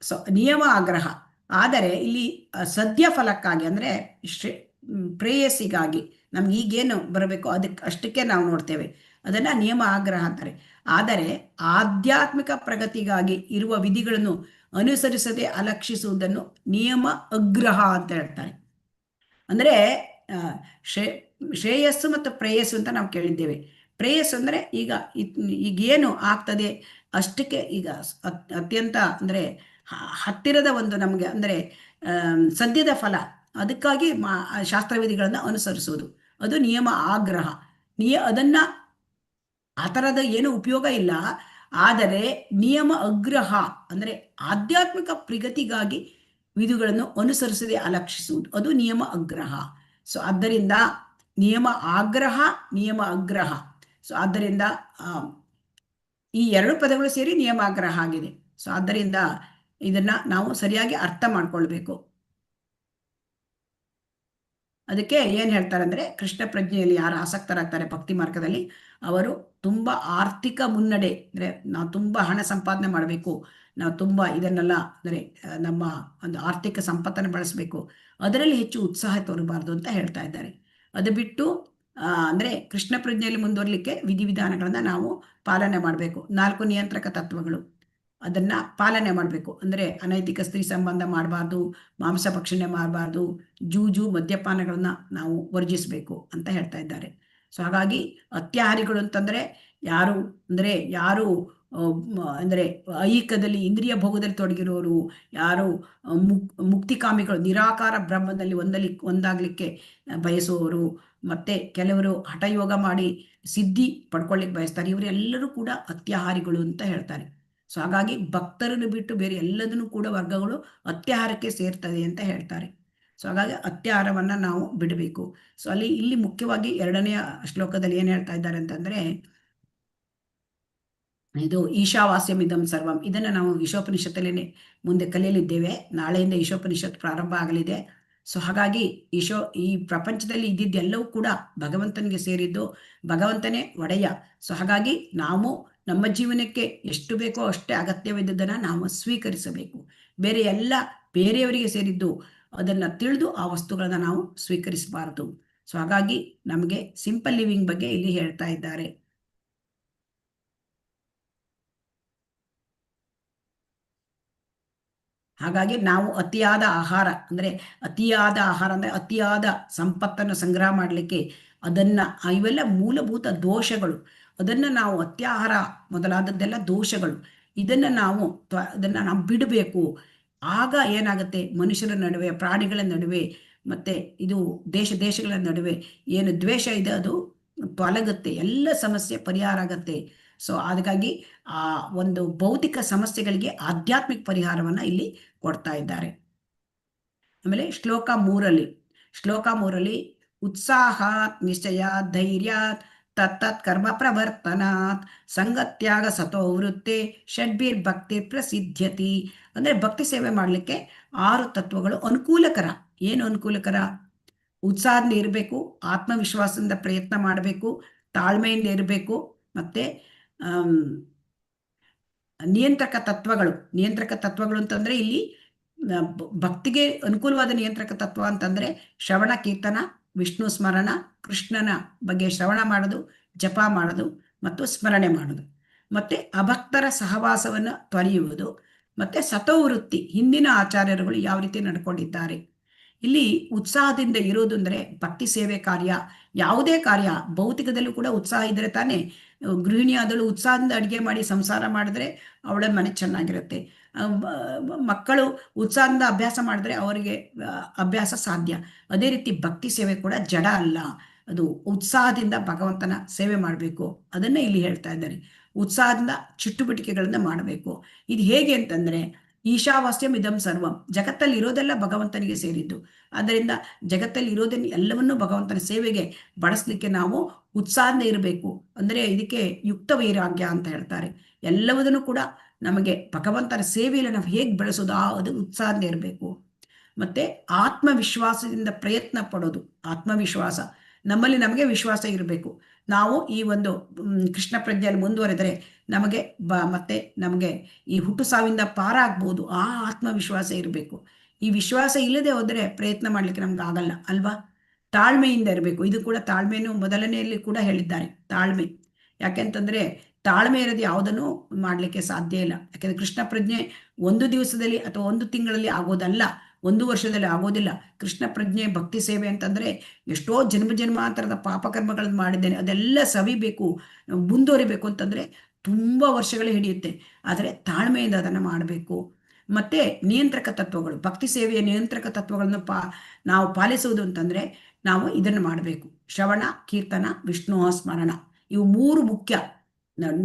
ಸೊ ನಿಯಮ ಆಗ್ರಹ. ಆದರೆ ಇಲ್ಲಿ ಸದ್ಯ ಫಲಕ್ಕಾಗಿ ಅಂದರೆ ಪ್ರೇಯಸ್ಸಿಗಾಗಿ ನಮ್ಗೆ ಈಗೇನು ಬರಬೇಕು ಅಷ್ಟಕ್ಕೆ ನಾವು ನೋಡ್ತೇವೆ, ಅದನ್ನ ನಿಯಮ ಆಗ್ರಹ ಅಂತಾರೆ. ಆದರೆ ಆಧ್ಯಾತ್ಮಿಕ ಪ್ರಗತಿಗಾಗಿ ಇರುವ ವಿಧಿಗಳನ್ನು ಅನುಸರಿಸದೆ ಅಲಕ್ಷಿಸುವುದನ್ನು ನಿಯಮ ಅಗ್ರಹ ಅಂತ ಹೇಳ್ತಾರೆ. ಅಂದರೆ ಶ್ರೇಯಸ್ಸು ಮತ್ತು ಪ್ರೇಯಸ್ಸು ಅಂತ ನಾವು ಕೇಳಿದ್ದೇವೆ. ಪ್ರೇಯಸ್ಸು ಅಂದರೆ ಈಗೇನು ಆಗ್ತದೆ ಅಷ್ಟಕ್ಕೆ, ಈಗ ಅತ್ಯಂತ ಅಂದರೆ ಹತ್ತಿರದ ಒಂದು ನಮಗೆ ಅಂದರೆ ಸದ್ಯದ ಫಲ, ಅದಕ್ಕಾಗಿ ಶಾಸ್ತ್ರವಿಧಿಗಳನ್ನು ಅನುಸರಿಸುವುದು, ಅದು ನಿಯಮ ಆಗ್ರಹ. ಅದನ್ನ ಆ ಥರದ ಏನು ಉಪಯೋಗ ಇಲ್ಲ. ಆದರೆ ನಿಯಮ ಅಗ್ರಹ ಅಂದರೆ ಆಧ್ಯಾತ್ಮಿಕ ಪ್ರಗತಿಗಾಗಿ ವಿಧಿಗಳನ್ನು ಅನುಸರಿಸದೆ ಅಲಕ್ಷಿಸುವುದು, ಅದು ನಿಯಮ ಅಗ್ರಹ. ಸೊ ಆದ್ದರಿಂದ ನಿಯಮ ಆಗ್ರಹ, ನಿಯಮ ಅಗ್ರಹ. ಸೊ ಆದ್ದರಿಂದ ಈ ಎರಡು ಪದಗಳು ಸೇರಿ ನಿಯಮಾಗ್ರಹ ಆಗಿದೆ. ಸೊ ಆದ್ದರಿಂದ ಇದನ್ನ ನಾವು ಸರಿಯಾಗಿ ಅರ್ಥ ಮಾಡ್ಕೊಳ್ಬೇಕು. ಅದಕ್ಕೆ ಏನ್ ಹೇಳ್ತಾರೆ ಅಂದ್ರೆ, ಕೃಷ್ಣ ಪ್ರಜ್ಞೆಯಲ್ಲಿ ಯಾರು ಆಸಕ್ತರಾಗ್ತಾರೆ ಭಕ್ತಿ ಮಾರ್ಗದಲ್ಲಿ, ಅವರು ತುಂಬಾ ಆರ್ಥಿಕ ಮುನ್ನಡೆ, ಅಂದ್ರೆ ನಾವು ತುಂಬಾ ಹಣ ಸಂಪಾದನೆ ಮಾಡಬೇಕು, ನಾವು ತುಂಬಾ ಇದನ್ನೆಲ್ಲ ಅಂದರೆ ನಮ್ಮ ಒಂದು ಆರ್ಥಿಕ ಸಂಪತ್ತನ್ನು ಬಳಸಬೇಕು, ಅದರಲ್ಲಿ ಹೆಚ್ಚು ಉತ್ಸಾಹ ತೋರಬಾರ್ದು ಅಂತ ಹೇಳ್ತಾ ಇದ್ದಾರೆ. ಅದು ಬಿಟ್ಟು ಅಂದರೆ ಕೃಷ್ಣ ಪ್ರಜ್ಞೆಯಲ್ಲಿ ಮುಂದುವರಲಿಕ್ಕೆ ವಿಧಿವಿಧಾನಗಳನ್ನ ನಾವು ಪಾಲನೆ ಮಾಡಬೇಕು. 4 ನಿಯಂತ್ರಕ ತತ್ವಗಳು, ಅದನ್ನ ಪಾಲನೆ ಮಾಡಬೇಕು. ಅಂದರೆ ಅನೈತಿಕ ಸ್ತ್ರೀ ಸಂಬಂಧ ಮಾಡಬಾರ್ದು, ಮಾಂಸ ಭಕ್ಷಣೆ ಮಾಡಬಾರ್ದು, ಜೂಜು, ಮದ್ಯಪಾನಗಳನ್ನ ನಾವು ವರ್ಜಿಸಬೇಕು ಅಂತ ಹೇಳ್ತಾ ಇದ್ದಾರೆ. ಸೊ ಹಾಗಾಗಿ ಅತ್ಯಾಹಾರಿಗಳು ಅಂತಂದ್ರೆ ಯಾರು ಅಂದರೆ ಐಹಿಕದಲ್ಲಿ ಇಂದ್ರಿಯ ಭೋಗದಲ್ಲಿ ತೊಡಗಿರೋರು, ಯಾರು ಮುಕ್ತಿಕಾಮಿಗಳು, ನಿರಾಕಾರ ಬ್ರಹ್ಮದಲ್ಲಿ ಒಂದಾಗ್ಲಿಕ್ಕೆ ಬಯಸುವವರು, ಮತ್ತೆ ಕೆಲವರು ಹಠಯೋಗ ಮಾಡಿ ಸಿದ್ಧಿ ಪಡ್ಕೊಳ್ಳಿಕ್ಕೆ ಬಯಸ್ತಾರೆ, ಇವರೆಲ್ಲರೂ ಕೂಡ ಅತ್ಯಾಹಾರಿಗಳು ಅಂತ ಹೇಳ್ತಾರೆ. ಸೊ ಹಾಗಾಗಿ ಭಕ್ತರನ್ನು ಬಿಟ್ಟು ಬೇರೆ ಎಲ್ಲದನ್ನು ಕೂಡ ವರ್ಗಗಳು ಅತ್ಯಾಹಾರಕ್ಕೆ ಸೇರ್ತದೆ ಅಂತ ಹೇಳ್ತಾರೆ. ಸೊ ಹಾಗಾಗಿ ಅತ್ಯಾಹಾರವನ್ನ ನಾವು ಬಿಡಬೇಕು. ಸೊ ಇಲ್ಲಿ ಮುಖ್ಯವಾಗಿ 2ನೆಯ ಶ್ಲೋಕದಲ್ಲಿ ಏನ್ ಹೇಳ್ತಾ ಇದ್ದಾರೆ ಅಂತಂದ್ರೆ, ಇದು ಈಶಾವಾಸ್ಯಮಿದಂ ಸರ್ವಂ, ಇದನ್ನ ನಾವು ಈಶೋಪನಿಷತ್ತಲ್ಲಿ ಮುಂದೆ ಕಲಿಯಲಿದ್ದೇವೆ. ನಾಳೆಯಿಂದ ಈಶೋಪನಿಷತ್ ಪ್ರಾರಂಭ ಆಗಲಿದೆ. ಸೊ ಹಾಗಾಗಿ ಈ ಪ್ರಪಂಚದಲ್ಲಿ ಇದ್ದಿದ್ದೆಲ್ಲವೂ ಕೂಡ ಭಗವಂತನಿಗೆ ಸೇರಿದ್ದು, ಭಗವಂತನೇ ಒಡೆಯ. ಸೊ ಹಾಗಾಗಿ ನಾವು ನಮ್ಮ ಜೀವನಕ್ಕೆ ಎಷ್ಟು ಬೇಕೋ ಅಷ್ಟೇ ಅಗತ್ಯವಿದ್ದದನ್ನ ನಾವು ಸ್ವೀಕರಿಸಬೇಕು. ಬೇರೆಯವರಿಗೆ ಸೇರಿದ್ದು ಅದನ್ನ ತಿಳಿದು ಆ ವಸ್ತುಗಳನ್ನ ನಾವು ಸ್ವೀಕರಿಸಬಾರದು. ಸೊ ಹಾಗಾಗಿ ನಮಗೆ ಸಿಂಪಲ್ ಲಿವಿಂಗ್ ಬಗ್ಗೆ ಇಲ್ಲಿ ಹೇಳ್ತಾ ಇದ್ದಾರೆ. ಹಾಗಾಗಿ ನಾವು ಅತಿಯಾದ ಆಹಾರ ಅಂದ್ರೆ ಅತಿಯಾದ ಸಂಪತ್ತನ್ನು ಸಂಗ್ರಹ ಮಾಡಲಿಕ್ಕೆ ಇವೆಲ್ಲ ಮೂಲಭೂತ ದೋಷಗಳು. ಅದನ್ನ ನಾವು ಅತ್ಯಾಹಾರ ಮೊದಲಾದದ್ದೆಲ್ಲ ದೋಷಗಳು. ಇದನ್ನ ನಾವು ಬಿಡಬೇಕು. ಆಗ ಏನಾಗುತ್ತೆ, ಮನುಷ್ಯರ ನಡುವೆ, ಪ್ರಾಣಿಗಳ ನಡುವೆ, ಮತ್ತೆ ಇದು ದೇಶಗಳ ನಡುವೆ ಏನು ದ್ವೇಷ ಇದೆ ಅದು ತೊಲಗುತ್ತೆ, ಎಲ್ಲ ಸಮಸ್ಯೆ ಪರಿಹಾರ ಆಗತ್ತೆ. ಸೊ ಅದಕ್ಕಾಗಿ ಆ ಒಂದು ಭೌತಿಕ ಸಮಸ್ಯೆಗಳಿಗೆ ಆಧ್ಯಾತ್ಮಿಕ ಪರಿಹಾರವನ್ನ ಇಲ್ಲಿ ಕೊಡ್ತಾ ಇದ್ದಾರೆ. ಆಮೇಲೆ ಶ್ಲೋಕ 3 ಉತ್ಸಾಹ ನಿಶ್ಚಯ ಧೈರ್ಯ ತತ್ತತ್ ಕರ್ಮ ಪ್ರವರ್ತನಾತ್ ಸಂಗತ್ಯಾಗ ಸತೋ ವೃತ್ತೆ ಷಡ್ಭಿರ್ ಭಕ್ತಿ ಪ್ರಸಿದ್ಧ್ಯತಿ. ಅಂದರೆ ಭಕ್ತಿ ಸೇವೆ ಮಾಡಲಿಕ್ಕೆ 6 ತತ್ವಗಳು ಅನುಕೂಲಕರ. ಏನು ಅನುಕೂಲಕರ? ಉತ್ಸಾಹದಿಂದ ಇರಬೇಕು, ಆತ್ಮವಿಶ್ವಾಸದಿಂದ ಪ್ರಯತ್ನ ಮಾಡಬೇಕು, ತಾಳ್ಮೆಯಿಂದ ಇರಬೇಕು, ಮತ್ತೆ ನಿಯಂತ್ರಕ ತತ್ವಗಳು ಅಂತಂದ್ರೆ ಇಲ್ಲಿ ಭಕ್ತಿಗೆ ಅನುಕೂಲವಾದ ನಿಯಂತ್ರಕ ತತ್ವ ಅಂತಂದ್ರೆ ಶ್ರವಣ, ಕೀರ್ತನ, ವಿಷ್ಣು ಸ್ಮರಣ, ಕೃಷ್ಣನ ಬಗ್ಗೆ ಶ್ರವಣ ಮಾಡೋದು, ಜಪ ಮಾಡೋದು ಮತ್ತು ಸ್ಮರಣೆ ಮಾಡೋದು, ಮತ್ತೆ ಅಭಕ್ತರ ಸಹವಾಸವನ್ನು ತೊರೆಯುವುದು, ಮತ್ತೆ ಸತೋವೃತ್ತಿ, ಹಿಂದಿನ ಆಚಾರ್ಯರುಗಳು ಯಾವ ರೀತಿ ನಡ್ಕೊಂಡಿದ್ದಾರೆ. ಇಲ್ಲಿ ಉತ್ಸಾಹದಿಂದ ಇರೋದು ಅಂದರೆ ಭಕ್ತಿ ಸೇವೆ ಕಾರ್ಯ, ಯಾವುದೇ ಕಾರ್ಯ ಭೌತಿಕದಲ್ಲೂ ಕೂಡ ಉತ್ಸಾಹ ಇದ್ರೆ ತಾನೇ. ಗೃಹಿಣಿ ಆದಳು ಉತ್ಸಾಹದಿಂದ ಅಡುಗೆ ಮಾಡಿ ಸಂಸಾರ ಮಾಡಿದ್ರೆ ಅವಳ ಮನೆ ಚೆನ್ನಾಗಿರುತ್ತೆ. ಮಕ್ಕಳು ಉತ್ಸಾಹದಿಂದ ಅಭ್ಯಾಸ ಮಾಡಿದ್ರೆ ಅವರಿಗೆ ಅಭ್ಯಾಸ ಸಾಧ್ಯ. ಅದೇ ರೀತಿ ಭಕ್ತಿ ಸೇವೆ ಕೂಡ ಜಡ ಅಲ್ಲ, ಅದು ಉತ್ಸಾಹದಿಂದ ಭಗವಂತನ ಸೇವೆ ಮಾಡಬೇಕು. ಅದನ್ನೇ ಇಲ್ಲಿ ಹೇಳ್ತಾ ಇದ್ದಾರೆ. ಉತ್ಸಾಹದಿಂದ ಚುಟ್ಟುಬಿಟಿಕೆಗಳಿಂದ ಮಾಡಬೇಕು. ಇದು ಹೇಗೆ ಅಂತಂದ್ರೆ ಈಶಾವಾಸ್ಯಂ ಇದಂ ಸರ್ವಂ, ಜಗತ್ತಲ್ಲಿ ಇರೋದೆಲ್ಲ ಭಗವಂತನಿಗೆ ಸೇರಿದ್ದು. ಆದ್ದರಿಂದ ಜಗತ್ತಲ್ಲಿ ಇರೋದನ್ನ ಎಲ್ಲವನ್ನೂ ಭಗವಂತನ ಸೇವೆಗೆ ಬಳಸಲಿಕ್ಕೆ ನಾವು ಉತ್ಸಾಹದಿಂದ ಇರಬೇಕು. ಅಂದರೆ ಇದಕ್ಕೆ ಯುಕ್ತ ವೈರಾಗ್ಯ ಅಂತ ಹೇಳ್ತಾರೆ. ಎಲ್ಲವುದನ್ನು ಕೂಡ ನಮಗೆ ಭಗವಂತನ ಸೇವೆಯಲ್ಲಿ ನಾವು ಹೇಗೆ ಬೆಳೆಸೋದು, ಅದು ಉತ್ಸಾಹದಿಂದ ಇರಬೇಕು. ಮತ್ತೆ ಆತ್ಮವಿಶ್ವಾಸದಿಂದ ಪ್ರಯತ್ನ ಪಡೋದು. ಆತ್ಮವಿಶ್ವಾಸ ನಮಗೆ ವಿಶ್ವಾಸ ಇರಬೇಕು. ನಾವು ಈ ಒಂದು ಕೃಷ್ಣ ಪ್ರಜ್ಞೆಯಲ್ಲಿ ಮುಂದುವರೆದರೆ ಮತ್ತೆ ನಮಗೆ ಈ ಹುಟ್ಟು ಸಾವಿಂದ ಪಾರಾಗ್ಬೋದು. ಆ ಆತ್ಮವಿಶ್ವಾಸ ಇರಬೇಕು. ಈ ವಿಶ್ವಾಸ ಇಲ್ಲದೆ ಹೋದರೆ ಪ್ರಯತ್ನ ಮಾಡ್ಲಿಕ್ಕೆ ನಮ್ಗೆ ಆಗಲ್ಲ ಅಲ್ವಾ. ತಾಳ್ಮೆಯಿಂದ ಇರಬೇಕು. ಇದು ಕೂಡ ತಾಳ್ಮೆಯನ್ನು ಮೊದಲನೆಯಲ್ಲಿ ಕೂಡ ಹೇಳಿದ್ದಾರೆ, ತಾಳ್ಮೆ. ಯಾಕೆಂತಂದ್ರೆ ತಾಳ್ಮೆ ಇರೋದು ಯಾವುದನ್ನು ಮಾಡಲಿಕ್ಕೆ ಸಾಧ್ಯ ಇಲ್ಲ. ಯಾಕೆಂದ್ರೆ ಕೃಷ್ಣ ಪ್ರಜ್ಞೆ ಒಂದು ದಿವಸದಲ್ಲಿ ಅಥವಾ ಒಂದು ತಿಂಗಳಲ್ಲಿ ಆಗೋದಲ್ಲ, 1 ವರ್ಷದಲ್ಲಿ ಆಗೋದಿಲ್ಲ. ಕೃಷ್ಣ ಪ್ರಜ್ಞೆ ಭಕ್ತಿ ಸೇವೆ ಅಂತಂದ್ರೆ ಎಷ್ಟೋ ಜನ್ಮಾಂತರದ ಪಾಪಕರ್ಮಗಳನ್ನು ಮಾಡಿದ್ದೇನೆ, ಅದೆಲ್ಲ ಸವಿಬೇಕು, ಮುಂದುವರಿಬೇಕು ಅಂತಂದ್ರೆ ತುಂಬ ವರ್ಷಗಳೇ ಹಿಡಿಯುತ್ತೆ. ಆದರೆ ತಾಳ್ಮೆಯಿಂದ ಅದನ್ನು ಮಾಡಬೇಕು. ಮತ್ತೆ ನಿಯಂತ್ರಕ ತತ್ವಗಳು, ಭಕ್ತಿ ಸೇವೆಯ ನಿಯಂತ್ರಕ ತತ್ವಗಳನ್ನು ನಾವು ಪಾಲಿಸುವುದು ಅಂತಂದ್ರೆ ನಾವು ಇದನ್ನು ಮಾಡಬೇಕು. ಶ್ರವಣ, ಕೀರ್ತನ, ವಿಷ್ಣು ಸ್ಮರಣ, ಇವು 3 ಮುಖ್ಯ.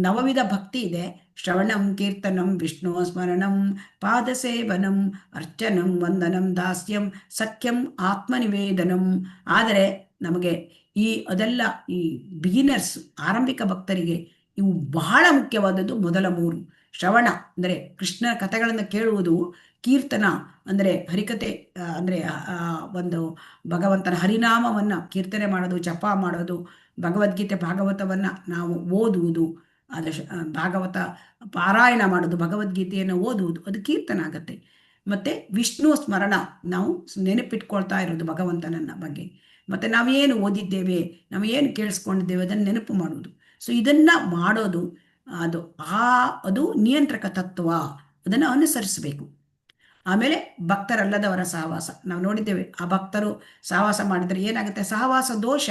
ನವವಿಧ ಭಕ್ತಿ ಇದೆ. ಶ್ರವಣಂ, ಕೀರ್ತನಂ, ವಿಷ್ಣು ಸ್ಮರಣಂ, ಪಾದಸೇವನಂ, ಅರ್ಚನಂ, ವಂದನಂ, ದಾಸ್ಯಂ, ಸಖ್ಯಂ, ಆತ್ಮನಿವೇದನಂ. ಆದರೆ ನಮಗೆ ಅದೆಲ್ಲ ಈ ಬಿಗಿನರ್ಸ್, ಆರಂಭಿಕ ಭಕ್ತರಿಗೆ ಇವು ಬಹಳ ಮುಖ್ಯವಾದದ್ದು. ಮೊದಲ 3 ಶ್ರವಣ ಅಂದರೆ ಕೃಷ್ಣ ಕಥೆಗಳನ್ನು ಕೇಳುವುದು, ಕೀರ್ತನ ಅಂದರೆ ಹರಿಕತೆ ಅಂದರೆ ಒಂದು ಭಗವಂತನ ಹರಿನಾಮವನ್ನ ಕೀರ್ತನೆ ಮಾಡೋದು, ಜಪ ಮಾಡೋದು, ಭಗವದ್ಗೀತೆ ಭಾಗವತವನ್ನ ನಾವು ಓದುವುದು, ಭಾಗವತ ಪಾರಾಯಣ ಮಾಡೋದು, ಭಗವದ್ಗೀತೆಯನ್ನು ಓದುವುದು, ಅದು ಕೀರ್ತನ ಆಗತ್ತೆ. ಮತ್ತೆ ವಿಷ್ಣು ಸ್ಮರಣ, ನಾವು ನೆನಪಿಟ್ಕೊಳ್ತಾ ಇರೋದು ಭಗವಂತನನ್ನ ಬಗ್ಗೆ. ಮತ್ತೆ ನಾವೇನು ಓದಿದ್ದೇವೆ, ನಾವು ಏನು ಕೇಳಿಸ್ಕೊಂಡಿದ್ದೇವೆ ಅದನ್ನು ನೆನಪು ಮಾಡುವುದು. ಸೊ ಇದನ್ನ ಮಾಡೋದು ಅದು ನಿಯಂತ್ರಕ ತತ್ವ, ಅದನ್ನು ಅನುಸರಿಸಬೇಕು. ಆಮೇಲೆ ಭಕ್ತರಲ್ಲದವರ ಸಹವಾಸ ನಾವು ನೋಡಿದ್ದೇವೆ. ಆ ಭಕ್ತರು ಸಹವಾಸ ಮಾಡಿದರೆ ಏನಾಗುತ್ತೆ? ಸಹವಾಸ ದೋಷ.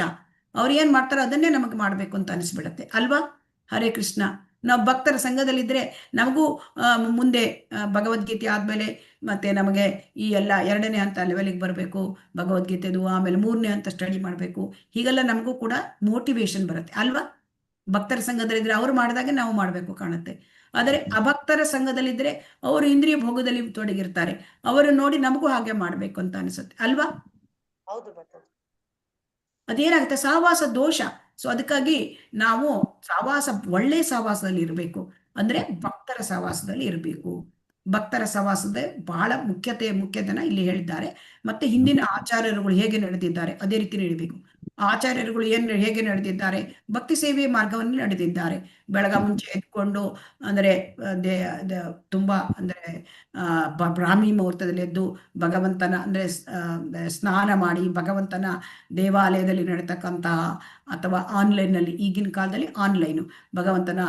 ಅವ್ರು ಏನ್ ಮಾಡ್ತಾರೋ ಅದನ್ನೇ ನಮಗೆ ಮಾಡಬೇಕು ಅಂತ ಅನಿಸ್ಬಿಡತ್ತೆ ಅಲ್ವಾ. ಹರೇ ಕೃಷ್ಣ. ನಾವು ಭಕ್ತರ ಸಂಘದಲ್ಲಿದ್ದರೆ ನಮಗೂ ಮುಂದೆ ಭಗವದ್ಗೀತೆ ಆದಮೇಲೆ ಮತ್ತೆ ನಮಗೆ ಈ ಎಲ್ಲ 2ನೇ ಹಂತ ಲೆವೆಲಿಗೆ ಬರಬೇಕು ಭಗವದ್ಗೀತೆದು, ಆಮೇಲೆ 3ನೇ ಹಂತ ಸ್ಟಡಿ ಮಾಡಬೇಕು. ಹೀಗೆಲ್ಲ ನಮಗೂ ಕೂಡ ಮೋಟಿವೇಶನ್ ಬರುತ್ತೆ ಅಲ್ವಾ. ಭಕ್ತರ ಸಂಘದಲ್ಲಿದ್ದರೆ ಅವರು ಮಾಡಿದಾಗ ನಾವು ಮಾಡಬೇಕು ಕಾಣುತ್ತೆ. ಆದರೆ ಅಭಕ್ತರ ಸಂಘದಲ್ಲಿದ್ದರೆ ಅವರು ಇಂದ್ರಿಯ ಭೋಗದಲ್ಲಿ ತೊಡಗಿರ್ತಾರೆ, ಅವರು ನೋಡಿ ನಮಗೂ ಹಾಗೆ ಮಾಡಬೇಕು ಅಂತ ಅನಿಸುತ್ತೆ ಅಲ್ವಾ. ಅದೇನಾಗುತ್ತೆ? ಸಹವಾಸ ದೋಷ. ಸೊ ಅದಕ್ಕಾಗಿ ನಾವು ಒಳ್ಳೆಯ ಸಹವಾಸದಲ್ಲಿ ಇರಬೇಕು. ಅಂದ್ರೆ ಭಕ್ತರ ಸಹವಾಸದಲ್ಲಿ ಇರಬೇಕು. ಭಕ್ತರ ಸಹವಾಸದ ಬಹಳ ಮುಖ್ಯತೆನ ಇಲ್ಲಿ ಹೇಳಿದ್ದಾರೆ. ಮತ್ತೆ ಹಿಂದಿನ ಆಚಾರ್ಯರುಗಳು ಹೇಗೆ ನಡೆದಿದ್ದಾರೆ ಅದೇ ರೀತಿ ನಡೀಬೇಕು. ಆಚಾರ್ಯರುಗಳು ಹೇಗೆ ನಡೆದಿದ್ದಾರೆ? ಭಕ್ತಿ ಸೇವೆಯ ಮಾರ್ಗವನ್ನು ನಡೆದಿದ್ದಾರೆ. ಬೆಳಗ ಮುಂಚೆ ಎದ್ಕೊಂಡು ಅಂದರೆ ತುಂಬಾ ಅಂದ್ರೆ ಬ್ರಾಹ್ಮಿ ಮುಹೂರ್ತದಲ್ಲಿ ಎದ್ದು ಭಗವಂತನ ಅಂದ್ರೆ ಸ್ನಾನ ಮಾಡಿ ಭಗವಂತನ ದೇವಾಲಯದಲ್ಲಿ ನಡೀತಕ್ಕಂತಹ ಅಥವಾ ಆನ್ಲೈನ್ನಲ್ಲಿ, ಈಗಿನ ಕಾಲದಲ್ಲಿ ಆನ್ಲೈನು, ಭಗವಂತನ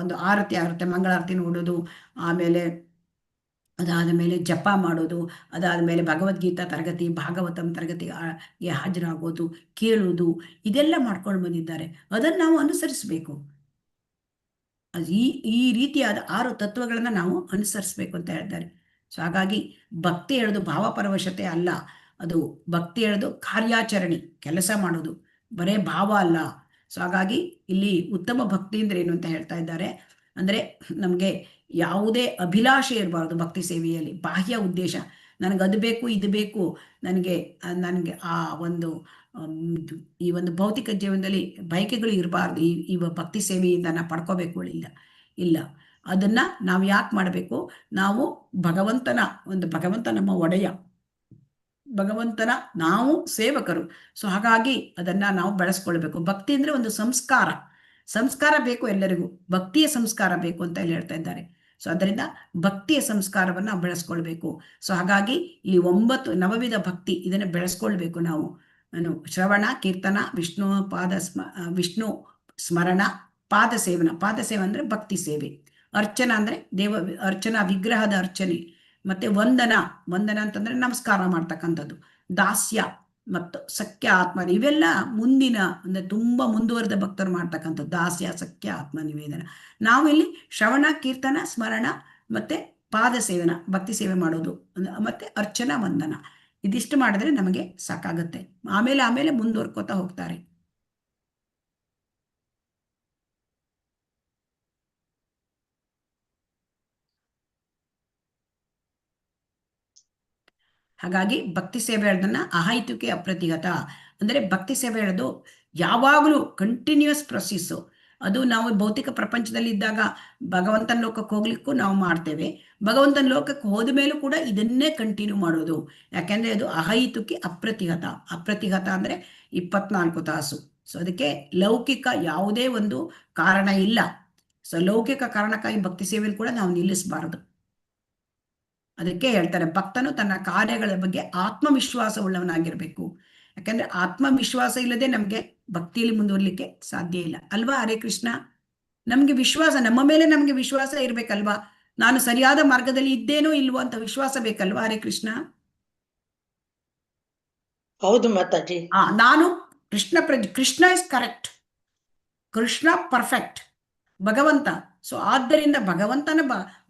ಒಂದು ಆರತಿ ಮಂಗಳಾರತಿ ನೋಡೋದು, ಆಮೇಲೆ ಅದಾದ ಮೇಲೆ ಜಪ ಮಾಡೋದು, ಅದಾದ ಮೇಲೆ ಭಗವದ್ಗೀತಾ ತರಗತಿ, ಭಾಗವತಂ ತರಗತಿಗೆ ಹಾಜರಾಗೋದು, ಕೇಳುವುದು, ಇದೆಲ್ಲ ಮಾಡ್ಕೊಂಡು ಬಂದಿದ್ದಾರೆ. ಅದನ್ನು ನಾವು ಅನುಸರಿಸಬೇಕು. ಈ ರೀತಿಯಾದ 6 ತತ್ವಗಳನ್ನ ನಾವು ಅನುಸರಿಸಬೇಕು ಅಂತ ಹೇಳ್ತಾರೆ. ಸೊ ಹಾಗಾಗಿ ಭಕ್ತಿ ಹೇಳೋದು ಭಾವಪರವಶತೆ ಅಲ್ಲ, ಅದು ಭಕ್ತಿ ಹೇಳೋದು ಕಾರ್ಯಾಚರಣೆ, ಕೆಲಸ ಮಾಡೋದು, ಬರೇ ಭಾವ ಅಲ್ಲ. ಸೊ ಹಾಗಾಗಿ ಇಲ್ಲಿ ಉತ್ತಮ ಭಕ್ತಿ ಅಂದ್ರೆ ಏನು ಅಂತ ಹೇಳ್ತಾ ಇದ್ದಾರೆ. ಅಂದ್ರೆ ನಮಗೆ ಯಾವುದೇ ಅಭಿಲಾಷೆ ಇರಬಾರ್ದು ಭಕ್ತಿ ಸೇವೆಯಲ್ಲಿ. ಬಾಹ್ಯ ಉದ್ದೇಶ, ನನಗೆ ಅದು ಬೇಕು ಇದು ಬೇಕು, ನನಗೆ ಆ ಒಂದು ಈ ಒಂದು ಭೌತಿಕ ಜೀವನದಲ್ಲಿ ಬಯಕೆಗಳು ಇರಬಾರ್ದು. ಈ ಭಕ್ತಿ ಸೇವೆಯಿಂದ ನಾವು ಪಡ್ಕೋಬೇಕು ಇಲ್ಲ. ಅದನ್ನ ನಾವು ಯಾಕೆ ಮಾಡಬೇಕು? ನಾವು ಭಗವಂತ ನಮ್ಮ ಒಡೆಯ, ಭಗವಂತನ ನಾವು ಸೇವಕರು. ಸೊ ಹಾಗಾಗಿ ಅದನ್ನ ನಾವು ಬೆಳೆಸ್ಕೊಳ್ಬೇಕು. ಭಕ್ತಿ ಅಂದ್ರೆ ಒಂದು ಸಂಸ್ಕಾರ ಬೇಕು ಎಲ್ಲರಿಗೂ. ಭಕ್ತಿಯ ಸಂಸ್ಕಾರ ಬೇಕು ಅಂತ ಹೇಳಿ ಹೇಳ್ತಾ ಇದ್ದಾರೆ. ಸೊ ಅದರಿಂದ ಭಕ್ತಿಯ ಸಂಸ್ಕಾರವನ್ನು ನಾವು ಬೆಳೆಸ್ಕೊಳ್ಬೇಕು. ಸೊ ಹಾಗಾಗಿ ಈ 9 ನವವಿಧ ಭಕ್ತಿ ಇದನ್ನ ಬೆಳೆಸ್ಕೊಳ್ಬೇಕು ನಾವು. ಶ್ರವಣ, ಕೀರ್ತನ, ವಿಷ್ಣು ಸ್ಮರಣ, ಪಾದ ಸೇವೆ ಅಂದ್ರೆ ಭಕ್ತಿ ಸೇವೆ, ಅರ್ಚನಾ ಅಂದ್ರೆ ಅರ್ಚನಾ ವಿಗ್ರಹದ ಅರ್ಚನೆ, ಮತ್ತೆ ವಂದನ ಅಂತಂದ್ರೆ ನಮಸ್ಕಾರ ಮಾಡ್ತಕ್ಕಂಥದ್ದು, ದಾಸ್ಯ ಮತ್ತು ಸಖ್ಯ ಆತ್ಮ, ಇವೆಲ್ಲ ಮುಂದಿನ ಅಂದ್ರೆ ತುಂಬಾ ಮುಂದುವರೆದ ಭಕ್ತರು ಮಾಡ್ತಕ್ಕಂಥದ್ದು. ದಾಸ್ಯ, ಸಖ್ಯ, ಆತ್ಮ ನಿವೇದನ. ನಾವಿಲ್ಲಿ ಶ್ರವಣ, ಕೀರ್ತನ, ಸ್ಮರಣ ಮತ್ತೆ ಪಾದ ಸೇವನ, ಭಕ್ತಿ ಸೇವೆ ಮಾಡೋದು, ಮತ್ತೆ ಅರ್ಚನಾ, ವಂದನ, ಇದಿಷ್ಟು ಮಾಡಿದ್ರೆ ನಮಗೆ ಸಾಕಾಗುತ್ತೆ. ಆಮೇಲೆ ಮುಂದುವರ್ಕೋತಾ ಹೋಗ್ತಾರೆ. ಹಾಗಾಗಿ ಭಕ್ತಿ ಸೇವೆ ಹೇಳೋದನ್ನ ಅಹೈತುಕೆ ಅಪ್ರತಿಹತ ಅಂದ್ರೆ ಭಕ್ತಿ ಸೇವೆ ಹೇಳೋದು ಯಾವಾಗಲೂ ಕಂಟಿನ್ಯೂಸ್ ಪ್ರೊಸೆಸ್ಸು. ಅದು ನಾವು ಭೌತಿಕ ಪ್ರಪಂಚದಲ್ಲಿ ಇದ್ದಾಗ ಭಗವಂತನ ಲೋಕಕ್ಕೆ ಹೋಗ್ಲಿಕ್ಕೂ ನಾವು ಮಾಡ್ತೇವೆ, ಭಗವಂತನ ಲೋಕಕ್ಕೆ ಹೋದ ಮೇಲೂ ಕೂಡ ಇದನ್ನೇ ಕಂಟಿನ್ಯೂ ಮಾಡೋದು. ಯಾಕೆಂದ್ರೆ ಅದು ಅಹೈತುಕಿ ಅಪ್ರತಿಹತ ಅಂದ್ರೆ 24 ತಾಸು. ಸೊ ಅದಕ್ಕೆ ಲೌಕಿಕ ಯಾವುದೇ ಒಂದು ಕಾರಣ ಇಲ್ಲ. ಸೊ ಲೌಕಿಕ ಕಾರಣಕ್ಕಾಗಿ ಭಕ್ತಿ ಸೇವೆಯಲ್ಲಿ ಕೂಡ ನಾವು ನಿಲ್ಲಿಸಬಾರದು. ಅದಕ್ಕೆ ಹೇಳ್ತಾರೆ, ಭಕ್ತನು ತನ್ನ ಕಾರ್ಯಗಳ ಬಗ್ಗೆ ಆತ್ಮವಿಶ್ವಾಸ ಉಳ್ಳವನಾಗಿರ್ಬೇಕು. ಯಾಕಂದ್ರೆ ಆತ್ಮವಿಶ್ವಾಸ ಇಲ್ಲದೆ ನಮ್ಗೆ ಭಕ್ತಿಯಲ್ಲಿ ಮುಂದುವರ್ಲಿಕ್ಕೆ ಸಾಧ್ಯ ಇಲ್ಲ ಅಲ್ವಾ? ಹರೇ ಕೃಷ್ಣ. ನಮ್ಗೆ ವಿಶ್ವಾಸ, ನಮ್ಮ ಮೇಲೆ ನಮ್ಗೆ ವಿಶ್ವಾಸ ಇರ್ಬೇಕಲ್ವಾ? ನಾನು ಸರಿಯಾದ ಮಾರ್ಗದಲ್ಲಿ ಇದ್ದೇನೋ ಇಲ್ವೋ ಅಂತ ವಿಶ್ವಾಸ ಬೇಕಲ್ವಾ? ಹರೇ ಕೃಷ್ಣ. ಹೌದು ಮಾತಾಜಿ. ನಾನು Krishna is correct, Krishna perfect, ಭಗವಂತ. ಸೊ ಆದ್ದರಿಂದ ಭಗವಂತನ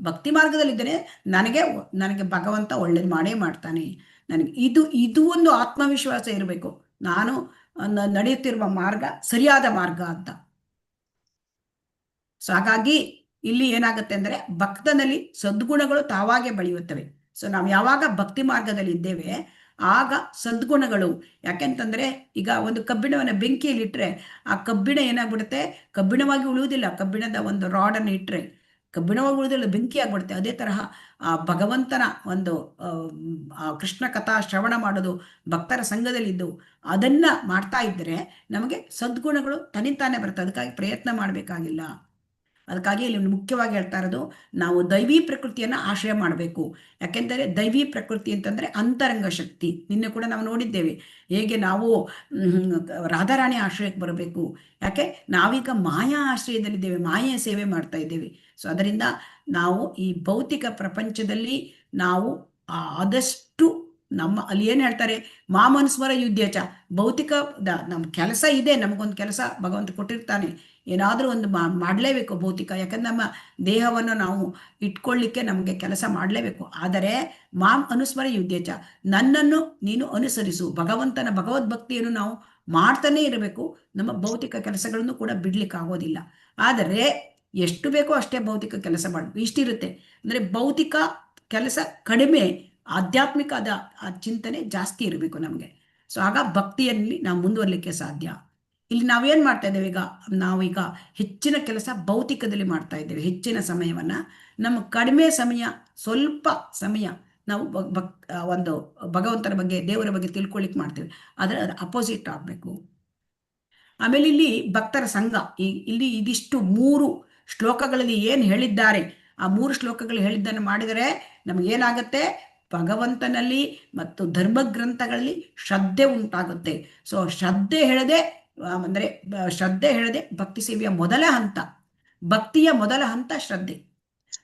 ಭಕ್ತಿ ಮಾರ್ಗದಲ್ಲಿದ್ದರೆ ನನಗೆ ಭಗವಂತ ಒಳ್ಳೇದು ಮಾಡೇ ಮಾಡ್ತಾನೆ. ನನಗೆ ಇದು ಒಂದು ಆತ್ಮವಿಶ್ವಾಸ ಇರಬೇಕು, ನಾನು ನಡೆಯುತ್ತಿರುವ ಮಾರ್ಗ ಸರಿಯಾದ ಮಾರ್ಗ ಅಂತ. ಸೊ ಹಾಗಾಗಿ ಇಲ್ಲಿ ಏನಾಗುತ್ತೆ ಅಂದ್ರೆ ಭಕ್ತನಲ್ಲಿ ಸದ್ಗುಣಗಳು ತಾವಾಗೆ ಬೆಳೆಯುತ್ತವೆ. ಸೊ ನಾವು ಯಾವಾಗ ಭಕ್ತಿ ಮಾರ್ಗದಲ್ಲಿ ಇದ್ದೇವೆ ಆಗ ಸದ್ಗುಣಗಳು, ಯಾಕೆಂತಂದ್ರೆ ಈಗ ಒಂದು ಕಬ್ಬಿಣವನ್ನ ಬೆಂಕಿಯಲ್ಲಿ ಇಟ್ಟರೆ ಆ ಕಬ್ಬಿಣ ಏನಾಗ್ಬಿಡುತ್ತೆ, ಕಬ್ಬಿಣವಾಗಿ ಉಳಿಯುವುದಿಲ್ಲ. ಕಬ್ಬಿಣದ ಒಂದು ರಾಡನ್ನು ಇಟ್ಟರೆ ಕಬ್ಬಿಣವಾಗಿ ಉಳಿದಿಲ್ಲ, ಬೆಂಕಿ ಆಗ್ಬಿಡುತ್ತೆ. ಅದೇ ತರಹ ಆ ಭಗವಂತನ ಒಂದು ಕೃಷ್ಣ ಕಥಾ ಶ್ರವಣ ಮಾಡೋದು, ಭಕ್ತರ ಸಂಘದಲ್ಲಿದ್ದು ಅದನ್ನ ಮಾಡ್ತಾ ಇದ್ದರೆ ನಮಗೆ ಸದ್ಗುಣಗಳು ತನಿತಾನೆ ಬರುತ್ತೆ. ಅದಕ್ಕಾಗಿ ಪ್ರಯತ್ನ ಮಾಡಬೇಕಾಗಿಲ್ಲ. ಅದಕ್ಕಾಗಿ ಇಲ್ಲಿ ಮುಖ್ಯವಾಗಿ ಹೇಳ್ತಾ ಇರೋದು, ನಾವು ದೈವಿ ಪ್ರಕೃತಿಯನ್ನ ಆಶ್ರಯ ಮಾಡಬೇಕು. ಯಾಕೆಂದರೆ ದೈವಿ ಪ್ರಕೃತಿ ಅಂತಂದ್ರೆ ಅಂತರಂಗ ಶಕ್ತಿ. ನಿನ್ನೆ ಕೂಡ ನಾವು ನೋಡಿದ್ದೇವೆ ಹೇಗೆ ನಾವು ರಾಧಾರಾಣಿ ಆಶ್ರಯಕ್ಕೆ ಬರಬೇಕು. ಯಾಕೆ? ನಾವೀಗ ಮಾಯಾ ಆಶ್ರಯದಲ್ಲಿದ್ದೇವೆ, ಮಾಯೆಯ ಸೇವೆ ಮಾಡ್ತಾ ಇದ್ದೇವೆ. ಸೊ ಅದರಿಂದ ನಾವು ಈ ಭೌತಿಕ ಪ್ರಪಂಚದಲ್ಲಿ ನಾವು ಆದಷ್ಟು ಅಲ್ಲಿ ಏನ್ ಹೇಳ್ತಾರೆ, ಮಾಮನುಸ್ಮರ ಯುದ್ಧಚ, ಭೌತಿಕ ನಮ್ಮ ಕೆಲಸ ಇದೆ, ನಮಗೊಂದು ಕೆಲಸ ಭಗವಂತ ಕೊಟ್ಟಿರ್ತಾನೆ, ಏನಾದರೂ ಒಂದು ಮಾಡಲೇಬೇಕು ಭೌತಿಕ. ಯಾಕಂದ್ರೆ ನಮ್ಮ ದೇಹವನ್ನು ನಾವು ಇಟ್ಕೊಳ್ಳಿಕ್ಕೆ ನಮಗೆ ಕೆಲಸ ಮಾಡಲೇಬೇಕು. ಆದರೆ ಮಾಂ ಅನುಸ್ಮರ ಯುದ್ಧಚ, ನನ್ನನ್ನು ನೀನು ಅನುಸರಿಸು. ಭಗವಂತನ ಭಗವದ್ಭಕ್ತಿಯನ್ನು ನಾವು ಮಾಡ್ತಾನೆ ಇರಬೇಕು. ನಮ್ಮ ಭೌತಿಕ ಕೆಲಸಗಳನ್ನು ಕೂಡ ಬಿಡ್ಲಿಕ್ಕೆ ಆಗೋದಿಲ್ಲ. ಆದರೆ ಎಷ್ಟು ಬೇಕೋ ಅಷ್ಟೇ ಭೌತಿಕ ಕೆಲಸ ಮಾಡಬೇಕು, ಇಷ್ಟಿರುತ್ತೆ. ಅಂದ್ರೆ ಭೌತಿಕ ಕೆಲಸ ಕಡಿಮೆ, ಆಧ್ಯಾತ್ಮಿಕದ ಚಿಂತನೆ ಜಾಸ್ತಿ ಇರಬೇಕು ನಮಗೆ. ಸೊ ಆಗ ಭಕ್ತಿಯಲ್ಲಿ ನಾವು ಮುಂದುವರಲಿಕ್ಕೆ ಸಾಧ್ಯ. ಇಲ್ಲಿ ನಾವೇನ್ ಮಾಡ್ತಾ ಇದ್ದೇವೆ, ನಾವೀಗ ಹೆಚ್ಚಿನ ಕೆಲಸ ಭೌತಿಕದಲ್ಲಿ ಮಾಡ್ತಾ ಇದ್ದೇವೆ. ಹೆಚ್ಚಿನ ಸಮಯವನ್ನ, ನಮ್ಮ ಕಡಿಮೆ ಸಮಯ, ಸ್ವಲ್ಪ ಸಮಯ ನಾವು ಒಂದು ಭಗವಂತನ ಬಗ್ಗೆ, ದೇವರ ಬಗ್ಗೆ ತಿಳ್ಕೊಳ್ಳಿಕ್ಕೆ ಮಾಡ್ತೇವೆ. ಆದರೆ ಅದು ಅಪೋಸಿಟ್ ಆಗ್ಬೇಕು. ಆಮೇಲೆ ಇಲ್ಲಿ ಭಕ್ತರ ಸಂಘ, ಇಲ್ಲಿ ಇದಿಷ್ಟು 3 ಶ್ಲೋಕಗಳಲ್ಲಿ ಏನ್ ಹೇಳಿದ್ದಾರೆ, ಆ 3 ಶ್ಲೋಕಗಳು ಹೇಳಿದ್ದನ್ನು ಮಾಡಿದರೆ ನಮಗೇನಾಗತ್ತೆ, ಭಗವಂತನಲ್ಲಿ ಮತ್ತು ಧರ್ಮಗ್ರಂಥಗಳಲ್ಲಿ ಶ್ರದ್ಧೆ ಉಂಟಾಗುತ್ತೆ. ಸೊ ಶ್ರದ್ಧೆ ಹೇಳದೆ ಭಕ್ತಿ ಸೇವೆಯ ಮೊದಲ ಹಂತ, ಭಕ್ತಿಯ ಮೊದಲ ಹಂತ ಶ್ರದ್ಧೆ.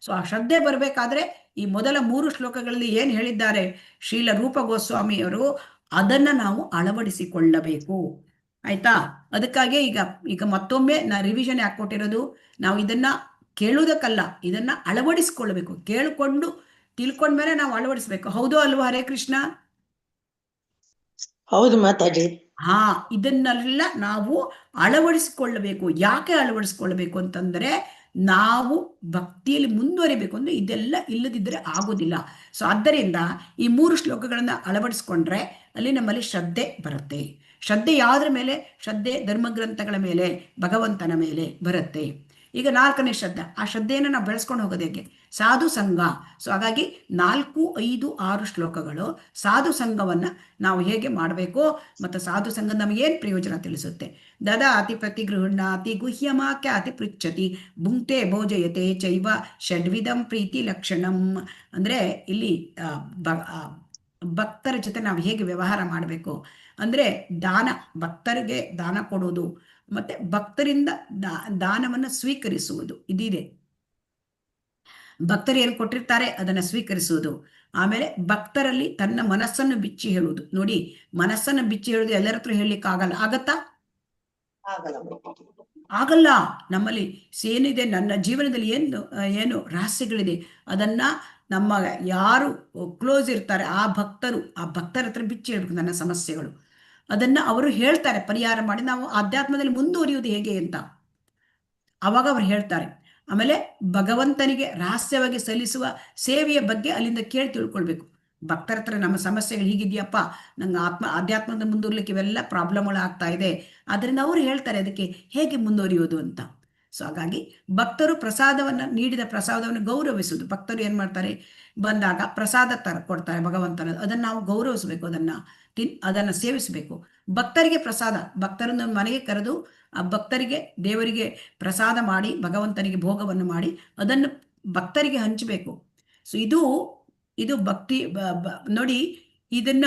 ಸೊ ಆ ಶ್ರದ್ಧೆ ಬರಬೇಕಾದ್ರೆ ಈ ಮೊದಲ 3 ಶ್ಲೋಕಗಳಲ್ಲಿ ಏನ್ ಹೇಳಿದ್ದಾರೆ ಶ್ರೀಲ ರೂಪ ಗೋಸ್ವಾಮಿಯವರು, ಅದನ್ನ ನಾವು ಅಳವಡಿಸಿಕೊಳ್ಳಬೇಕು. ಆಯ್ತಾ? ಅದಕ್ಕಾಗಿ ಈಗ ಮತ್ತೊಮ್ಮೆ ರಿವಿಷನ್ ಯಾಕೆ ಕೊಟ್ಟಿರೋದು, ನಾವು ಇದನ್ನ ಕೇಳುವುದಕ್ಕಲ್ಲ, ಇದನ್ನ ಅಳವಡಿಸ್ಕೊಳ್ಬೇಕು. ಕೇಳಿಕೊಂಡು ತಿಳ್ಕೊಂಡ್ಮೇಲೆ ನಾವು ಅಳವಡಿಸ್ಬೇಕು. ಹೌದು ಅಲ್ವಾ? ಹರೇ ಕೃಷ್ಣ. ಹೌದು ಮಾತಾಜಿ. ಇದನ್ನೆಲ್ಲ ನಾವು ಅಳವಡಿಸಿಕೊಳ್ಳಬೇಕು. ಯಾಕೆ ಅಳವಡಿಸ್ಕೊಳ್ಬೇಕು ಅಂತಂದ್ರೆ, ನಾವು ಭಕ್ತಿಯಲ್ಲಿ ಮುಂದುವರಿಬೇಕು ಅಂದ್ರೆ ಇದೆಲ್ಲ ಇಲ್ಲದಿದ್ದರೆ ಆಗೋದಿಲ್ಲ. ಸೊ ಆದ್ದರಿಂದ ಈ 3 ಶ್ಲೋಕಗಳನ್ನ ಅಳವಡಿಸ್ಕೊಂಡ್ರೆ ಅಲ್ಲಿ ನಮ್ಮಲ್ಲಿ ಶ್ರದ್ಧೆ ಬರುತ್ತೆ. ಶ್ರದ್ಧೆ ಯಾವುದ್ರ ಮೇಲೆ? ಶ್ರದ್ಧೆ ಧರ್ಮಗ್ರಂಥಗಳ ಮೇಲೆ, ಭಗವಂತನ ಮೇಲೆ ಬರುತ್ತೆ. ಈಗ 4ನೇ ಶ್ರದ್ಧೆ, ಆ ಶ್ರದ್ಧೆಯನ್ನು ನಾವು ಬೆಳೆಸ್ಕೊಂಡು ಹೋಗೋದು ಹೇಗೆ? ಸಾಧು ಸಂಘ. ಸೊ ಹಾಗಾಗಿ 4, 5, 6 ಶ್ಲೋಕಗಳು ಸಾಧು ಸಂಘವನ್ನು ನಾವು ಹೇಗೆ ಮಾಡಬೇಕು ಮತ್ತು ಸಾಧು ಸಂಘ ನಮಗೇನು ಪ್ರಯೋಜನ ತಿಳಿಸುತ್ತೆ. ದದಾತಿ ಪ್ರತಿಗೃಹಣಾತಿ ಗುಹ್ಯಮಾಖ್ಯಾತಿ ಪೃಚ್ಛತಿ ಭುಂಕ್ತೆ ಭೋಜಯತೆ ಚೈವ ಷಡ್ವಿಧಂ ಪ್ರೀತಿ ಲಕ್ಷಣಂ. ಅಂದರೆ ಇಲ್ಲಿ ಭಕ್ತರ ಜೊತೆ ನಾವು ಹೇಗೆ ವ್ಯವಹಾರ ಮಾಡಬೇಕು ಅಂದರೆ ಭಕ್ತರಿಗೆ ದಾನ ಕೊಡೋದು ಮತ್ತೆ ಭಕ್ತರಿಂದ ದಾನವನ್ನು ಸ್ವೀಕರಿಸುವುದು ಇದಿದೆ. ಭಕ್ತರು ಏನು ಕೊಟ್ಟಿರ್ತಾರೆ ಅದನ್ನು ಸ್ವೀಕರಿಸುವುದು. ಆಮೇಲೆ ಭಕ್ತರಲ್ಲಿ ತನ್ನ ಮನಸ್ಸನ್ನು ಬಿಚ್ಚಿ ಹೇಳುವುದು. ನೋಡಿ, ಮನಸ್ಸನ್ನು ಬಿಚ್ಚಿ ಹೇಳುವುದು ಎಲ್ಲರ ಹತ್ರ ಹೇಳಲಿಕ್ಕೆ ಆಗಲ್ಲ. ಆಗತ್ತಾ? ಆಗಲ್ಲ. ನಮ್ಮಲ್ಲಿ ಏನಿದೆ, ನನ್ನ ಜೀವನದಲ್ಲಿ ಏನು ರಹಸ್ಯಗಳಿದೆ ಅದನ್ನ ನಮ್ಮ ಯಾರು ಕ್ಲೋಸ್ ಇರ್ತಾರೆ ಆ ಭಕ್ತರ ಹತ್ರ ಬಿಚ್ಚಿ ಹೇಳ್ಬೇಕು ನನ್ನ ಸಮಸ್ಯೆಗಳು. ಅದನ್ನ ಅವರು ಹೇಳ್ತಾರೆ, ಪರಿಹಾರ ಮಾಡಿ ನಾವು ಆಧ್ಯಾತ್ಮದಲ್ಲಿ ಮುಂದುವರಿಯುವುದು ಹೇಗೆ ಅಂತ ಅವಾಗ ಅವ್ರು ಹೇಳ್ತಾರೆ. ಆಮೇಲೆ ಭಗವಂತನಿಗೆ ರಹಸ್ಯವಾಗಿ ಸಲ್ಲಿಸುವ ಸೇವೆಯ ಬಗ್ಗೆ ಅಲ್ಲಿಂದ ಕೇಳಿ ತಿಳ್ಕೊಳ್ಬೇಕು. ಭಕ್ತರ ಹತ್ರ ನಮ್ಮ ಸಮಸ್ಯೆಗಳು ಹೀಗಿದೆಯಪ್ಪ, ನಂಗೆ ಆಧ್ಯಾತ್ಮದ ಮುಂದುವರ್ಲಿಕ್ಕೆ ಇವೆಲ್ಲ ಪ್ರಾಬ್ಲಮ್ಗಳು ಆಗ್ತಾ ಇದೆ, ಅದರಿಂದ ಅವರು ಹೇಳ್ತಾರೆ ಅದಕ್ಕೆ ಹೇಗೆ ಮುಂದುವರಿಯೋದು ಅಂತ. ಸೊ ಹಾಗಾಗಿ ಭಕ್ತರು ನೀಡಿದ ಪ್ರಸಾದವನ್ನು ಗೌರವಿಸುವುದು. ಭಕ್ತರು ಏನು ಮಾಡ್ತಾರೆ, ಬಂದಾಗ ಪ್ರಸಾದ ಕೊಡ್ತಾರೆ ಭಗವಂತನ, ಅದನ್ನು ನಾವು ಗೌರವಿಸಬೇಕು, ಅದನ್ನು ಸೇವಿಸಬೇಕು. ಭಕ್ತರಿಗೆ ಪ್ರಸಾದ, ಭಕ್ತರನ್ನು ಮನೆಗೆ ಕರೆದು ಆ ಭಕ್ತರಿಗೆ ದೇವರಿಗೆ ಪ್ರಸಾದ ಮಾಡಿ ಭಗವಂತನಿಗೆ ಭೋಗವನ್ನು ಮಾಡಿ ಅದನ್ನು ಭಕ್ತರಿಗೆ ಹಂಚಬೇಕು. ಸೊ ಇದು ಭಕ್ತಿ. ನೋಡಿ, ಇದನ್ನ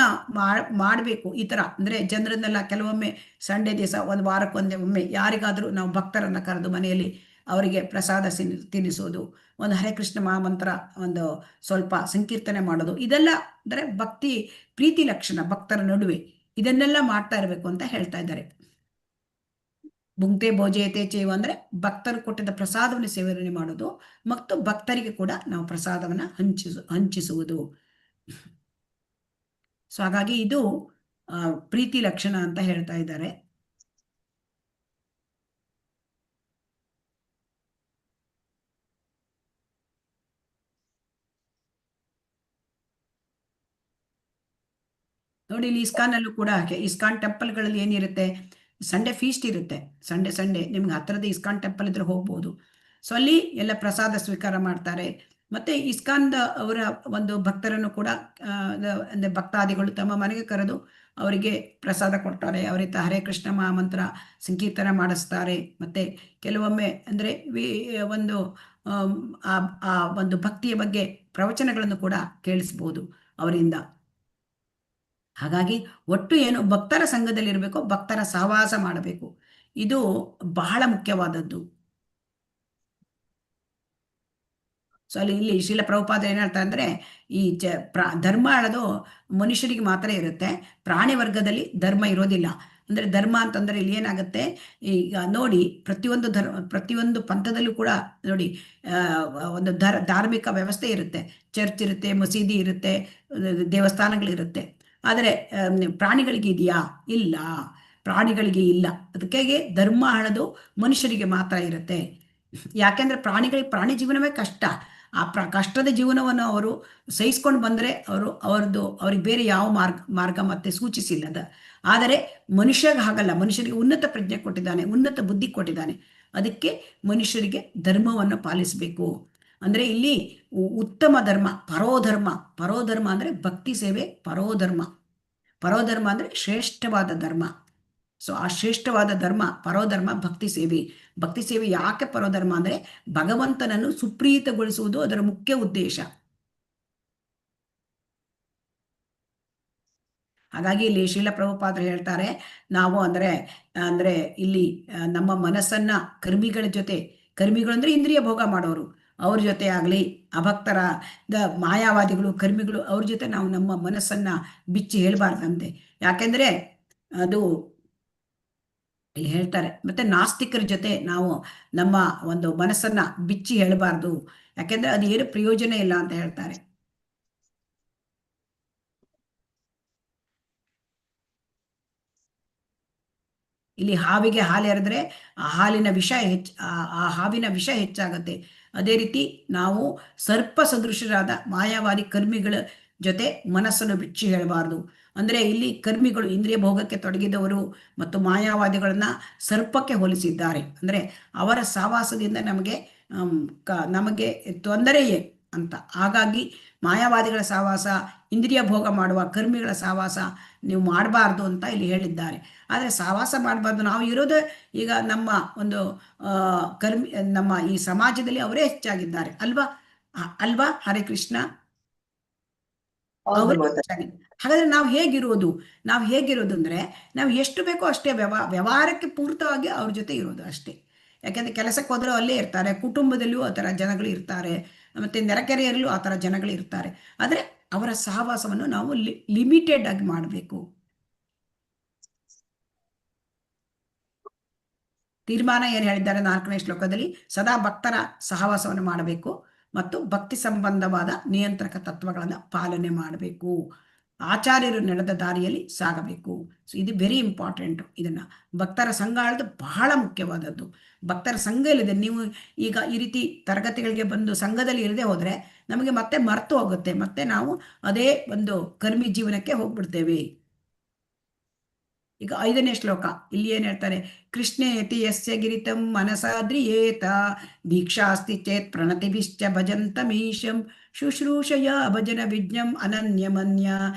ಮಾಡಬೇಕು. ಈ ಥರ ಅಂದರೆ ಜನರನ್ನೆಲ್ಲ ಕೆಲವೊಮ್ಮೆ ಸಂಡೇ ದಿವಸ ಒಂದು ವಾರಕ್ಕೊಮ್ಮೆ ಯಾರಿಗಾದರೂ ನಾವು ಭಕ್ತರನ್ನು ಕರೆದು ಮನೆಯಲ್ಲಿ ಅವರಿಗೆ ಪ್ರಸಾದ ತಿನ್ನಿಸೋದು, ಒಂದು ಹರೇ ಕೃಷ್ಣ ಮಹಾಮಂತ್ರ ಒಂದು ಸ್ವಲ್ಪ ಸಂಕೀರ್ತನೆ ಮಾಡೋದು, ಇದೆಲ್ಲ ಅಂದರೆ ಭಕ್ತಿ ಪ್ರೀತಿ ಲಕ್ಷಣ ಭಕ್ತರ ನಡುವೆ. ಇದನ್ನೆಲ್ಲ ಮಾಡ್ತಾ ಇರಬೇಕು ಅಂತ ಹೇಳ್ತಾ ಇದ್ದಾರೆ. ಭುಂಕ್ತೆ ಭೋಜಯತೆ ಚೈವ ಅಂದರೆ ಭಕ್ತರು ಕೊಟ್ಟಿದ್ದ ಪ್ರಸಾದವನ್ನು ಸೇವನೆ ಮಾಡೋದು ಮತ್ತು ಭಕ್ತರಿಗೆ ಕೂಡ ನಾವು ಪ್ರಸಾದವನ್ನು ಹಂಚಿಸುವುದು. ಸೊ ಹಾಗಾಗಿ ಇದು ಪ್ರೀತಿ ಲಕ್ಷಣ ಅಂತ ಹೇಳ್ತಾ ಇದ್ದಾರೆ. ನೋಡಿ, ಇಲ್ಲಿ ಇಸ್ಕಾನಲ್ಲೂ ಕೂಡ ಹಾಗೆ. ಇಸ್ಕಾನ್ ಟೆಂಪಲ್ಗಳಲ್ಲಿ ಏನಿರುತ್ತೆ, ಸಂಡೇ ಫೀಸ್ಟ್ ಇರುತ್ತೆ. ಸಂಡೇ ನಿಮ್ಗೆ ಹತ್ತಿರದ ಇಸ್ಕಾನ್ ಟೆಂಪಲ್ ಇದ್ರೆ ಹೋಗ್ಬೋದು. ಸೊ ಅಲ್ಲಿ ಎಲ್ಲ ಪ್ರಸಾದ ಸ್ವೀಕಾರ ಮಾಡ್ತಾರೆ. ಮತ್ತೆ ಇಸ್ಕಾನ್ ಅವರ ಒಂದು ಭಕ್ತರನ್ನು ಕೂಡ ಅಂದರೆ ಭಕ್ತಾದಿಗಳು ತಮ್ಮ ಮನೆಗೆ ಕರೆದು ಅವರಿಗೆ ಪ್ರಸಾದ ಕೊಡ್ತಾರೆ. ಅವರಿಂದ ಹರೇ ಕೃಷ್ಣ ಮಹಾಮಂತ್ರ ಸಂಕೀರ್ತನ ಮಾಡಿಸ್ತಾರೆ. ಮತ್ತೆ ಕೆಲವೊಮ್ಮೆ ಅಂದರೆ ಒಂದು ಭಕ್ತಿಯ ಬಗ್ಗೆ ಪ್ರವಚನಗಳನ್ನು ಕೂಡ ಕೇಳಿಸ್ಬೋದು ಅವರಿಂದ. ಹಾಗಾಗಿ ಒಟ್ಟು ಏನು, ಭಕ್ತರ ಸಂಘದಲ್ಲಿರಬೇಕು, ಭಕ್ತರ ಸಹವಾಸ ಮಾಡಬೇಕು. ಇದು ಬಹಳ ಮುಖ್ಯವಾದದ್ದು. ಸೊ ಇಲ್ಲಿ ಶ್ರೀಲ ಪ್ರಭುಪಾದ ಏನು ಹೇಳ್ತಾರೆ ಅಂದರೆ, ಈ ಧರ್ಮ ಅನ್ನೋದು ಮನುಷ್ಯರಿಗೆ ಮಾತ್ರ ಇರುತ್ತೆ, ಪ್ರಾಣಿ ವರ್ಗದಲ್ಲಿ ಧರ್ಮ ಇರೋದಿಲ್ಲ. ಅಂದರೆ ಧರ್ಮ ಅಂತಂದರೆ ಇಲ್ಲಿ ಏನಾಗುತ್ತೆ, ಈಗ ನೋಡಿ ಪ್ರತಿಯೊಂದು ಪಂಥದಲ್ಲೂ ಕೂಡ ನೋಡಿ ಒಂದು ಧಾರ್ಮಿಕ ವ್ಯವಸ್ಥೆ ಇರುತ್ತೆ. ಚರ್ಚ್ ಇರುತ್ತೆ, ಮಸೀದಿ ಇರುತ್ತೆ, ದೇವಸ್ಥಾನಗಳಿರುತ್ತೆ. ಆದರೆ ಪ್ರಾಣಿಗಳಿಗೆ ಇದೆಯಾ? ಇಲ್ಲ, ಪ್ರಾಣಿಗಳಿಗೆ ಇಲ್ಲ. ಅದಕ್ಕಾಗಿ ಧರ್ಮ ಅನ್ನೋದು ಮನುಷ್ಯರಿಗೆ ಮಾತ್ರ ಇರುತ್ತೆ. ಯಾಕೆಂದರೆ ಪ್ರಾಣಿ ಜೀವನವೇ ಕಷ್ಟ. ಆ ಕಷ್ಟದ ಜೀವನವನ್ನು ಅವರು ಸಹಿಸ್ಕೊಂಡು ಬಂದರೆ ಅವ್ರಿಗೆ ಬೇರೆ ಯಾವ ಮಾರ್ಗ ಮತ್ತೆ ಸೂಚಿಸಿಲ್ಲದ. ಆದರೆ ಮನುಷ್ಯರಿಗೆ ಹಾಗಲ್ಲ. ಮನುಷ್ಯರಿಗೆ ಉನ್ನತ ಪ್ರಜ್ಞೆ ಕೊಟ್ಟಿದ್ದಾನೆ, ಉನ್ನತ ಬುದ್ಧಿ ಕೊಟ್ಟಿದ್ದಾನೆ. ಅದಕ್ಕೆ ಮನುಷ್ಯರಿಗೆ ಧರ್ಮವನ್ನು ಪಾಲಿಸಬೇಕು. ಅಂದರೆ ಇಲ್ಲಿ ಉತ್ತಮ ಧರ್ಮ, ಪರೋಧರ್ಮ ಅಂದರೆ ಭಕ್ತಿ ಸೇವೆ. ಪರೋಧರ್ಮ ಅಂದರೆ ಶ್ರೇಷ್ಠವಾದ ಧರ್ಮ. ಸೊ ಆ ಶ್ರೇಷ್ಠವಾದ ಧರ್ಮ ಪರೋಧರ್ಮ, ಭಕ್ತಿ ಸೇವೆ. ಯಾಕೆ ಪರೋಧರ್ಮ ಅಂದರೆ ಭಗವಂತನನ್ನು ಸುಪ್ರೀತಗೊಳಿಸುವುದು ಅದರ ಮುಖ್ಯ ಉದ್ದೇಶ. ಹಾಗಾಗಿ ಇಲ್ಲಿ ಶ್ರೀಲ ಪ್ರಭುಪಾದರು ಹೇಳ್ತಾರೆ, ನಾವು ಅಂದರೆ ಇಲ್ಲಿ ನಮ್ಮ ಮನಸ್ಸನ್ನ ಕರ್ಮಿಗಳು ಅಂದರೆ ಇಂದ್ರಿಯ ಭೋಗ ಮಾಡೋರು, ಅವ್ರ ಜೊತೆ ಆಗಲಿ, ಅಭಕ್ತರ ಮಾಯಾವಾದಿಗಳು, ಕರ್ಮಿಗಳು, ಅವ್ರ ಜೊತೆ ನಾವು ನಮ್ಮ ಮನಸ್ಸನ್ನ ಬಿಚ್ಚಿ ಹೇಳ್ಬಾರ್ದಂತೆ. ಯಾಕೆಂದ್ರೆ ಅದು ಇಲ್ಲಿ ಹೇಳ್ತಾರೆ. ಮತ್ತೆ ನಾಸ್ತಿಕರ ಜೊತೆ ನಾವು ನಮ್ಮ ಒಂದು ಮನಸ್ಸನ್ನ ಬಿಚ್ಚಿ ಹೇಳಬಾರ್ದು, ಯಾಕೆಂದ್ರೆ ಅದು ಏನು ಪ್ರಯೋಜನ ಇಲ್ಲ ಅಂತ ಹೇಳ್ತಾರೆ. ಇಲ್ಲಿ ಹಾವಿಗೆ ಹಾಲು ಎರೆದ್ರೆ ಆ ಹಾವಿನ ವಿಷ ಹೆಚ್ಚಾಗತ್ತೆ. ಅದೇ ರೀತಿ ನಾವು ಸರ್ಪ ಸದೃಶರಾದ ಮಾಯಾವಾದಿ ಜೊತೆ ಮನಸ್ಸನ್ನು ಬಿಚ್ಚಿ ಹೇಳಬಾರ್ದು. ಅಂದರೆ ಇಲ್ಲಿ ಕರ್ಮಿಗಳು ಇಂದ್ರಿಯ ಭೋಗಕ್ಕೆ ತೊಡಗಿದವರು ಮತ್ತು ಮಾಯಾವಾದಿಗಳನ್ನ ಸರ್ಪಕ್ಕೆ ಹೋಲಿಸಿದ್ದಾರೆ. ಅಂದರೆ ಅವರ ಸಹವಾಸದಿಂದ ನಮಗೆ ತೊಂದರೆಯೇ ಅಂತ. ಹಾಗಾಗಿ ಮಾಯಾವಾದಿಗಳ ಸಹವಾಸ, ಇಂದ್ರಿಯ ಭೋಗ ಮಾಡುವ ಕರ್ಮಿಗಳ ಸಹವಾಸ ನೀವು ಮಾಡಬಾರ್ದು ಅಂತ ಇಲ್ಲಿ ಹೇಳಿದ್ದಾರೆ. ಆದರೆ ಸಹವಾಸ ಮಾಡಬಾರ್ದು, ನಾವು ಇರೋದು ಈಗ ನಮ್ಮ ಒಂದು ನಮ್ಮ ಈ ಸಮಾಜದಲ್ಲಿ ಅವರೇ ಹೆಚ್ಚಾಗಿದ್ದಾರೆ ಅಲ್ವಾ ಹರೇ ಕೃಷ್ಣ. ಹಾಗಾದ್ರೆ ನಾವು ಹೇಗಿರೋದು ಅಂದ್ರೆ ನಾವು ಎಷ್ಟು ಬೇಕೋ ಅಷ್ಟೇ ವ್ಯವಹಾರಕ್ಕೆ ಪೂರ್ತವಾಗಿ ಅವ್ರ ಜೊತೆ ಇರೋದು ಅಷ್ಟೇ. ಯಾಕೆಂದ್ರೆ ಕೆಲಸಕ್ಕೆ ಹೋದರೂ ಅಲ್ಲೇ ಇರ್ತಾರೆ, ಕುಟುಂಬದಲ್ಲೂ ಆ ಥರ ಜನಗಳು ಇರ್ತಾರೆ, ಮತ್ತೆ ನೆರೆಕೆರೆಯಲ್ಲೂ ಆ ಥರ ಜನಗಳು ಇರ್ತಾರೆ. ಆದರೆ ಅವರ ಸಹವಾಸವನ್ನು ನಾವು ಲಿಮಿಟೆಡ್ ಆಗಿ ಮಾಡಬೇಕು. ತೀರ್ಮಾನ ಏನು ಹೇಳಿದ್ದಾರೆ 4ನೇ ಶ್ಲೋಕದಲ್ಲಿ, ಸದಾ ಭಕ್ತರ ಸಹವಾಸವನ್ನು ಮಾಡಬೇಕು ಮತ್ತು ಭಕ್ತಿ ಸಂಬಂಧವಾದ ನಿಯಂತ್ರಕ ತತ್ವಗಳನ್ನು ಪಾಲನೆ ಮಾಡಬೇಕು. ಆಚಾರ್ಯರು ನಡೆದ ದಾರಿಯಲ್ಲಿ ಸಾಗಬೇಕು. ಸೊ ಇದು ವೆರಿ ಇಂಪಾರ್ಟೆಂಟ್. ಇದನ್ನ ಭಕ್ತರ ಸಂಘ ಹೇಳೋದು ಬಹಳ ಮುಖ್ಯವಾದದ್ದು. ಭಕ್ತರ ಸಂಘ ಇಲ್ಲದೆ ನೀವು ಈಗ ಈ ರೀತಿ ತರಗತಿಗಳಿಗೆ ಬಂದು ಸಂಘದಲ್ಲಿ ಇರದೆ ಹೋದ್ರೆ ನಮಗೆ ಮತ್ತೆ ಮರ್ತು ಹೋಗುತ್ತೆ, ಮತ್ತೆ ನಾವು ಅದೇ ಒಂದು ಕರ್ಮಿ ಜೀವನಕ್ಕೆ ಹೋಗ್ಬಿಡ್ತೇವೆ. ಈಗ 5ನೇ ಶ್ಲೋಕ ಇಲ್ಲಿ ಏನ್ ಹೇಳ್ತಾರೆ, ಕೃಷ್ಣೇತಿ ಯಸ್ಯ ಗಿರಿತಂ ಮನಸಾದ್ರಿಯೇತ ದೀಕ್ಷಾಸ್ತಿ ಚೇತ್ ಪ್ರಣತಿಭಿಶ್ಚ ಭಜಂತಮೀಶಂ ಶುಶ್ರೂಷಯ ಭಜನ ವಿಜ್ಞಂ ಅನನ್ಯಮನ್ಯ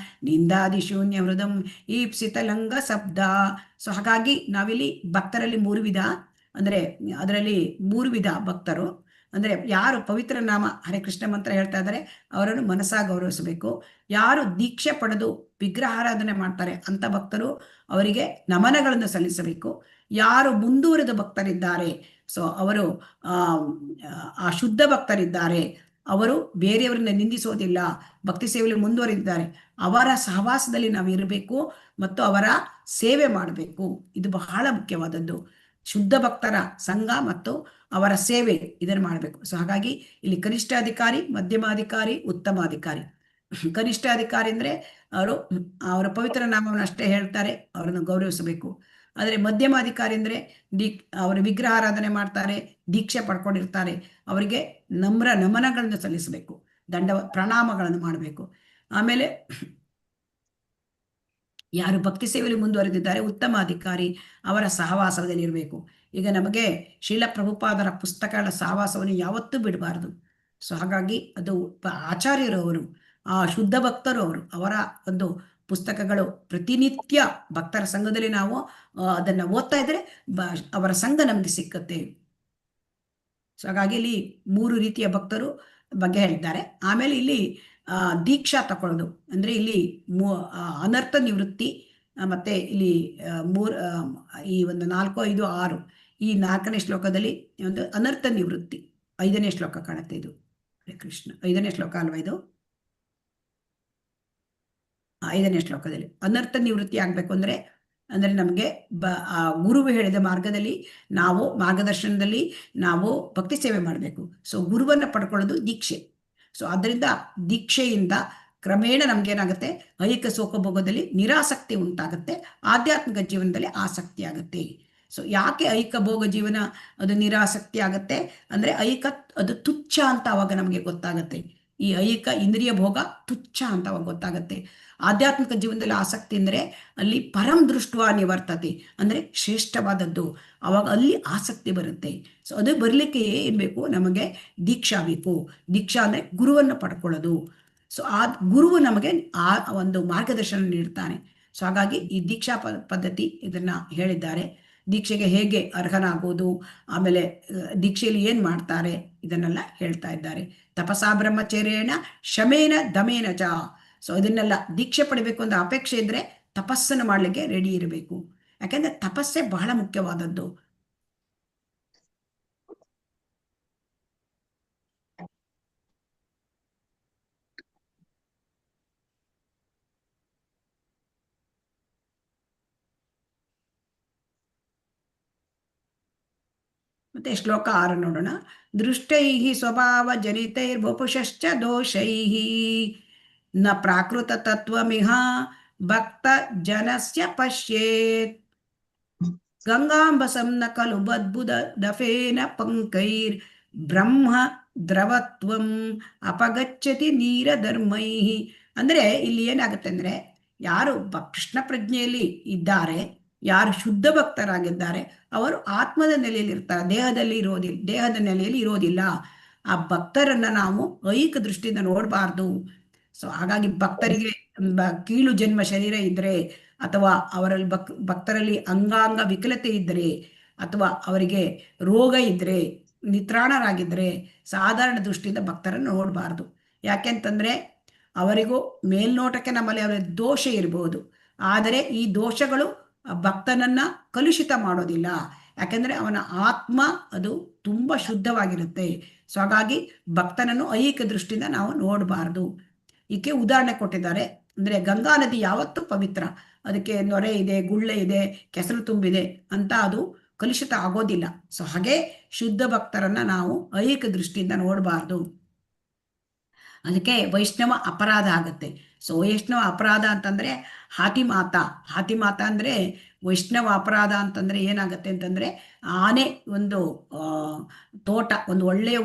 ನಿಂದಾದಿ ಶೂನ್ಯ ಹೃದಂ ಈಪ್ಸಿತಲಂಗ ಶಬ್ದ. ಸೊ ಹಾಗಾಗಿ ನಾವಿಲ್ಲಿ ಭಕ್ತರಲ್ಲಿ 3 ವಿಧ, ಅಂದ್ರೆ ಅದರಲ್ಲಿ 3 ವಿಧ ಭಕ್ತರು. ಅಂದ್ರೆ ಯಾರು ಪವಿತ್ರ ನಾಮ ಹರೇ ಕೃಷ್ಣ ಮಂತ್ರ ಹೇಳ್ತಾ ಇದ್ದಾರೆ ಅವರನ್ನು ಮನಸ್ಸಾಗಿ ಗೌರವಿಸಬೇಕು. ಯಾರು ದೀಕ್ಷೆ ಪಡೆದು ವಿಗ್ರಹಾರಾಧನೆ ಮಾಡ್ತಾರೆ ಅಂತ ಭಕ್ತರು ಅವರಿಗೆ ನಮನಗಳನ್ನು ಸಲ್ಲಿಸಬೇಕು. ಯಾರು ಮುಂದುವರೆದ ಭಕ್ತರಿದ್ದಾರೆ, ಸೊ ಅವರು ಆ ಶುದ್ಧ ಭಕ್ತರಿದ್ದಾರೆ, ಅವರು ಬೇರೆಯವರನ್ನ ನಿಂದಿಸೋದಿಲ್ಲ, ಭಕ್ತಿ ಸೇವೆಯಲ್ಲಿ ಮುಂದುವರಿದಿದ್ದಾರೆ, ಅವರ ಸಹವಾಸದಲ್ಲಿ ನಾವು ಇರಬೇಕು ಮತ್ತು ಅವರ ಸೇವೆ ಮಾಡಬೇಕು. ಇದು ಬಹಳ ಮುಖ್ಯವಾದದ್ದು. ಶುದ್ಧ ಭಕ್ತರ ಸಂಘ ಮತ್ತು ಅವರ ಸೇವೆ ಇದನ್ನು ಮಾಡಬೇಕು. ಸೊ ಹಾಗಾಗಿ ಇಲ್ಲಿ ಕನಿಷ್ಠಾಧಿಕಾರಿ, ಮಧ್ಯಮಾಧಿಕಾರಿ, ಉತ್ತಮಾಧಿಕಾರಿ. ಕನಿಷ್ಠಾಧಿಕಾರಿ ಅಂದ್ರೆ ಅವರ ಪವಿತ್ರ ನಾಮವನ್ನು ಅಷ್ಟೇ ಹೇಳ್ತಾರೆ, ಅವರನ್ನು ಗೌರವಿಸಬೇಕು. ಆದರೆ ಮಧ್ಯಮಾಧಿಕಾರಿ ಅಂದ್ರೆ ಅವರು ವಿಗ್ರಹಾರಾಧನೆ ಮಾಡ್ತಾರೆ, ದೀಕ್ಷೆ ಪಡ್ಕೊಂಡಿರ್ತಾರೆ, ಅವರಿಗೆ ನಮನಗಳನ್ನು ಸಲ್ಲಿಸಬೇಕು, ಪ್ರಣಾಮಗಳನ್ನು ಮಾಡಬೇಕು. ಆಮೇಲೆ ಯಾರು ಭಕ್ತಿ ಸೇವೆಯಲ್ಲಿ ಮುಂದುವರೆದಿದ್ದಾರೆ ಉತ್ತಮಾಧಿಕಾರಿ, ಅವರ ಸಹವಾಸದಲ್ಲಿ ಇರಬೇಕು. ಈಗ ನಮಗೆ ಶ್ರೀಲ ಪ್ರಭುಪಾದರ ಪುಸ್ತಕಗಳ ಸಹವಾಸವನ್ನು ಯಾವತ್ತೂ ಬಿಡಬಾರದು. ಸೊ ಹಾಗಾಗಿ ಅದು ಆಚಾರ್ಯರು ಅವರು, ಆ ಶುದ್ಧ ಭಕ್ತರು ಅವರು, ಅವರ ಒಂದು ಪುಸ್ತಕಗಳು ಪ್ರತಿನಿತ್ಯ ಭಕ್ತರ ಸಂಘದಲ್ಲಿ ನಾವು ಅದನ್ನ ಓದ್ತಾ ಇದ್ರೆ ಅವರ ಸಂಘ ನಮಗೆ ಸಿಕ್ಕತ್ತೆ. ಸೊ ಹಾಗಾಗಿ ಇಲ್ಲಿ 3 ರೀತಿಯ ಭಕ್ತರು ಬಗ್ಗೆ ಹೇಳಿದ್ದಾರೆ. ಆಮೇಲೆ ಇಲ್ಲಿ ದೀಕ್ಷಾ ತಕೊಳ್ಳೋದು ಅಂದ್ರೆ ಇಲ್ಲಿ ಅನರ್ಥ ನಿವೃತ್ತಿ, ಮತ್ತೆ ಇಲ್ಲಿ ಈ ಒಂದು 4, 5, 6 ಈ 4ನೇ ಶ್ಲೋಕದಲ್ಲಿ ಒಂದು ಅನರ್ಥ ನಿವೃತ್ತಿ 5ನೇ ಶ್ಲೋಕ ಕಾಣುತ್ತೆ. ಇದು ಕೃಷ್ಣ 5ನೇ ಶ್ಲೋಕ ಅಲ್ವಾ ಇದು? 5ನೇ ಶ್ಲೋಕದಲ್ಲಿ ಅನರ್ಥ ನಿವೃತ್ತಿ ಆಗ್ಬೇಕು ಅಂದ್ರೆ ನಮಗೆ ಗುರುವು ಹೇಳಿದ ಮಾರ್ಗದಲ್ಲಿ ನಾವು ಮಾರ್ಗದರ್ಶನದಲ್ಲಿ ನಾವು ಭಕ್ತಿ ಸೇವೆ ಮಾಡಬೇಕು. ಸೊ ಗುರುವನ್ನ ಪಡ್ಕೊಳ್ಳೋದು ದೀಕ್ಷೆ. ಸೊ ಅದರಿಂದ ದೀಕ್ಷೆಯಿಂದ ಕ್ರಮೇಣ ನಮ್ಗೇನಾಗುತ್ತೆ, ಐಹಿಕ ಸುಖಭೋಗದಲ್ಲಿ ನಿರಾಸಕ್ತಿ ಉಂಟಾಗುತ್ತೆ, ಆಧ್ಯಾತ್ಮಿಕ ಜೀವನದಲ್ಲಿ ಆಸಕ್ತಿ ಆಗುತ್ತೆ. ಸೊ ಯಾಕೆ ಐಹಿಕ ಭೋಗ ಜೀವನ ಅದು ನಿರಾಸಕ್ತಿ ಆಗುತ್ತೆ ಅಂದ್ರೆ ಅದು ತುಚ್ಛ ಅಂತ ಅವಾಗ ನಮಗೆ ಗೊತ್ತಾಗತ್ತೆ. ಈ ಐಹಿಕ ಇಂದ್ರಿಯ ಭೋಗ ತುಚ್ಛ ಅಂತ ಅವಾಗ ಗೊತ್ತಾಗತ್ತೆ. ಆಧ್ಯಾತ್ಮಿಕ ಜೀವನದಲ್ಲಿ ಆಸಕ್ತಿ ಅಂದ್ರೆ ಅಲ್ಲಿ ಪರಂ ದೃಷ್ಟ್ವಾ ನಿವರ್ತತೆ ಅಂದ್ರೆ ಶ್ರೇಷ್ಠವಾದದ್ದು, ಅವಾಗ ಅಲ್ಲಿ ಆಸಕ್ತಿ ಬರುತ್ತೆ. ಸೊ ಅದು ಬರ್ಲಿಕ್ಕೆ ಏನ್ ಬೇಕು, ನಮಗೆ ದೀಕ್ಷಾ ಬೇಕು. ದೀಕ್ಷಾ ಅಂದ್ರೆ ಗುರುವನ್ನು ಪಡ್ಕೊಳ್ಳೋದು. ಸೊ ಆ ಗುರುವು ನಮಗೆ ಆ ಒಂದು ಮಾರ್ಗದರ್ಶನ ನೀಡ್ತಾನೆ. ಸೊ ಹಾಗಾಗಿ ಈ ದೀಕ್ಷಾ ಪದ್ಧತಿ ಇದನ್ನ ಹೇಳಿದ್ದಾರೆ. ದೀಕ್ಷೆಗೆ ಹೇಗೆ ಅರ್ಹನಾಗೋದು, ಆಮೇಲೆ ದೀಕ್ಷೆಯಲ್ಲಿ ಏನ್ ಮಾಡ್ತಾರೆ ಇದನ್ನೆಲ್ಲ ಹೇಳ್ತಾ ಇದ್ದಾರೆ. ತಪಸಾ ಬ್ರಹ್ಮಚರ್ಯೇಣ ಶಮೇನ ದಮೇನ ಚ. ಸೊ ಇದನ್ನೆಲ್ಲ ದೀಕ್ಷೆ ಪಡಿಬೇಕು ಅಂತ ಅಪೇಕ್ಷೆ ಇದ್ರೆ ತಪಸ್ಸನ್ನು ಮಾಡ್ಲಿಕ್ಕೆ ರೆಡಿ ಇರಬೇಕು. ಯಾಕಂದ್ರೆ ತಪಸ್ಸೇ ಬಹಳ ಮುಖ್ಯವಾದದ್ದು. ಮತ್ತೆ ಶ್ಲೋಕ 6 ನೋಡೋಣ. ದೃಷ್ಟೈಹಿ ಸ್ವಭಾವ ಜನಿತೈರ್ವಪುಷಶ್ಚ ದೋಷೈಃ ನ ಪ್ರಾಕೃತ ತತ್ವಮಿಹ ಭಕ್ತ ಜನಸ್ಯ ಪಶ್ಯೇತ್. ಗಂಗಾಂಬಸಂ ನ ಖಲು ಬದ್ಬುದ ದಫೇನ ಪಂಕೈರ್ ಬ್ರಹ್ಮ ದ್ರವತ್ವಂ ಅಪಗಚ್ಚತಿ ನೀರಧರ್ಮೈಃ ಅಂದ್ರೆ ಇಲ್ಲಿ ಏನಾಗುತ್ತೆ ಅಂದ್ರೆ ಯಾರು ಕೃಷ್ಣ ಪ್ರಜ್ಞೆಯಲ್ಲಿ ಇದ್ದಾರೆ, ಯಾರು ಶುದ್ಧ ಭಕ್ತರಾಗಿದ್ದಾರೆ, ಅವರು ಆತ್ಮದ ನೆಲೆಯಲ್ಲಿ ಇರ್ತಾರೆ, ದೇಹದ ನೆಲೆಯಲ್ಲಿ ಇರೋದಿಲ್ಲ. ಆ ಭಕ್ತರನ್ನ ನಾವು ಐಹಿಕ ದೃಷ್ಟಿಯಿಂದ ನೋಡಬಾರ್ದು. ಸೊ ಹಾಗಾಗಿ ಭಕ್ತರಿಗೆ ಕೀಳು ಜನ್ಮ ಶರೀರ ಇದ್ರೆ, ಅಥವಾ ಅವರಲ್ಲಿ ಭಕ್ತರಲ್ಲಿ ಅಂಗಾಂಗ ವಿಕಲತೆ ಇದ್ದರೆ, ಅಥವಾ ಅವರಿಗೆ ರೋಗ ಇದ್ರೆ, ನಿತ್ರಾಣರಾಗಿದ್ರೆ ಸಾಧಾರಣ ದೃಷ್ಟಿಯಿಂದ ಭಕ್ತರನ್ನು ನೋಡಬಾರ್ದು. ಯಾಕೆಂತಂದ್ರೆ ಅವರಿಗೂ ಮೇಲ್ನೋಟಕ್ಕೆ ನಮ್ಮಲ್ಲಿ ಅವರ ದೋಷ ಇರಬಹುದು, ಆದರೆ ಈ ದೋಷಗಳು ಭಕ್ತನನ್ನ ಕಲುಷಿತ ಮಾಡೋದಿಲ್ಲ. ಯಾಕೆಂದ್ರೆ ಅವನ ಆತ್ಮ ಅದು ತುಂಬಾ ಶುದ್ಧವಾಗಿರುತ್ತೆ. ಸೊ ಹಾಗಾಗಿ ಭಕ್ತನನ್ನು ಐಹಿಕ ದೃಷ್ಟಿಯಿಂದ ನಾವು ನೋಡಬಾರ್ದು. ಇದಕ್ಕೆ ಉದಾಹರಣೆ ಕೊಟ್ಟಿದ್ದಾರೆ. ಅಂದ್ರೆ ಗಂಗಾ ನದಿ ಯಾವತ್ತೂ ಪವಿತ್ರ, ಅದಕ್ಕೆ ನೊರೆ ಇದೆ, ಗುಳ್ಳೆ ಇದೆ, ಕೆಸರು ತುಂಬಿದೆ ಅಂತ ಅದು ಕಲುಷಿತ ಆಗೋದಿಲ್ಲ. ಸೊ ಹಾಗೆ ಶುದ್ಧ ಭಕ್ತರನ್ನ ನಾವು ಐಹಿಕ ದೃಷ್ಟಿಯಿಂದ ನೋಡಬಾರ್ದು. ಅದಕ್ಕೆ ವೈಷ್ಣವ ಅಪರಾಧ ಆಗುತ್ತೆ. ಸೊ ವೈಷ್ಣವ ಅಪರಾಧ ಅಂತಂದ್ರೆ ಹಾತಿಮಾತ ಅಂದ್ರೆ ವೈಷ್ಣವ ಅಪರಾಧ ಅಂತಂದ್ರೆ ಏನಾಗುತ್ತೆ ಅಂತಂದ್ರೆ, ಆನೆ ಒಂದು ತೋಟ, ಒಂದು ಒಳ್ಳೆಯ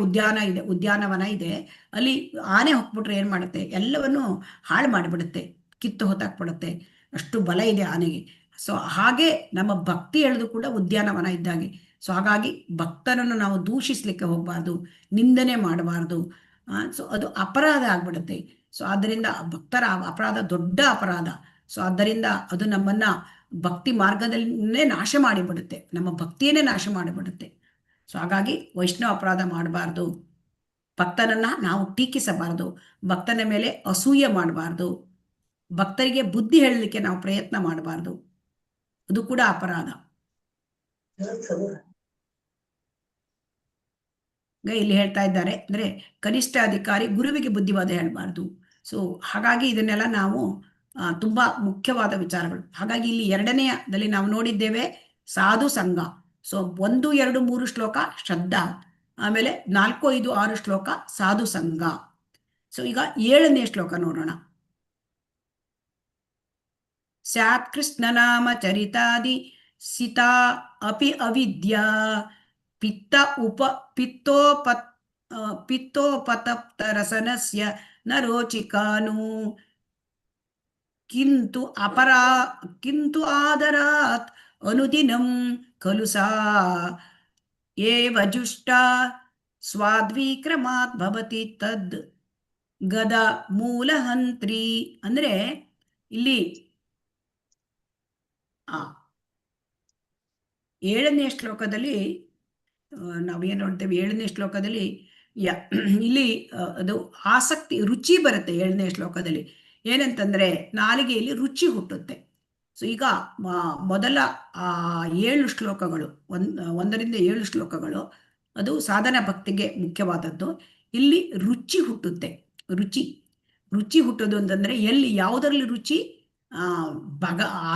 ಉದ್ಯಾನವನ ಇದೆ, ಅಲ್ಲಿ ಆನೆ ಹೋಗ್ಬಿಟ್ರೆ ಏನ್ ಮಾಡುತ್ತೆ, ಎಲ್ಲವನ್ನು ಹಾಳು ಮಾಡಿಬಿಡುತ್ತೆ, ಕಿತ್ತು ಹೊತ್ತಾಕ್ಬಿಡುತ್ತೆ, ಅಷ್ಟು ಬಲ ಇದೆ ಆನೆಗೆ. ಸೊ ಹಾಗೆ ನಮ್ಮ ಭಕ್ತಿ ಎಳೆದು ಕೂಡ ಉದ್ಯಾನವನ ಇದ್ದಾಗೆ. ಸೊ ಹಾಗಾಗಿ ಭಕ್ತರನ್ನು ನಾವು ದೂಷಿಸ್ಲಿಕ್ಕೆ ಹೋಗ್ಬಾರ್ದು, ನಿಂದನೆ ಮಾಡಬಾರ್ದು. ಸೊ ಅದು ಅಪರಾಧ ಆಗ್ಬಿಡುತ್ತೆ. ಸೊ ಆದ್ದರಿಂದ ಭಕ್ತರ ಅಪರಾಧ ದೊಡ್ಡ ಅಪರಾಧ. ಸೊ ಆದ್ದರಿಂದ ಅದು ನಮ್ಮನ್ನ ಭಕ್ತಿ ಮಾರ್ಗದಲ್ಲೇ ನಾಶ ಮಾಡಿಬಿಡುತ್ತೆ, ನಮ್ಮ ಭಕ್ತಿಯನ್ನೇ ನಾಶ ಮಾಡಿಬಿಡುತ್ತೆ. ಸೊ ಹಾಗಾಗಿ ವೈಷ್ಣವ ಅಪರಾಧ ಮಾಡಬಾರ್ದು, ಭಕ್ತನನ್ನ ನಾವು ಟೀಕಿಸಬಾರದು, ಭಕ್ತನ ಮೇಲೆ ಅಸೂಯೆ ಮಾಡಬಾರ್ದು, ಭಕ್ತರಿಗೆ ಬುದ್ಧಿ ಹೇಳಲಿಕ್ಕೆ ನಾವು ಪ್ರಯತ್ನ ಮಾಡಬಾರ್ದು, ಅದು ಕೂಡ ಅಪರಾಧ. ಇಲ್ಲಿ ಹೇಳ್ತಾ ಇದ್ದಾರೆ ಅಂದ್ರೆ ಕನಿಷ್ಠ ಅಧಿಕಾರಿ ಗುರುವಿಗೆ ಬುದ್ಧಿವಾದ ಹೇಳಬಾರ್ದು. ಸೊ ಹಾಗಾಗಿ ಇದನ್ನೆಲ್ಲ ನಾವು ತುಂಬಾ ಮುಖ್ಯವಾದ ವಿಚಾರಗಳು. ಹಾಗಾಗಿ ಇಲ್ಲಿ ಎರಡನೆಯದಲ್ಲಿ ನಾವು ನೋಡಿದ್ದೇವೆ ಸಾಧು ಸಂಘ. ಸೊ 1, 2, 3 ಶ್ಲೋಕ ಶ್ರದ್ಧಾ, ಆಮೇಲೆ 4, 5, 6 ಶ್ಲೋಕ ಸಾಧು ಸಂಘ. ಸೊ ಈಗ 7ನೇ ಶ್ಲೋಕ ನೋಡೋಣ. ಸ್ಯಾತ್ ಕೃಷ್ಣನಾಮ ಚರಿತಾದಿ ಸಿತಾ ಅಪಿ ಅವಿದ್ಯಾ ಪಿತ್ತೋಪತಪ್ತರಸನಸ್ಯ ನ ರೋಚಿಕಾನು ಕಿಂತು ಆದರಾತ್ ಅನುದಿನಂ ಖಲು ಸಾ ಏವ ಜುಷ್ಟಾ ಸ್ವಾದ್ವಿಕ್ರಮಾತ್ ಭವತಿ ತದ್ ಗದ ಮೂಲಹಂತ್ರಿ. ಅಂದ್ರೆ ಇಲ್ಲಿ 7ನೇ ಶ್ಲೋಕದಲ್ಲಿ ನಾವೇನು ನೋಡ್ತೇವೆ, 7ನೇ ಶ್ಲೋಕದಲ್ಲಿ ಇಲ್ಲಿ ಅದು ಆಸಕ್ತಿ, ರುಚಿ ಬರುತ್ತೆ. 7ನೇ ಶ್ಲೋಕದಲ್ಲಿ ಏನಂತಂದ್ರೆ ನಾಲಿಗೆಯಲ್ಲಿ ರುಚಿ ಹುಟ್ಟುತ್ತೆ. ಸೊ ಈಗ ಮೊದಲ 7 ಶ್ಲೋಕಗಳು, 1ರಿಂದ 7 ಶ್ಲೋಕಗಳು ಅದು ಸಾಧನ ಭಕ್ತಿಗೆ ಮುಖ್ಯವಾದದ್ದು. ಇಲ್ಲಿ ರುಚಿ ಹುಟ್ಟುತ್ತೆ. ರುಚಿ ಹುಟ್ಟೋದು ಅಂತಂದ್ರೆ ಎಲ್ಲಿ, ಯಾವುದರಲ್ಲಿ ರುಚಿ?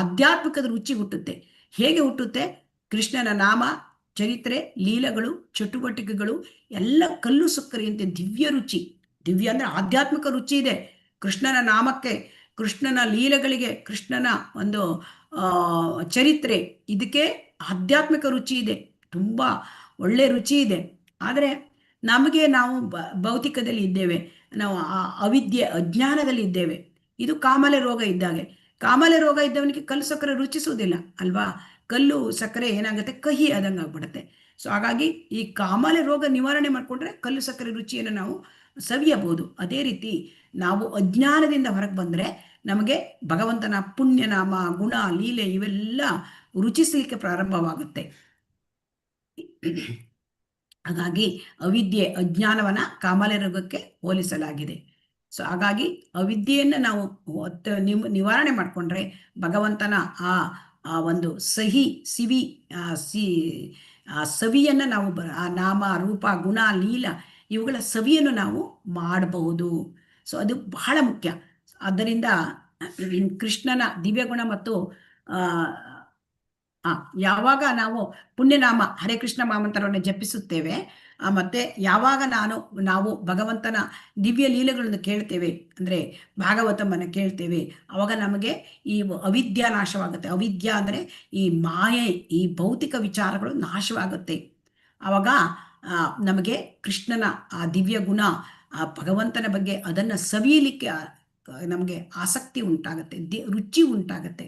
ಆಧ್ಯಾತ್ಮಿಕದ ರುಚಿ ಹುಟ್ಟುತ್ತೆ. ಹೇಗೆ ಹುಟ್ಟುತ್ತೆ? ಕೃಷ್ಣನ ನಾಮ, ಚರಿತ್ರೆ, ಲೀಲೆಗಳು, ಚಟುವಟಿಕೆಗಳು ಎಲ್ಲ ಕಲ್ಲು ಸಕ್ಕರೆಯಂತೆ ದಿವ್ಯ ರುಚಿ. ದಿವ್ಯ ಅಂದ್ರೆ ಆಧ್ಯಾತ್ಮಿಕ ರುಚಿ ಇದೆ ಕೃಷ್ಣನ ನಾಮಕ್ಕೆ, ಕೃಷ್ಣನ ಲೀಲೆಗಳಿಗೆ, ಕೃಷ್ಣನ ಒಂದು ಚರಿತ್ರೆ, ಇದಕ್ಕೆ ಆಧ್ಯಾತ್ಮಿಕ ರುಚಿ ಇದೆ, ತುಂಬಾ ಒಳ್ಳೆ ರುಚಿ ಇದೆ. ಆದರೆ ನಮಗೆ ನಾವು ಭೌತಿಕದಲ್ಲಿ ಇದ್ದೇವೆ, ನಾವು ಅವಿದ್ಯೆ ಅಜ್ಞಾನದಲ್ಲಿ ಇದ್ದೇವೆ. ಇದು ಕಾಮಾಲೆ ರೋಗ ಇದ್ದಾಗೆ. ಕಾಮಾಲೆ ರೋಗ ಇದ್ದವನಿಗೆ ಕಲ್ಲು ಸಕ್ಕರೆ ರುಚಿಸುವುದಿಲ್ಲ ಅಲ್ವಾ? ಕಲ್ಲು ಸಕ್ಕರೆ ಏನಾಗುತ್ತೆ, ಕಹಿ ಆದಂಗೆ ಆಗ್ಬಿಡುತ್ತೆ. ಸೊ ಹಾಗಾಗಿ ಈ ಕಾಮಾಲೆ ರೋಗ ನಿವಾರಣೆ ಮಾಡಿಕೊಂಡ್ರೆ ಕಲ್ಲು ಸಕ್ಕರೆ ರುಚಿಯನ್ನು ನಾವು ಸವಿಯಬಹುದು. ಅದೇ ರೀತಿ ನಾವು ಅಜ್ಞಾನದಿಂದ ಹೊರಗೆ ಬಂದರೆ ನಮಗೆ ಭಗವಂತನ ಪುಣ್ಯನಾಮ, ಗುಣ, ಲೀಲೆ ಇವೆಲ್ಲ ರುಚಿಸಲಿಕ್ಕೆ ಪ್ರಾರಂಭವಾಗುತ್ತೆ. ಹಾಗಾಗಿ ಅವಿದ್ಯೆ, ಅಜ್ಞಾನವನ್ನ ಕಾಮಾಲೆ ರೋಗಕ್ಕೆ ಹೋಲಿಸಲಾಗಿದೆ. ಸೊ ಹಾಗಾಗಿ ಅವಿದ್ಯೆಯನ್ನು ನಾವು ನಿವಾರಣೆ ಮಾಡಿಕೊಂಡ್ರೆ ಭಗವಂತನ ಆ ಒಂದು ಸವಿಯನ್ನು ನಾವು, ಆ ನಾಮ, ರೂಪ, ಗುಣ, ಲೀಲ ಇವುಗಳ ಸವಿಯನ್ನು ನಾವು ಮಾಡಬಹುದು. ಸೊ ಅದು ಬಹಳ ಮುಖ್ಯ. ಆದ್ದರಿಂದ ಕೃಷ್ಣನ ದಿವ್ಯಗುಣ ಮತ್ತು ಯಾವಾಗ ನಾವು ಪುಣ್ಯನಾಮ ಹರೇ ಕೃಷ್ಣ ಮಹಾಮಂತ್ರವನ್ನು ಜಪಿಸುತ್ತೇವೆ, ಮತ್ತೆ ಯಾವಾಗ ನಾವು ಭಗವಂತನ ದಿವ್ಯ ಲೀಲೆಗಳನ್ನು ಕೇಳ್ತೇವೆ, ಅಂದ್ರೆ ಭಾಗವತಮನ್ನು ಕೇಳ್ತೇವೆ, ಅವಾಗ ನಮಗೆ ಈ ಅವಿದ್ಯಾ ನಾಶವಾಗುತ್ತೆ. ಅವಿದ್ಯಾ ಅಂದ್ರೆ ಈ ಮಾಯೆ, ಈ ಭೌತಿಕ ವಿಚಾರಗಳು ನಾಶವಾಗುತ್ತೆ. ಆವಾಗ ನಮಗೆ ಕೃಷ್ಣನ ಆ ದಿವ್ಯ ಗುಣ, ಆ ಭಗವಂತನ ಬಗ್ಗೆ ಅದನ್ನು ಸವಿಯಲಿಕ್ಕೆ ನಮಗೆ ಆಸಕ್ತಿ ಉಂಟಾಗುತ್ತೆ, ರುಚಿ ಉಂಟಾಗುತ್ತೆ.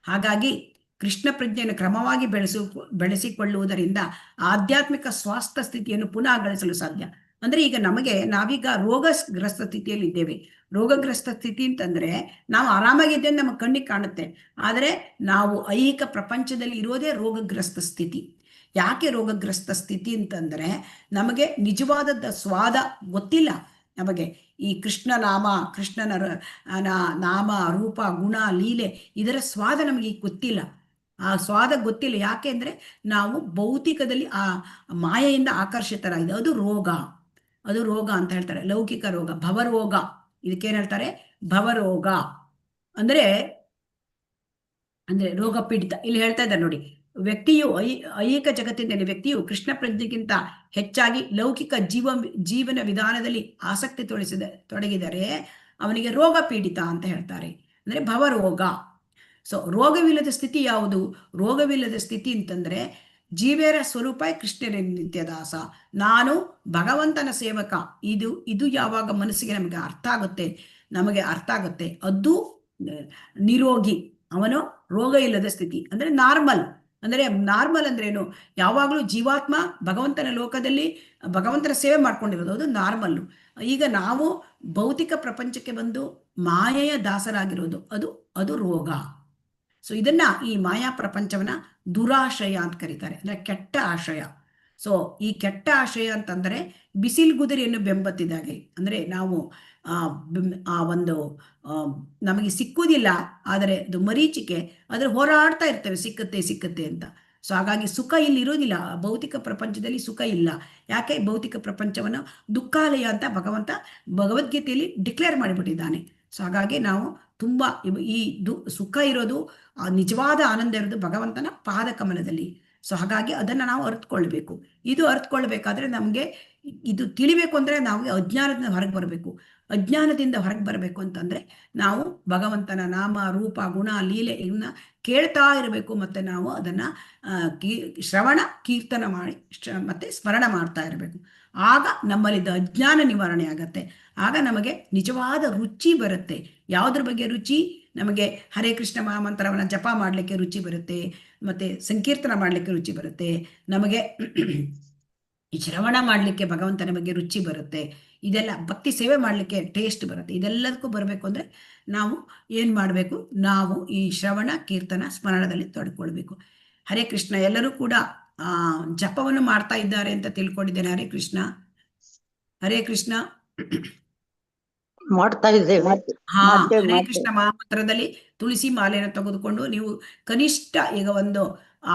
ಹಾಗಾಗಿ ಕೃಷ್ಣ ಪ್ರಜ್ಞೆಯನ್ನು ಕ್ರಮವಾಗಿ ಬೆಳೆಸಿಕೊಳ್ಳುವುದರಿಂದ ಆಧ್ಯಾತ್ಮಿಕ ಸ್ವಾಸ್ಥ್ಯ ಸ್ಥಿತಿಯನ್ನು ಪುನಃ ಗಳಿಸಲು ಸಾಧ್ಯ. ಅಂದ್ರೆ ಈಗ ನಾವೀಗ ರೋಗಗ್ರಸ್ತ ಸ್ಥಿತಿಯಲ್ಲಿ ಇದ್ದೇವೆ. ರೋಗಗ್ರಸ್ತ ಸ್ಥಿತಿ ಅಂತಂದ್ರೆ ನಾವು ಆರಾಮಾಗಿದ್ದೇವೆ, ನಮ್ಮ ಕಣ್ಣಿಗೆ ಕಾಣುತ್ತೆ. ಆದರೆ ನಾವು ಐಹಿಕ ಪ್ರಪಂಚದಲ್ಲಿ ಇರೋದೇ ರೋಗಗ್ರಸ್ತ ಸ್ಥಿತಿ. ಯಾಕೆ ರೋಗಗ್ರಸ್ತ ಸ್ಥಿತಿ ಅಂತಂದ್ರೆ ನಮಗೆ ನಿಜವಾದ ಸ್ವಾದ ಗೊತ್ತಿಲ್ಲ. ನಮಗೆ ಈ ಕೃಷ್ಣನ ನಾಮ ರೂಪ ಗುಣ ಲೀಲೆ ಇದರ ಸ್ವಾದ ನಮಗೆ ಗೊತ್ತಿಲ್ಲ. ಆ ಸ್ವಾದ ಗೊತ್ತಿಲ್ಲ. ಯಾಕೆ ಅಂದ್ರೆ ನಾವು ಭೌತಿಕದಲ್ಲಿ ಆ ಮಾಯೆಯಿಂದ ಆಕರ್ಷಿತರಾಗಿದೆ. ಅದು ರೋಗ ಅಂತ ಹೇಳ್ತಾರೆ. ಲೌಕಿಕ ರೋಗ, ಭವರೋಗ. ಇದಕ್ಕೇನ್ ಹೇಳ್ತಾರೆ? ಭವರೋಗ ಅಂದ್ರೆ ರೋಗ ಪೀಡಿತ. ಇಲ್ಲಿ ಹೇಳ್ತಾ ಇದ್ದಾರೆ ನೋಡಿ, ವ್ಯಕ್ತಿಯು ಐಹಿಕ ಜಗತ್ತಿನಲ್ಲಿ ವ್ಯಕ್ತಿಯು ಕೃಷ್ಣ ಪ್ರಜ್ಞೆಗಿಂತ ಹೆಚ್ಚಾಗಿ ಲೌಕಿಕ ಜೀವನ ವಿಧಾನದಲ್ಲಿ ಆಸಕ್ತಿ ತೊಡಗಿದರೆ ಅವನಿಗೆ ರೋಗ ಪೀಡಿತ ಅಂತ ಹೇಳ್ತಾರೆ. ಅಂದ್ರೆ ಭವರೋಗ. ಸೊ ರೋಗವಿಲ್ಲದ ಸ್ಥಿತಿ ಯಾವುದು? ರೋಗವಿಲ್ಲದ ಸ್ಥಿತಿ ಅಂತಂದ್ರೆ ಜೀವೇರ ಸ್ವರೂಪ ಕೃಷ್ಣನ ನಿತ್ಯದಾಸ, ನಾನು ಭಗವಂತನ ಸೇವಕ. ಇದು ಯಾವಾಗ ಮನಸ್ಸಿಗೆ ನಮಗೆ ಅರ್ಥ ಆಗುತ್ತೆ, ಅದು ನಿರೋಗಿ. ಅವನು ರೋಗ ಇಲ್ಲದ ಸ್ಥಿತಿ ಅಂದ್ರೆ ನಾರ್ಮಲ್. ಅಂದ್ರೆ ಏನು? ಯಾವಾಗಲೂ ಜೀವಾತ್ಮ ಭಗವಂತನ ಲೋಕದಲ್ಲಿ ಭಗವಂತನ ಸೇವೆ ಮಾಡ್ಕೊಂಡಿರೋದು, ಅದು ನಾರ್ಮಲ್ಲು. ಈಗ ನಾವು ಭೌತಿಕ ಪ್ರಪಂಚಕ್ಕೆ ಬಂದು ಮಾಯೆಯ ದಾಸರಾಗಿರೋದು, ಅದು ರೋಗ. ಸೊ ಇದನ್ನ, ಈ ಮಾಯಾ ಪ್ರಪಂಚವನ್ನ ದುರಾಶಯ ಅಂತ ಕರೀತಾರೆ, ಅಂದ್ರೆ ಕೆಟ್ಟ ಆಶಯ. ಸೊ ಈ ಕೆಟ್ಟ ಆಶಯ ಅಂತಂದ್ರೆ ಬಿಸಿಲ್ಗುದುರಿಯನ್ನು ಬೆಂಬತ್ತಿದಾಗೆ. ಅಂದ್ರೆ ನಾವು ನಮಗೆ ಸಿಕ್ಕುವುದಿಲ್ಲ, ಆದರೆ ಅದು ಮರೀಚಿಕೆ, ಅದ್ರ ಹೋರಾಡ್ತಾ ಇರ್ತೇವೆ ಸಿಕ್ಕತ್ತೆ ಅಂತ. ಸೊ ಹಾಗಾಗಿ ಸುಖ ಇಲ್ಲಿ ಇರೋದಿಲ್ಲ. ಭೌತಿಕ ಪ್ರಪಂಚದಲ್ಲಿ ಸುಖ ಇಲ್ಲ. ಯಾಕೆ? ಭೌತಿಕ ಪ್ರಪಂಚವನ್ನು ದುಃಖಾಲಯ ಅಂತ ಭಗವದ್ಗೀತೆಯಲ್ಲಿ ಡಿಕ್ಲೇರ್ ಮಾಡಿಬಿಟ್ಟಿದ್ದಾನೆ. ಸೊ ಹಾಗಾಗಿ ನಾವು ತುಂಬಾ ಈ ಸುಖ ಇರೋದು, ನಿಜವಾದ ಆನಂದ ಇರೋದು ಭಗವಂತನ ಪಾದಕಮಲದಲ್ಲಿ. ಸೊ ಹಾಗಾಗಿ ಅದನ್ನ ನಾವು ಅರ್ಥಕೊಳ್ಬೇಕು. ಇದು ಅರ್ಥಕೊಳ್ಬೇಕಾದ್ರೆ ನಮ್ಗೆ ಇದು ತಿಳಿಬೇಕು ಅಂದ್ರೆ ನಾವು ಅಜ್ಞಾನದಿಂದ ಹೊರಗೆ ಬರಬೇಕು. ಅಜ್ಞಾನದಿಂದ ಹೊರಗೆ ಬರಬೇಕು ಅಂತಂದ್ರೆ ನಾವು ಭಗವಂತನ ನಾಮ ರೂಪ ಗುಣ ಲೀಲೆ ಇವನ್ನ ಕೇಳ್ತಾ ಇರಬೇಕು. ಮತ್ತೆ ನಾವು ಅದನ್ನ ಶ್ರವಣ ಕೀರ್ತನ ಮಾಡಿ ಮತ್ತೆ ಸ್ಮರಣ ಮಾಡ್ತಾ ಇರಬೇಕು. ಆಗ ನಮ್ಮಲ್ಲಿದ್ದ ಅಜ್ಞಾನ ನಿವಾರಣೆ ಆಗತ್ತೆ. ಆಗ ನಮಗೆ ನಿಜವಾದ ರುಚಿ ಬರುತ್ತೆ. ಯಾವುದ್ರ ಬಗ್ಗೆ ರುಚಿ? ನಮಗೆ ಹರೇ ಕೃಷ್ಣ ಮಹಾಮಂತ್ರವನ್ನ ಜಪ ಮಾಡ್ಲಿಕ್ಕೆ ರುಚಿ ಬರುತ್ತೆ, ಮತ್ತೆ ಸಂಕೀರ್ತನ ಮಾಡ್ಲಿಕ್ಕೆ ರುಚಿ ಬರುತ್ತೆ, ನಮಗೆ ಶ್ರವಣ ಮಾಡ್ಲಿಕ್ಕೆ ಭಗವಂತನ ಬಗ್ಗೆ ರುಚಿ ಬರುತ್ತೆ, ಇದೆಲ್ಲ ಭಕ್ತಿ ಸೇವೆ ಮಾಡ್ಲಿಕ್ಕೆ ಟೇಸ್ಟ್ ಬರುತ್ತೆ. ಇದೆಲ್ಲದಕ್ಕೂ ಬರಬೇಕು ಅಂದ್ರೆ ನಾವು ಏನ್ ಮಾಡ್ಬೇಕು? ನಾವು ಈ ಶ್ರವಣ ಕೀರ್ತನ ಸ್ಮರಣದಲ್ಲಿ ತೊಡ್ಕೊಳ್ಬೇಕು. ಹರೇ ಕೃಷ್ಣ. ಎಲ್ಲರೂ ಕೂಡ ಜಪವನ್ನು ಮಾಡ್ತಾ ಇದ್ದಾರೆ ಅಂತ ತಿಳ್ಕೊಂಡಿದ್ದೇನೆ. ಹರೇ ಕೃಷ್ಣ. ಹರೇ ಕೃಷ್ಣ. ಮಾಡ್ತಾ ಇದ್ದೇವೆ. ಹರೇ ಕೃಷ್ಣ ಮಹಾಮಂತ್ರದಲ್ಲಿ ತುಳಸಿ ಮಾಲೆಯನ್ನು ತೆಗೆದುಕೊಂಡು ನೀವು ಕನಿಷ್ಠ ಈಗ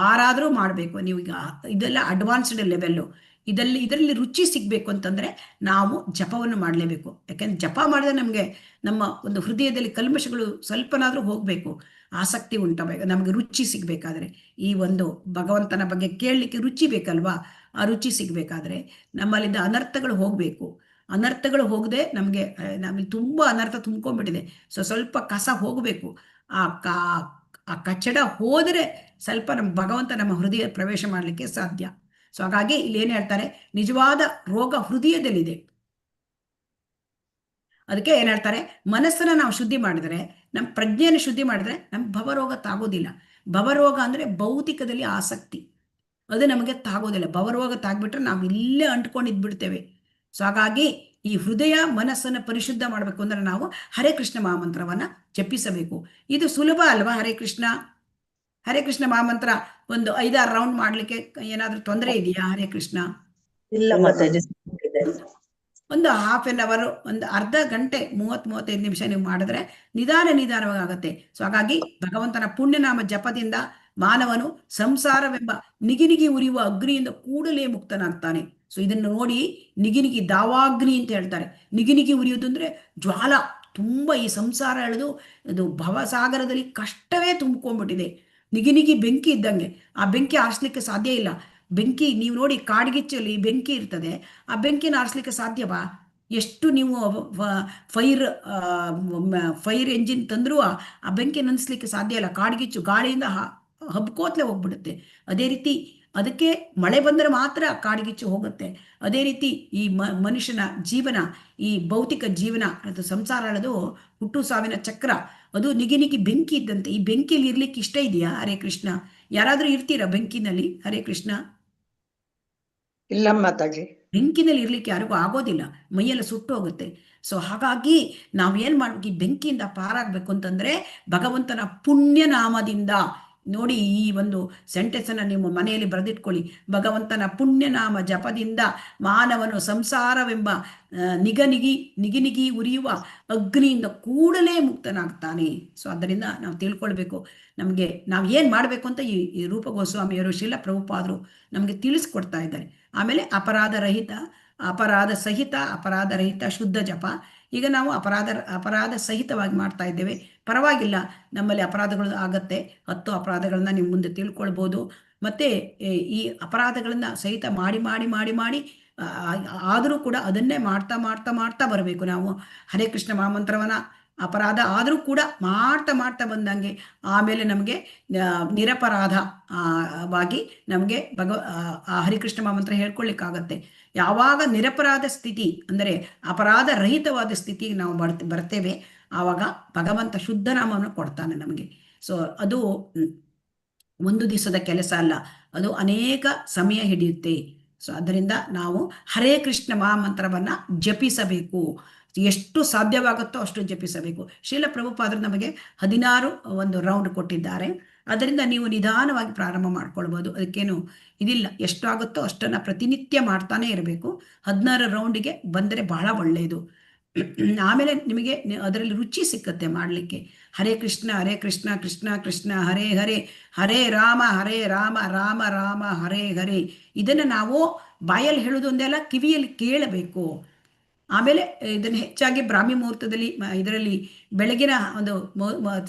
6 ಮಾಡ್ಬೇಕು. ನೀವು ಈಗ ಇದೆಲ್ಲ ಅಡ್ವಾನ್ಸ್ಡ್ ಲೆವೆಲ್ಲು. ಇದರಲ್ಲಿ ರುಚಿ ಸಿಗ್ಬೇಕು ಅಂತಂದ್ರೆ ನಾವು ಜಪವನ್ನು ಮಾಡಲೇಬೇಕು. ಯಾಕಂದ್ರೆ ಜಪ ಮಾಡಿದ್ರೆ ನಮ್ಗೆ ನಮ್ಮ ಒಂದು ಹೃದಯದಲ್ಲಿ ಕಲ್ಮಶಗಳು ಸ್ವಲ್ಪನಾದ್ರೂ ಹೋಗ್ಬೇಕು, ಆಸಕ್ತಿ ಉಂಟಬೇಕು, ನಮ್ಗೆ ರುಚಿ ಸಿಗ್ಬೇಕಾದ್ರೆ, ಈ ಭಗವಂತನ ಬಗ್ಗೆ ಕೇಳಲಿಕ್ಕೆ ರುಚಿ ಬೇಕಲ್ವಾ? ಆ ರುಚಿ ಸಿಗ್ಬೇಕಾದ್ರೆ ನಮ್ಮಲ್ಲಿದ್ದ ಅನರ್ಥಗಳು ಹೋಗ್ಬೇಕು. ಅನರ್ಥಗಳು ಹೋಗದೆ ನಮ್ಗೆ ತುಂಬಾ ಅನರ್ಥ ತುಂಬ್ಕೊಂಡ್ಬಿಟ್ಟಿದೆ. ಸ್ವಲ್ಪ ಕಸ ಹೋಗ್ಬೇಕು. ಆ ಕಚ್ಚಡ ಹೋದರೆ ಸ್ವಲ್ಪ ಭಗವಂತ ನಮ್ಮ ಹೃದಯ ಪ್ರವೇಶ ಮಾಡ್ಲಿಕ್ಕೆ ಸಾಧ್ಯ. ಸೊ ಹಾಗಾಗಿ ಇಲ್ಲಿ ಏನ್ ಹೇಳ್ತಾರೆ? ನಿಜವಾದ ರೋಗ ಹೃದಯದಲ್ಲಿದೆ. ಅದಕ್ಕೆ ಏನ್ ಹೇಳ್ತಾರೆ? ಮನಸ್ಸನ್ನ ನಾವು ಶುದ್ಧಿ ಮಾಡಿದ್ರೆ, ನಮ್ಮ ಪ್ರಜ್ಞೆಯನ್ನು ಶುದ್ಧಿ ಮಾಡಿದ್ರೆ ನಮ್ಗೆ ಭವರೋಗ ತಾಗೋದಿಲ್ಲ. ಭವರೋಗ ಅಂದ್ರೆ ಭೌತಿಕದಲ್ಲಿ ಆಸಕ್ತಿ, ಅದು ನಮಗೆ ತಾಗೋದಿಲ್ಲ. ಭವರೋಗ ತಾಗ್ಬಿಟ್ರೆ ನಾವು ಇಲ್ಲೇ ಅಂಟ್ಕೊಂಡಿದ್ಬಿಡ್ತೇವೆ. ಸೊ ಹಾಗಾಗಿ ಈ ಹೃದಯ ಮನಸ್ಸನ್ನು ಪರಿಶುದ್ಧ ಮಾಡಬೇಕು ಅಂದ್ರೆ ನಾವು ಹರೇ ಕೃಷ್ಣ ಮಹಾಮಂತ್ರವನ್ನ ಜಪಿಸಬೇಕು. ಇದು ಸುಲಭ ಅಲ್ವಾ? ಹರೇ ಕೃಷ್ಣ ಮಹಾಮಂತ್ರ 5-6 ರೌಂಡ್ ಮಾಡ್ಲಿಕ್ಕೆ ಏನಾದ್ರೂ ತೊಂದರೆ ಇದೆಯಾ? ಹರೇ ಕೃಷ್ಣ. ಇಲ್ಲ ಮಾತಾಜಿ. ಹಾಫ್ ಆನ್ ಅವರ್, ಅರ್ಧ ಗಂಟೆ 30-35 ನಿಮಿಷ ನೀವು ಮಾಡಿದ್ರೆ ನಿಧಾನವಾಗಿ ಆಗತ್ತೆ. ಸೊ ಹಾಗಾಗಿ ಭಗವಂತನ ಪುಣ್ಯನಾಮ ಜಪದಿಂದ ಮಾನವನು ಸಂಸಾರವೆಂಬ ನಿಗಿನಿಗಿ ಉರಿಯುವ ಅಗ್ನಿಯಿಂದ ಕೂಡಲೇ ಮುಕ್ತನಾಗ್ತಾನೆ. ಸೊ ಇದನ್ನು ನೋಡಿ, ನಿಗಿನಿಗಿ ದಾವಾಗ್ನಿ ಅಂತ ಹೇಳ್ತಾರೆ. ನಿಗಿನಿಗಿ ಉರಿಯುವುದು ಅಂದ್ರೆ ಜ್ವಾಲ. ತುಂಬಾ ಈ ಸಂಸಾರ ಎಳೆದು ಅದು ಭವಸಾಗರದಲ್ಲಿ ಕಷ್ಟವೇ ತುಂಬ್ಕೊಂಡ್ಬಿಟ್ಟಿದೆ. ನಿಗಿನಿಗಿ ಬೆಂಕಿ ಇದ್ದಂಗೆ. ಆ ಬೆಂಕಿ ಆರಿಸ್ಲಿಕ್ಕೆ ಸಾಧ್ಯ ಇಲ್ಲ. ಬೆಂಕಿ ನೀವು ನೋಡಿ, ಕಾಡ್ಗಿಚ್ಚಲ್ಲಿ ಬೆಂಕಿ ಇರ್ತದೆ, ಆ ಬೆಂಕಿನ ಆರಿಸ್ಲಿಕ್ಕೆ ಸಾಧ್ಯವಾ? ಎಷ್ಟು ನೀವು ಫೈರ್ ಎಂಜಿನ್ ತಂದ್ರೂ ಆ ಬೆಂಕಿ ನಂದಿಸ್ಲಿಕ್ಕೆ ಸಾಧ್ಯ ಇಲ್ಲ. ಕಾಡ್ಗಿಚ್ಚು ಗಾಳಿಯಿಂದ ಹಬ್ಕೋತ್ಲೆ ಹೋಗ್ಬಿಡುತ್ತೆ. ಅದೇ ರೀತಿ ಅದಕ್ಕೆ ಮಳೆ ಬಂದರೆ ಮಾತ್ರ ಕಾಡ್ಗಿಚ್ಚು ಹೋಗುತ್ತೆ. ಅದೇ ರೀತಿ ಈ ಮನುಷ್ಯನ ಜೀವನ, ಈ ಭೌತಿಕ ಜೀವನ ಅದು ಸಂಸಾರ ಅನ್ನೋದು ಹುಟ್ಟು ಸಾವಿನ ಚಕ್ರ. ಅದು ನಿಗಿ ನಿಗಿ ಬೆಂಕಿ ಇದ್ದಂತೆ. ಈ ಬೆಂಕಿಯಲ್ಲಿ ಇರ್ಲಿಕ್ಕೆ ಇಷ್ಟ ಇದೆಯಾ? ಹರೇ ಕೃಷ್ಣ. ಯಾರಾದ್ರೂ ಇರ್ತೀರಾ ಬೆಂಕಿನಲ್ಲಿ? ಹರೇ ಕೃಷ್ಣ. ಇಲ್ಲ ಮಾತಾಜಿ. ಬೆಂಕಿನಲ್ಲಿ ಇರ್ಲಿಕ್ಕೆ ಯಾರಿಗೂ ಆಗೋದಿಲ್ಲ, ಮೈಯೆಲ್ಲ ಸುಟ್ಟು ಹೋಗುತ್ತೆ. ಸೊ ಹಾಗಾಗಿ ನಾವೇನ್ ಮಾಡ್ಬೇಕು, ಈ ಬೆಂಕಿಯಿಂದ ಪಾರಾಗಬೇಕು ಅಂತಂದ್ರೆ ಭಗವಂತನ ಪುಣ್ಯ ನಾಮದಿಂದ. ನೋಡಿ, ಈ ಒಂದು ಸೆಂಟೆನ್ಸ್ ಅನ್ನ ನಿಮ್ಮ ಮನೆಯಲ್ಲಿ ಬರೆದಿಟ್ಕೊಳ್ಳಿ. ಭಗವಂತನ ಪುಣ್ಯನಾಮ ಜಪದಿಂದ ಮಾನವನು ಸಂಸಾರವೆಂಬ ನಿಗಿ ಉರಿಯುವ ಅಗ್ನಿಯಿಂದ ಕೂಡಲೇ ಮುಕ್ತನಾಗ್ತಾನೆ. ಸೊ ಅದರಿಂದ ನಾವು ತಿಳ್ಕೊಳ್ಬೇಕು, ನಮಗೆ ನಾವು ಏನು ಮಾಡಬೇಕು ಅಂತ ಈ ರೂಪ ಗೋಸ್ವಾಮಿಯವರು, ಶೀಲ ಪ್ರಭುಪಾದರು ನಮಗೆ ತಿಳಿಸ್ಕೊಡ್ತಾ ಇದ್ದಾರೆ. ಆಮೇಲೆ ಅಪರಾಧ ರಹಿತ ಶುದ್ಧ ಜಪ. ಈಗ ನಾವು ಅಪರಾಧ ಸಹಿತವಾಗಿ ಮಾಡ್ತಾ ಇದ್ದೇವೆ. ಪರವಾಗಿಲ್ಲ, ನಮ್ಮಲ್ಲಿ ಅಪರಾಧಗಳು ಆಗತ್ತೆ. 10 ಅಪರಾಧಗಳನ್ನ ನಿಮ್ಮ ಮುಂದೆ ತಿಳ್ಕೊಳ್ಬೋದು. ಮತ್ತೆ ಈ ಅಪರಾಧಗಳನ್ನ ಸಹಿತ ಮಾಡಿ ಆದರೂ ಕೂಡ ಅದನ್ನೇ ಮಾಡ್ತಾ ಬರಬೇಕು ನಾವು. ಹರೇ ಕೃಷ್ಣ ಮಹಾಮಂತ್ರವನ್ನ ಅಪರಾಧ ಆದರೂ ಕೂಡ ಮಾಡ್ತಾ ಬಂದಂಗೆ ಆಮೇಲೆ ನಮಗೆ ನಿರಪರಾಧವಾಗಿ ನಮಗೆ ಹರಿಕೃಷ್ಣ ಮಹಾಮಂತ್ರ ಹೇಳ್ಕೊಳ್ಳಿಕ್ಕಾಗತ್ತೆ. ಯಾವಾಗ ನಿರಪರಾಧ ಸ್ಥಿತಿ ಅಂದರೆ ಅಪರಾಧ ರಹಿತವಾದ ಸ್ಥಿತಿಗೆ ನಾವು ಬರ್ತೇವೆ, ಆವಾಗ ಭಗವಂತ ಶುದ್ಧ ನಾಮವನ್ನು ಕೊಡ್ತಾನೆ ನಮಗೆ. ಸೊ ಅದು ಒಂದು ದಿವಸದ ಕೆಲಸ ಅಲ್ಲ, ಅದು ಅನೇಕ ಸಮಯ ಹಿಡಿಯುತ್ತೆ. ಸೊ ಅದರಿಂದ ನಾವು ಹರೇ ಕೃಷ್ಣ ಮಹಾಮಂತ್ರವನ್ನ ಜಪಿಸಬೇಕು. ಎಷ್ಟು ಸಾಧ್ಯವಾಗುತ್ತೋ ಅಷ್ಟು ಜಪಿಸಬೇಕು. ಶೀಲ ಪ್ರಭುಪಾದರು ನಮಗೆ 16 ಒಂದು ರೌಂಡ್ ಕೊಟ್ಟಿದ್ದಾರೆ. ಅದರಿಂದ ನೀವು ನಿಧಾನವಾಗಿ ಪ್ರಾರಂಭ ಮಾಡ್ಕೊಳ್ಬೋದು. ಅದಕ್ಕೇನು ಇದಿಲ್ಲ, ಎಷ್ಟು ಆಗುತ್ತೋ ಅಷ್ಟನ್ನು ಪ್ರತಿನಿತ್ಯ ಮಾಡ್ತಾನೆ ಇರಬೇಕು. 16 ರೌಂಡಿಗೆ ಬಂದರೆ ಬಹಳ ಒಳ್ಳೆಯದು. ಆಮೇಲೆ ನಿಮಗೆ ಅದರಲ್ಲಿ ರುಚಿ ಸಿಕ್ಕತ್ತೆ ಮಾಡಲಿಕ್ಕೆ. ಹರೇ ಕೃಷ್ಣ ಕೃಷ್ಣ ಕೃಷ್ಣ ಹರೇ ಹರೇ, ಹರೇ ರಾಮ ರಾಮ ರಾಮ ಹರೇ ಹರೇ. ಇದನ್ನು ನಾವು ಬಾಯಲ್ಲಿ ಹೇಳೋದು ಒಂದೆಲ್ಲ, ಕಿವಿಯಲ್ಲಿ ಕೇಳಬೇಕು. ಆಮೇಲೆ ಇದನ್ನು ಹೆಚ್ಚಾಗಿ ಬ್ರಾಹ್ಮಿ ಮುಹೂರ್ತದಲ್ಲಿ, ಇದರಲ್ಲಿ ಬೆಳಗಿನ ಒಂದು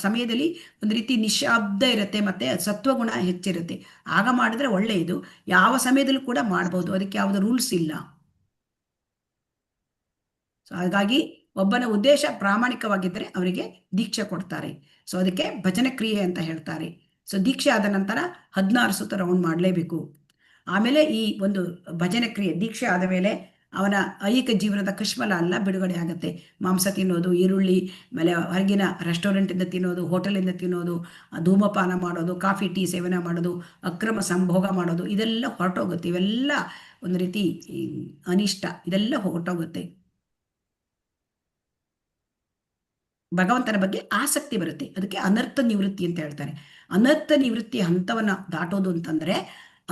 ಸಮಯದಲ್ಲಿ ಒಂದು ರೀತಿ ನಿಶಬ್ದ ಇರುತ್ತೆ, ಮತ್ತೆ ಸತ್ವಗುಣ ಹೆಚ್ಚಿರುತ್ತೆ. ಆಗ ಮಾಡಿದ್ರೆ ಒಳ್ಳೆಯದು. ಯಾವ ಸಮಯದಲ್ಲೂ ಕೂಡ ಮಾಡ್ಬೋದು, ಅದಕ್ಕೆ ಯಾವುದೇ ರೂಲ್ಸ್ ಇಲ್ಲ. ಸೊ ಹಾಗಾಗಿ ಒಬ್ಬನ ಉದ್ದೇಶ ಪ್ರಾಮಾಣಿಕವಾಗಿದ್ದರೆ ಅವರಿಗೆ ದೀಕ್ಷೆ ಕೊಡ್ತಾರೆ. ಸೊ ಅದಕ್ಕೆ ಭಜನೆ ಕ್ರಿಯೆ ಅಂತ ಹೇಳ್ತಾರೆ. ಸೊ ದೀಕ್ಷೆ ಆದ ನಂತರ 16 ಸುತ್ತ ರೌಂಡ್ ಮಾಡಲೇಬೇಕು. ಆಮೇಲೆ ಈ ಒಂದು ಭಜನೆ ಕ್ರಿಯೆ ದೀಕ್ಷೆ ಆದ ಮೇಲೆ ಅವನ ಐಹಿಕ ಜೀವನದ ಕಶ್ಮಲ ಎಲ್ಲ ಬಿಡುಗಡೆ ಆಗುತ್ತೆ. ಮಾಂಸ ತಿನ್ನೋದು, ಈರುಳ್ಳಿ, ಆಮೇಲೆ ಹೊರಗಿನ ರೆಸ್ಟೋರೆಂಟಿಂದ ತಿನ್ನೋದು, ಹೋಟೆಲಿಂದ ತಿನ್ನೋದು, ಧೂಮಪಾನ ಮಾಡೋದು, ಕಾಫಿ ಟೀ ಸೇವನೆ ಮಾಡೋದು, ಅಕ್ರಮ ಸಂಭೋಗ ಮಾಡೋದು, ಇದೆಲ್ಲ ಹೊರಟೋಗುತ್ತೆ. ಇವೆಲ್ಲ ಒಂದು ರೀತಿ ಅನಿಷ್ಟ, ಇದೆಲ್ಲ ಹೊರಟೋಗುತ್ತೆ. ಭಗವಂತನ ಬಗ್ಗೆ ಆಸಕ್ತಿ ಬರುತ್ತೆ. ಅದಕ್ಕೆ ಅನರ್ಥ ನಿವೃತ್ತಿ ಅಂತ ಹೇಳ್ತಾರೆ. ಅನರ್ಥ ನಿವೃತ್ತಿ ಹಂತವನ್ನ ದಾಟೋದು ಅಂತಂದ್ರೆ,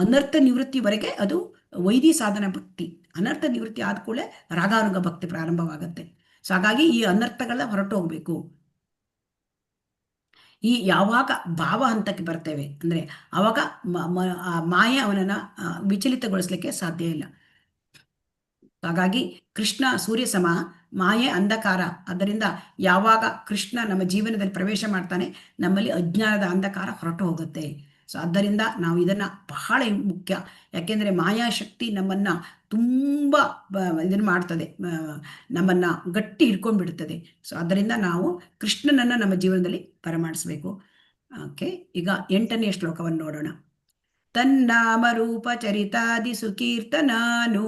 ಅನರ್ಥ ನಿವೃತ್ತಿವರೆಗೆ ಅದು ವೈದಿ ಸಾಧನ ಭಕ್ತಿ. ಅನರ್ಥ ನಿವೃತ್ತಿ ಆದ ಕೂಡಲೇ ರಾಗಾನುಗ ಭಕ್ತಿ ಪ್ರಾರಂಭವಾಗುತ್ತೆ. ಸೊ ಹಾಗಾಗಿ ಈ ಅನರ್ಥಗಳ ಹೊರಟು ಹೋಗ್ಬೇಕು. ಈ ಯಾವಾಗ ಭಾವ ಹಂತಕ್ಕೆ ಬರ್ತೇವೆ ಅಂದ್ರೆ ಆವಾಗ ಮಾಯೆ ಅವನನ್ನ ವಿಚಲಿತಗೊಳಿಸ್ಲಿಕ್ಕೆ ಸಾಧ್ಯ ಇಲ್ಲ. ಹಾಗಾಗಿ ಕೃಷ್ಣ ಸೂರ್ಯ ಸಮ, ಮಾಯೆ ಅಂಧಕಾರ. ಆದ್ದರಿಂದ ಯಾವಾಗ ಕೃಷ್ಣ ನಮ್ಮ ಜೀವನದಲ್ಲಿ ಪ್ರವೇಶ ಮಾಡ್ತಾನೆ, ನಮ್ಮಲ್ಲಿ ಅಜ್ಞಾನದ ಅಂಧಕಾರ ಹೊರಟು ಹೋಗುತ್ತೆ. ಸೊ ಆದ್ದರಿಂದ ನಾವು ಇದನ್ನ ಬಹಳ ಮುಖ್ಯ. ಯಾಕೆಂದ್ರೆ ಮಾಯಾಶಕ್ತಿ ನಮ್ಮನ್ನ ತುಂಬಾ ಇದನ್ನು ಮಾಡ್ತದೆ, ನಮ್ಮನ್ನ ಗಟ್ಟಿ ಹಿಡ್ಕೊಂಡ್ಬಿಡ್ತದೆ. ಸೊ ಅದರಿಂದ ನಾವು ಕೃಷ್ಣನನ್ನ ನಮ್ಮ ಜೀವನದಲ್ಲಿ ಬರಮಾಡಿಸ್ಬೇಕು. ಓಕೆ, ಈಗ 8ನೇ ಶ್ಲೋಕವನ್ನು ನೋಡೋಣ. ತನ್ನಾಮ ರೂಪ ಚರಿತಾದಿ ಸುಕೀರ್ತನಾನು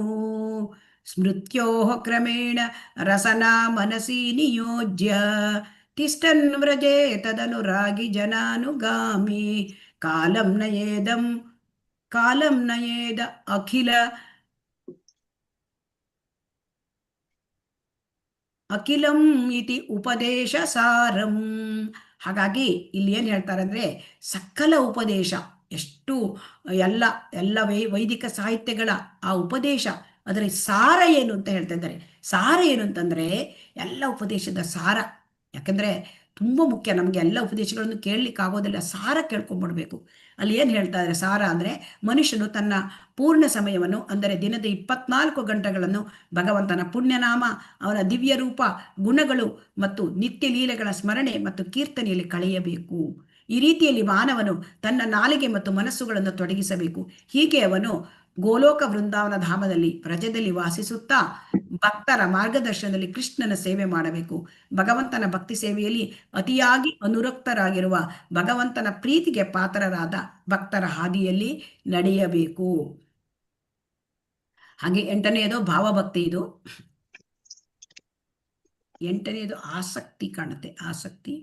ಸ್ಮೃತ್ಯೋ ಕ್ರಮೇಣ ರಸನಾ ಮನಸಿ ನಿಯೋಜ್ಯ ತಿಷ್ಟನ್ ವ್ರಜೇ ತದನುರಾಗಿ ಜನಾನುಗಾಮಿ ಕಾಲಂ ನಯೇದ ಅಖಿಲಂ ಇತಿ ಉಪದೇಶ ಸಾರಂ. ಹಾಗಾಗಿ ಇಲ್ಲಿ ಏನ್ ಹೇಳ್ತಾರೆ ಅಂದ್ರೆ, ಸಕಲ ಉಪದೇಶ, ಎಷ್ಟು ಎಲ್ಲ ವೈದಿಕ ಸಾಹಿತ್ಯಗಳ ಆ ಉಪದೇಶ, ಅದರ ಸಾರ ಏನು ಅಂತ ಹೇಳ್ತಾ ಇದ್ದಾರೆ. ಸಾರ ಏನು ಅಂತಂದ್ರೆ ಎಲ್ಲ ಉಪದೇಶದ ಸಾರ. ಯಾಕಂದ್ರೆ ತುಂಬ ಮುಖ್ಯ, ನಮಗೆ ಎಲ್ಲ ಉಪದೇಶಗಳನ್ನು ಕೇಳಲಿಕ್ಕೆ ಆಗೋದಿಲ್ಲ, ಸಾರ ಕೇಳ್ಕೊಂಡ್ಬಿಡ್ಬೇಕು. ಅಲ್ಲಿ ಏನು ಹೇಳ್ತಾ ಇದ್ದಾರೆ ಸಾರ ಅಂದರೆ, ಮನುಷ್ಯನು ತನ್ನ ಪೂರ್ಣ ಸಮಯವನ್ನು ಅಂದರೆ ದಿನದ 24 ಗಂಟೆಗಳನ್ನು ಭಗವಂತನ ಪುಣ್ಯನಾಮ, ಅವನ ದಿವ್ಯ ರೂಪ, ಗುಣಗಳು ಮತ್ತು ನಿತ್ಯ ಲೀಲೆಗಳ ಸ್ಮರಣೆ ಮತ್ತು ಕೀರ್ತನೆಯಲ್ಲಿ ಕಳೆಯಬೇಕು. ಈ ರೀತಿಯಲ್ಲಿ ಮಾನವನು ತನ್ನ ನಾಲಿಗೆ ಮತ್ತು ಮನಸ್ಸುಗಳನ್ನು ತೊಡಗಿಸಬೇಕು. ಹೀಗೆ ಅವನು ಗೋಲೋಕ ವೃಂದಾವನ ಧಾಮದಲ್ಲಿ ವ್ರಜದಲ್ಲಿ ವಾಸಿಸುತ್ತಾ ಭಕ್ತರ ಮಾರ್ಗದರ್ಶನದಲ್ಲಿ ಕೃಷ್ಣನ ಸೇವೆ ಮಾಡಬೇಕು. ಭಗವಂತನ ಭಕ್ತಿ ಸೇವೆಯಲ್ಲಿ ಅತಿಯಾಗಿ ಅನುರಕ್ತರಾಗಿರುವ ಭಗವಂತನ ಪ್ರೀತಿಗೆ ಪಾತ್ರರಾದ ಭಕ್ತರ ಹಾದಿಯಲ್ಲಿ ನಡೆಯಬೇಕು. ಹಾಗೆ 8ನೇದು ಭಾವಭಕ್ತಿ. ಇದು 8ನೇದು ಆಸಕ್ತಿ ಕಾಣುತ್ತೆ. ಆಸಕ್ತಿ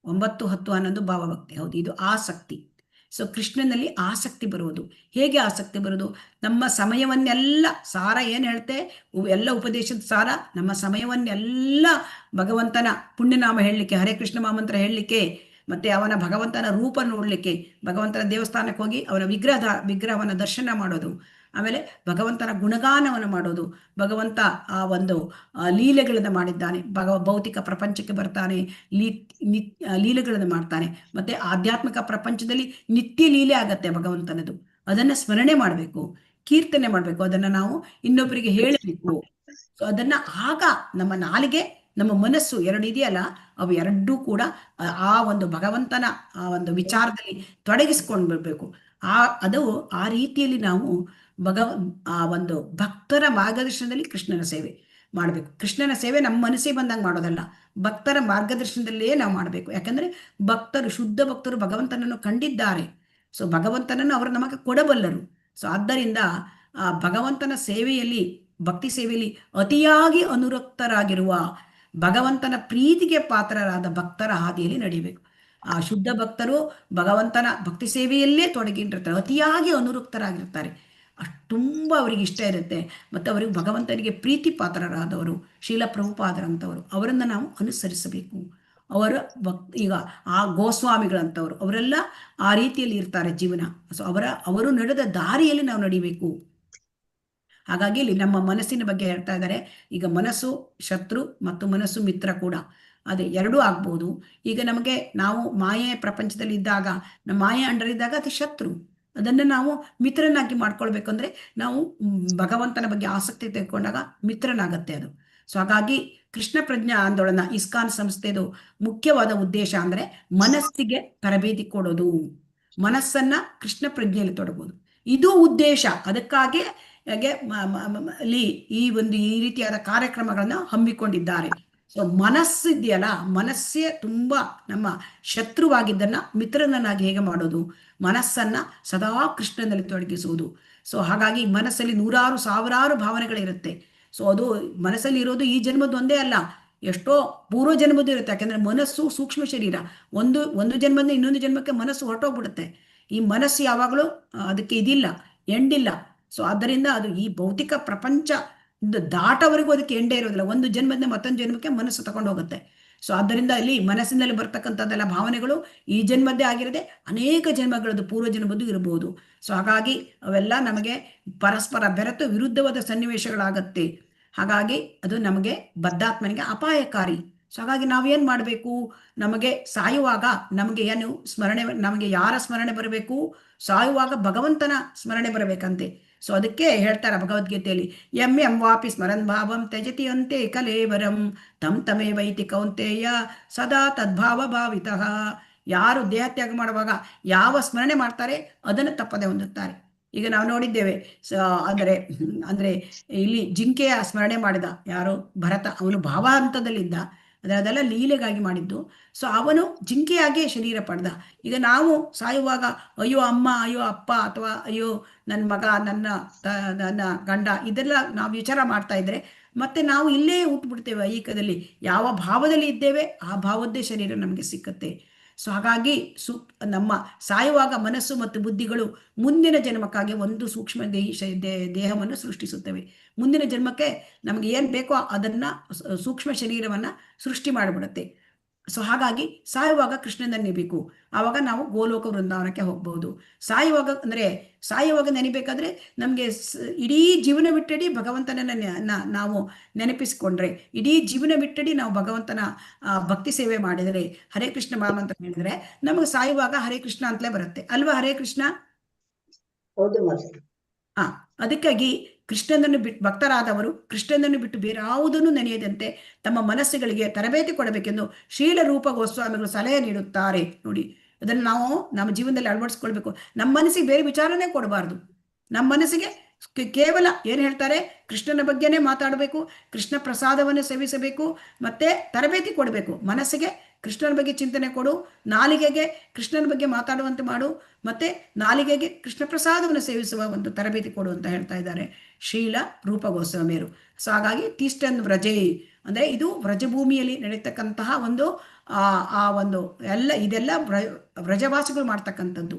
9, 10, 11 ಭಾವಭಕ್ತಿ. ಹೌದು, ಇದು ಆಸಕ್ತಿ. ಸೊ ಕೃಷ್ಣನಲ್ಲಿ ಆಸಕ್ತಿ ಬರುವುದು. ಹೇಗೆ ಆಸಕ್ತಿ ಬರುವುದು? ನಮ್ಮ ಸಮಯವನ್ನೆಲ್ಲ, ಸಾರ ಏನು ಹೇಳ್ತೆ, ಎಲ್ಲ ಉಪದೇಶದ ಸಾರ, ನಮ್ಮ ಸಮಯವನ್ನೆಲ್ಲ ಭಗವಂತನ ಪುಣ್ಯನಾಮ ಹೇಳಲಿಕ್ಕೆ, ಹರೇ ಕೃಷ್ಣ ಮಹಾಮಂತ್ರ ಹೇಳಲಿಕ್ಕೆ, ಮತ್ತೆ ಅವನ ಭಗವಂತನ ರೂಪ ನೋಡಲಿಕ್ಕೆ, ಭಗವಂತನ ದೇವಸ್ಥಾನಕ್ಕೆ ಹೋಗಿ ಅವನ ವಿಗ್ರಹವನ್ನ ದರ್ಶನ ಮಾಡೋದು, ಆಮೇಲೆ ಭಗವಂತನ ಗುಣಗಾನವನ್ನು ಮಾಡೋದು, ಭಗವಂತ ಆ ಒಂದು ಲೀಲೆಗಳನ್ನು ಮಾಡಿದ್ದಾನೆ, ಭೌತಿಕ ಪ್ರಪಂಚಕ್ಕೆ ಬರ್ತಾನೆ, ಲೀಲೆಗಳನ್ನು ಮಾಡ್ತಾನೆ, ಮತ್ತೆ ಆಧ್ಯಾತ್ಮಿಕ ಪ್ರಪಂಚದಲ್ಲಿ ನಿತ್ಯ ಲೀಲೆ ಆಗತ್ತೆ ಭಗವಂತನದು. ಅದನ್ನ ಸ್ಮರಣೆ ಮಾಡಬೇಕು, ಕೀರ್ತನೆ ಮಾಡಬೇಕು, ಅದನ್ನ ನಾವು ಇನ್ನೊಬ್ಬರಿಗೆ ಹೇಳಬೇಕು. ಸೊ ಅದನ್ನ ಆಗ ನಮ್ಮ ನಾಲಿಗೆ, ನಮ್ಮ ಮನಸ್ಸು ಎರಡು ಇದೆಯಲ್ಲ, ಅವು ಎರಡೂ ಕೂಡ ಆ ಒಂದು ಭಗವಂತನ ಆ ಒಂದು ವಿಚಾರದಲ್ಲಿ ತೊಡಗಿಸ್ಕೊಂಡು ಬಿಡ್ಬೇಕು. ಅದು ಆ ರೀತಿಯಲ್ಲಿ ನಾವು ಆ ಒಂದು ಭಕ್ತರ ಮಾರ್ಗದರ್ಶನದಲ್ಲಿ ಕೃಷ್ಣನ ಸೇವೆ ಮಾಡಬೇಕು. ಕೃಷ್ಣನ ಸೇವೆ ನಮ್ಮ ಮನಸ್ಸಿಗೆ ಬಂದಂಗೆ ಮಾಡೋದಲ್ಲ, ಭಕ್ತರ ಮಾರ್ಗದರ್ಶನದಲ್ಲೇ ನಾವು ಮಾಡಬೇಕು. ಯಾಕಂದ್ರೆ ಭಕ್ತರು, ಶುದ್ಧ ಭಕ್ತರು ಭಗವಂತನನ್ನು ಕಂಡಿದ್ದಾರೆ. ಸೊ ಭಗವಂತನನ್ನು ಅವರು ನಮಗೆ ಕೊಡಬಲ್ಲರು. ಸೊ ಆದ್ದರಿಂದ ಆ ಭಗವಂತನ ಸೇವೆಯಲ್ಲಿ, ಭಕ್ತಿ ಸೇವೆಯಲ್ಲಿ ಅತಿಯಾಗಿ ಅನುರಕ್ತರಾಗಿರುವ ಭಗವಂತನ ಪ್ರೀತಿಗೆ ಪಾತ್ರರಾದ ಭಕ್ತರ ಹಾದಿಯಲ್ಲಿ ನಡೀಬೇಕು. ಆ ಶುದ್ಧ ಭಕ್ತರು ಭಗವಂತನ ಭಕ್ತಿ ಸೇವೆಯಲ್ಲೇ ತೊಡಗಿರ್ತಾರೆ, ಅತಿಯಾಗಿ ಅನುರಕ್ತರಾಗಿರ್ತಾರೆ. ತುಂಬ ಅವರಿಗೆ ಇಷ್ಟ ಇರುತ್ತೆ. ಮತ್ತು ಅವರಿಗೆ ಭಗವಂತನಿಗೆ ಪ್ರೀತಿ ಪಾತ್ರರಾದವರು ಶೀಲ ಪ್ರಭುಪಾದರಂಥವರು, ಅವರನ್ನು ನಾವು ಅನುಸರಿಸಬೇಕು. ಅವರ ಈಗ ಆ ಗೋಸ್ವಾಮಿಗಳಂಥವ್ರು, ಅವರೆಲ್ಲ ಆ ರೀತಿಯಲ್ಲಿ ಇರ್ತಾರೆ ಜೀವನ. ಸೊ ಅವರು ನಡೆದ ದಾರಿಯಲ್ಲಿ ನಾವು ನಡಿಬೇಕು. ಹಾಗಾಗಿ ಇಲ್ಲಿ ನಮ್ಮ ಮನಸ್ಸಿನ ಬಗ್ಗೆ ಹೇಳ್ತಾ ಇದ್ದಾರೆ. ಈಗ ಮನಸ್ಸು ಶತ್ರು ಮತ್ತು ಮನಸ್ಸು ಮಿತ್ರ ಕೂಡ, ಅದೇ ಎರಡೂ ಆಗ್ಬೋದು. ಈಗ ನಮಗೆ ನಾವು ಮಾಯೆ ಪ್ರಪಂಚದಲ್ಲಿ ಇದ್ದಾಗ, ನಮ್ಮ ಮಾಯೆ ಅಂಡರಿದ್ದಾಗ ಅದು ಶತ್ರು. ಅದನ್ನು ನಾವು ಮಿತ್ರನಾಗಿ ಮಾಡ್ಕೊಳ್ಬೇಕಂದ್ರೆ ನಾವು ಭಗವಂತನ ಬಗ್ಗೆ ಆಸಕ್ತಿ ತೆಗೆದುಕೊಂಡಾಗ ಮಿತ್ರನಾಗತ್ತೆ ಅದು. ಸೊ ಹಾಗಾಗಿ ಕೃಷ್ಣ ಪ್ರಜ್ಞಾ ಆಂದೋಲನ, ಇಸ್ಕಾನ್ ಸಂಸ್ಥೆದು ಮುಖ್ಯವಾದ ಉದ್ದೇಶ ಅಂದ್ರೆ ಮನಸ್ಸಿಗೆ ತರಬೇತಿ ಕೊಡೋದು, ಮನಸ್ಸನ್ನ ಕೃಷ್ಣ ಪ್ರಜ್ಞೆಯಲ್ಲಿ ತೊಡಗೋದು, ಇದು ಉದ್ದೇಶ. ಅದಕ್ಕಾಗಿ ಈ ರೀತಿಯಾದ ಕಾರ್ಯಕ್ರಮಗಳನ್ನ ಹಮ್ಮಿಕೊಂಡಿದ್ದಾರೆ. ಸೊ ಮನಸ್ಸಿದೆಯಲ್ಲ, ಮನಸ್ಸೇ ತುಂಬಾ ನಮ್ಮ ಶತ್ರುವಾಗಿದ್ದನ್ನ ಮಿತ್ರನನ್ನಾಗಿ ಹೇಗೆ ಮಾಡೋದು, ಮನಸ್ಸನ್ನ ಸದಾ ಕೃಷ್ಣನಲ್ಲಿ ತೊಡಗಿಸುವುದು. ಸೊ ಹಾಗಾಗಿ ಮನಸ್ಸಲ್ಲಿ ನೂರಾರು ಸಾವಿರಾರು ಭಾವನೆಗಳಿರುತ್ತೆ. ಸೊ ಅದು ಮನಸ್ಸಲ್ಲಿ ಇರೋದು ಈ ಜನ್ಮದ ಒಂದೇ ಅಲ್ಲ, ಎಷ್ಟೋ ಪೂರ್ವ ಜನ್ಮದ್ದು ಇರುತ್ತೆ. ಯಾಕಂದ್ರೆ ಮನಸ್ಸು ಸೂಕ್ಷ್ಮ ಶರೀರ, ಒಂದು ಜನ್ಮದಿಂದ ಇನ್ನೊಂದು ಜನ್ಮಕ್ಕೆ ಮನಸ್ಸು ಹೊರಟೋಗ್ಬಿಡುತ್ತೆ. ಈ ಮನಸ್ಸು ಯಾವಾಗಲೂ ಅದಕ್ಕೆ ಇದಿಲ್ಲ, ಎಂಡಿಲ್ಲ. ಸೊ ಆದ್ದರಿಂದ ಅದು ಈ ಭೌತಿಕ ಪ್ರಪಂಚ ದಾಟವರೆಗೂ ಅದಕ್ಕೆ ಎಂಡೇ ಇರೋದಿಲ್ಲ. ಒಂದು ಜನ್ಮದಿಂದ ಮತ್ತೊಂದು ಜನ್ಮಕ್ಕೆ ಮನಸ್ಸು ತಗೊಂಡು ಹೋಗುತ್ತೆ. ಸೊ ಆದ್ದರಿಂದ ಇಲ್ಲಿ ಮನಸ್ಸಿನಲ್ಲಿ ಬರ್ತಕ್ಕಂಥದ್ದೆಲ್ಲ ಭಾವನೆಗಳು ಈ ಜನ್ಮದ್ದೇ ಆಗಿರದೆ ಅನೇಕ ಜನ್ಮಗಳದ್ದು ಪೂರ್ವ ಜನ್ಮದ್ದು ಇರಬಹುದು. ಸೊ ಹಾಗಾಗಿ ಅವೆಲ್ಲ ನಮಗೆ ಪರಸ್ಪರ ಬೆರೆತು ವಿರುದ್ಧವಾದ ಸನ್ನಿವೇಶಗಳಾಗತ್ತೆ. ಹಾಗಾಗಿ ಅದು ನಮಗೆ ಬದ್ಧಾತ್ಮನಿಗೆ ಅಪಾಯಕಾರಿ. ಸೊ ಹಾಗಾಗಿ ನಾವೇನ್ ಮಾಡಬೇಕು, ನಮಗೆ ಸಾಯುವಾಗ ನಮಗೆ ಏನು ಸ್ಮರಣೆ, ನಮಗೆ ಯಾರ ಸ್ಮರಣೆ ಬರಬೇಕು, ಸಾಯುವಾಗ ಭಗವಂತನ ಸ್ಮರಣೆ ಬರಬೇಕಂತೆ. ಸೊ ಅದಕ್ಕೆ ಹೇಳ್ತಾರೆ ಭಗವದ್ಗೀತೆಯಲ್ಲಿ, ಎಂ ವಾಪಿ ಸ್ಮರನ್ ಭಾವಂ ತ್ಯಜತಿ ಅಂತೆ ಕಲೇವರಂ ತಮೇ ವೈತಿ ಕೌಂತೆಯ ಸದಾ ತದ್ಭಾವ ಭಾವಿತಃ. ಯಾರು ದೇಹತ್ಯಾಗ ಮಾಡುವಾಗ ಯಾವ ಸ್ಮರಣೆ ಮಾಡ್ತಾರೆ ಅದನ್ನು ತಪ್ಪದೆ ಹೊಂದುತ್ತಾರೆ. ಈಗ ನಾವು ನೋಡಿದ್ದೇವೆ, ಅಂದ್ರೆ ಇಲ್ಲಿ ಜಿಂಕೆಯ ಸ್ಮರಣೆ ಮಾಡಿದ ಯಾರು, ಭರತ. ಅವನು ಭಾವಾಂತದಲ್ಲಿದ್ದ, ಅದೆಲ್ಲ ಲೀಲೆಗಾಗಿ ಮಾಡಿದ್ದು. ಸೊ ಅವನು ಜಿಂಕೆಯಾಗಿಯೇ ಶರೀರ ಪಡೆದ. ಈಗ ನಾವು ಸಾಯುವಾಗ ಅಯ್ಯೋ ಅಮ್ಮ, ಅಯ್ಯೋ ಅಪ್ಪ, ಅಥವಾ ಅಯ್ಯೋ ನನ್ನ ಮಗ, ನನ್ನ ಗಂಡ, ಇದೆಲ್ಲ ನಾವು ವಿಚಾರ ಮಾಡ್ತಾ ಇದ್ರೆ ಮತ್ತೆ ನಾವು ಇಲ್ಲೇ ಹುಟ್ಟುಬಿಡ್ತೇವೆ. ಐಹಿಕದಲ್ಲಿ ಯಾವ ಭಾವದಲ್ಲಿ ಇದ್ದೇವೆ ಆ ಭಾವದ್ದೇ ಶರೀರ ನಮಗೆ ಸಿಕ್ಕತ್ತೆ. ಸೊ ಹಾಗಾಗಿ ನಮ್ಮ ಸಾಯುವಾಗ ಮನಸ್ಸು ಮತ್ತು ಬುದ್ಧಿಗಳು ಮುಂದಿನ ಜನ್ಮಕ್ಕಾಗಿ ಒಂದು ಸೂಕ್ಷ್ಮ ದೇಹವನ್ನು ಸೃಷ್ಟಿಸುತ್ತವೆ. ಮುಂದಿನ ಜನ್ಮಕ್ಕೆ ನಮಗೆ ಏನ್ ಬೇಕೋ ಅದನ್ನ ಸೂಕ್ಷ್ಮ ಶರೀರವನ್ನ ಸೃಷ್ಟಿ ಮಾಡಿಬಿಡುತ್ತೆ. ಸೊ ಹಾಗಾಗಿ ಸಾಯುವಾಗ ಕೃಷ್ಣನ ನೆನಬೇಕು. ಆವಾಗ ನಾವು ಗೋಲೋಕ ವೃಂದಾವನಕ್ಕೆ ಹೋಗ್ಬಹುದು. ಸಾಯುವಾಗ ನೆನಬೇಕಾದ್ರೆ ನಮ್ಗೆ ಇಡೀ ಜೀವನ ಬಿಟ್ಟಡಿ ಭಗವಂತನನ್ನ ನಾವು ನೆನಪಿಸ್ಕೊಂಡ್ರೆ, ಇಡೀ ಜೀವನ ಬಿಟ್ಟಡಿ ನಾವು ಭಗವಂತನ ಭಕ್ತಿ ಸೇವೆ ಮಾಡಿದರೆ, ಹರೇ ಕೃಷ್ಣ ಮಹಾಮಂತ್ರ ಹೇಳಿದ್ರೆ ನಮಗೆ ಸಾಯುವಾಗ ಹರೇ ಕೃಷ್ಣ ಅಂತಲೇ ಬರುತ್ತೆ ಅಲ್ವಾ? ಹರೇ ಕೃಷ್ಣ. ಅದಕ್ಕಾಗಿ ಕೃಷ್ಣನನ್ನು ಬಿಟ್ಟು, ಭಕ್ತರಾದವರು ಕೃಷ್ಣನನ್ನು ಬಿಟ್ಟು ಬೇರೆ ಯಾವುದನ್ನು ನೆನೆಯದಂತೆ ತಮ್ಮ ಮನಸ್ಸುಗಳಿಗೆ ತರಬೇತಿ ಕೊಡಬೇಕೆಂದು ಶೀಲ ರೂಪ ಗೋಸ್ವಾಮಿಗಳು ಸಲಹೆ ನೀಡುತ್ತಾರೆ. ನೋಡಿ, ಅದನ್ನು ನಾವು ನಮ್ಮ ಜೀವನದಲ್ಲಿ ಅಳವಡಿಸ್ಕೊಳ್ಬೇಕು. ನಮ್ಮ ಮನಸ್ಸಿಗೆ ಬೇರೆ ವಿಚಾರನೇ ಕೊಡಬಾರ್ದು. ನಮ್ಮ ಮನಸ್ಸಿಗೆ ಕೇವಲ ಏನು ಹೇಳ್ತಾರೆ, ಕೃಷ್ಣನ ಬಗ್ಗೆನೇ ಮಾತಾಡಬೇಕು, ಕೃಷ್ಣ ಪ್ರಸಾದವನ್ನು ಸೇವಿಸಬೇಕು, ಮತ್ತೆ ತರಬೇತಿ ಕೊಡಬೇಕು. ಮನಸ್ಸಿಗೆ ಕೃಷ್ಣನ ಬಗ್ಗೆ ಚಿಂತನೆ ಕೊಡು, ನಾಲಿಗೆಗೆ ಕೃಷ್ಣನ ಬಗ್ಗೆ ಮಾತಾಡುವಂತೆ ಮಾಡು, ಮತ್ತೆ ನಾಲಿಗೆಗೆ ಕೃಷ್ಣ ಪ್ರಸಾದವನ್ನು ಸೇವಿಸುವ ಒಂದು ತರಬೇತಿ ಕೊಡು ಅಂತ ಹೇಳ್ತಾ ಇದ್ದಾರೆ ಶ್ರೀಲ ರೂಪ ಗೋಸ್ವಾಮಿಯರು. ಸೊ ಹಾಗಾಗಿ ತೀಷ್ಟನ್ ವ್ರಜೇ ಅಂದರೆ ಇದು ವ್ರಜಭೂಮಿಯಲ್ಲಿ ನಡೀತಕ್ಕಂತಹ ಒಂದು ಆ ಒಂದು ಇದೆಲ್ಲ ವ್ರಜವಾಸಿಗಳು ಮಾಡ್ತಕ್ಕಂಥದ್ದು.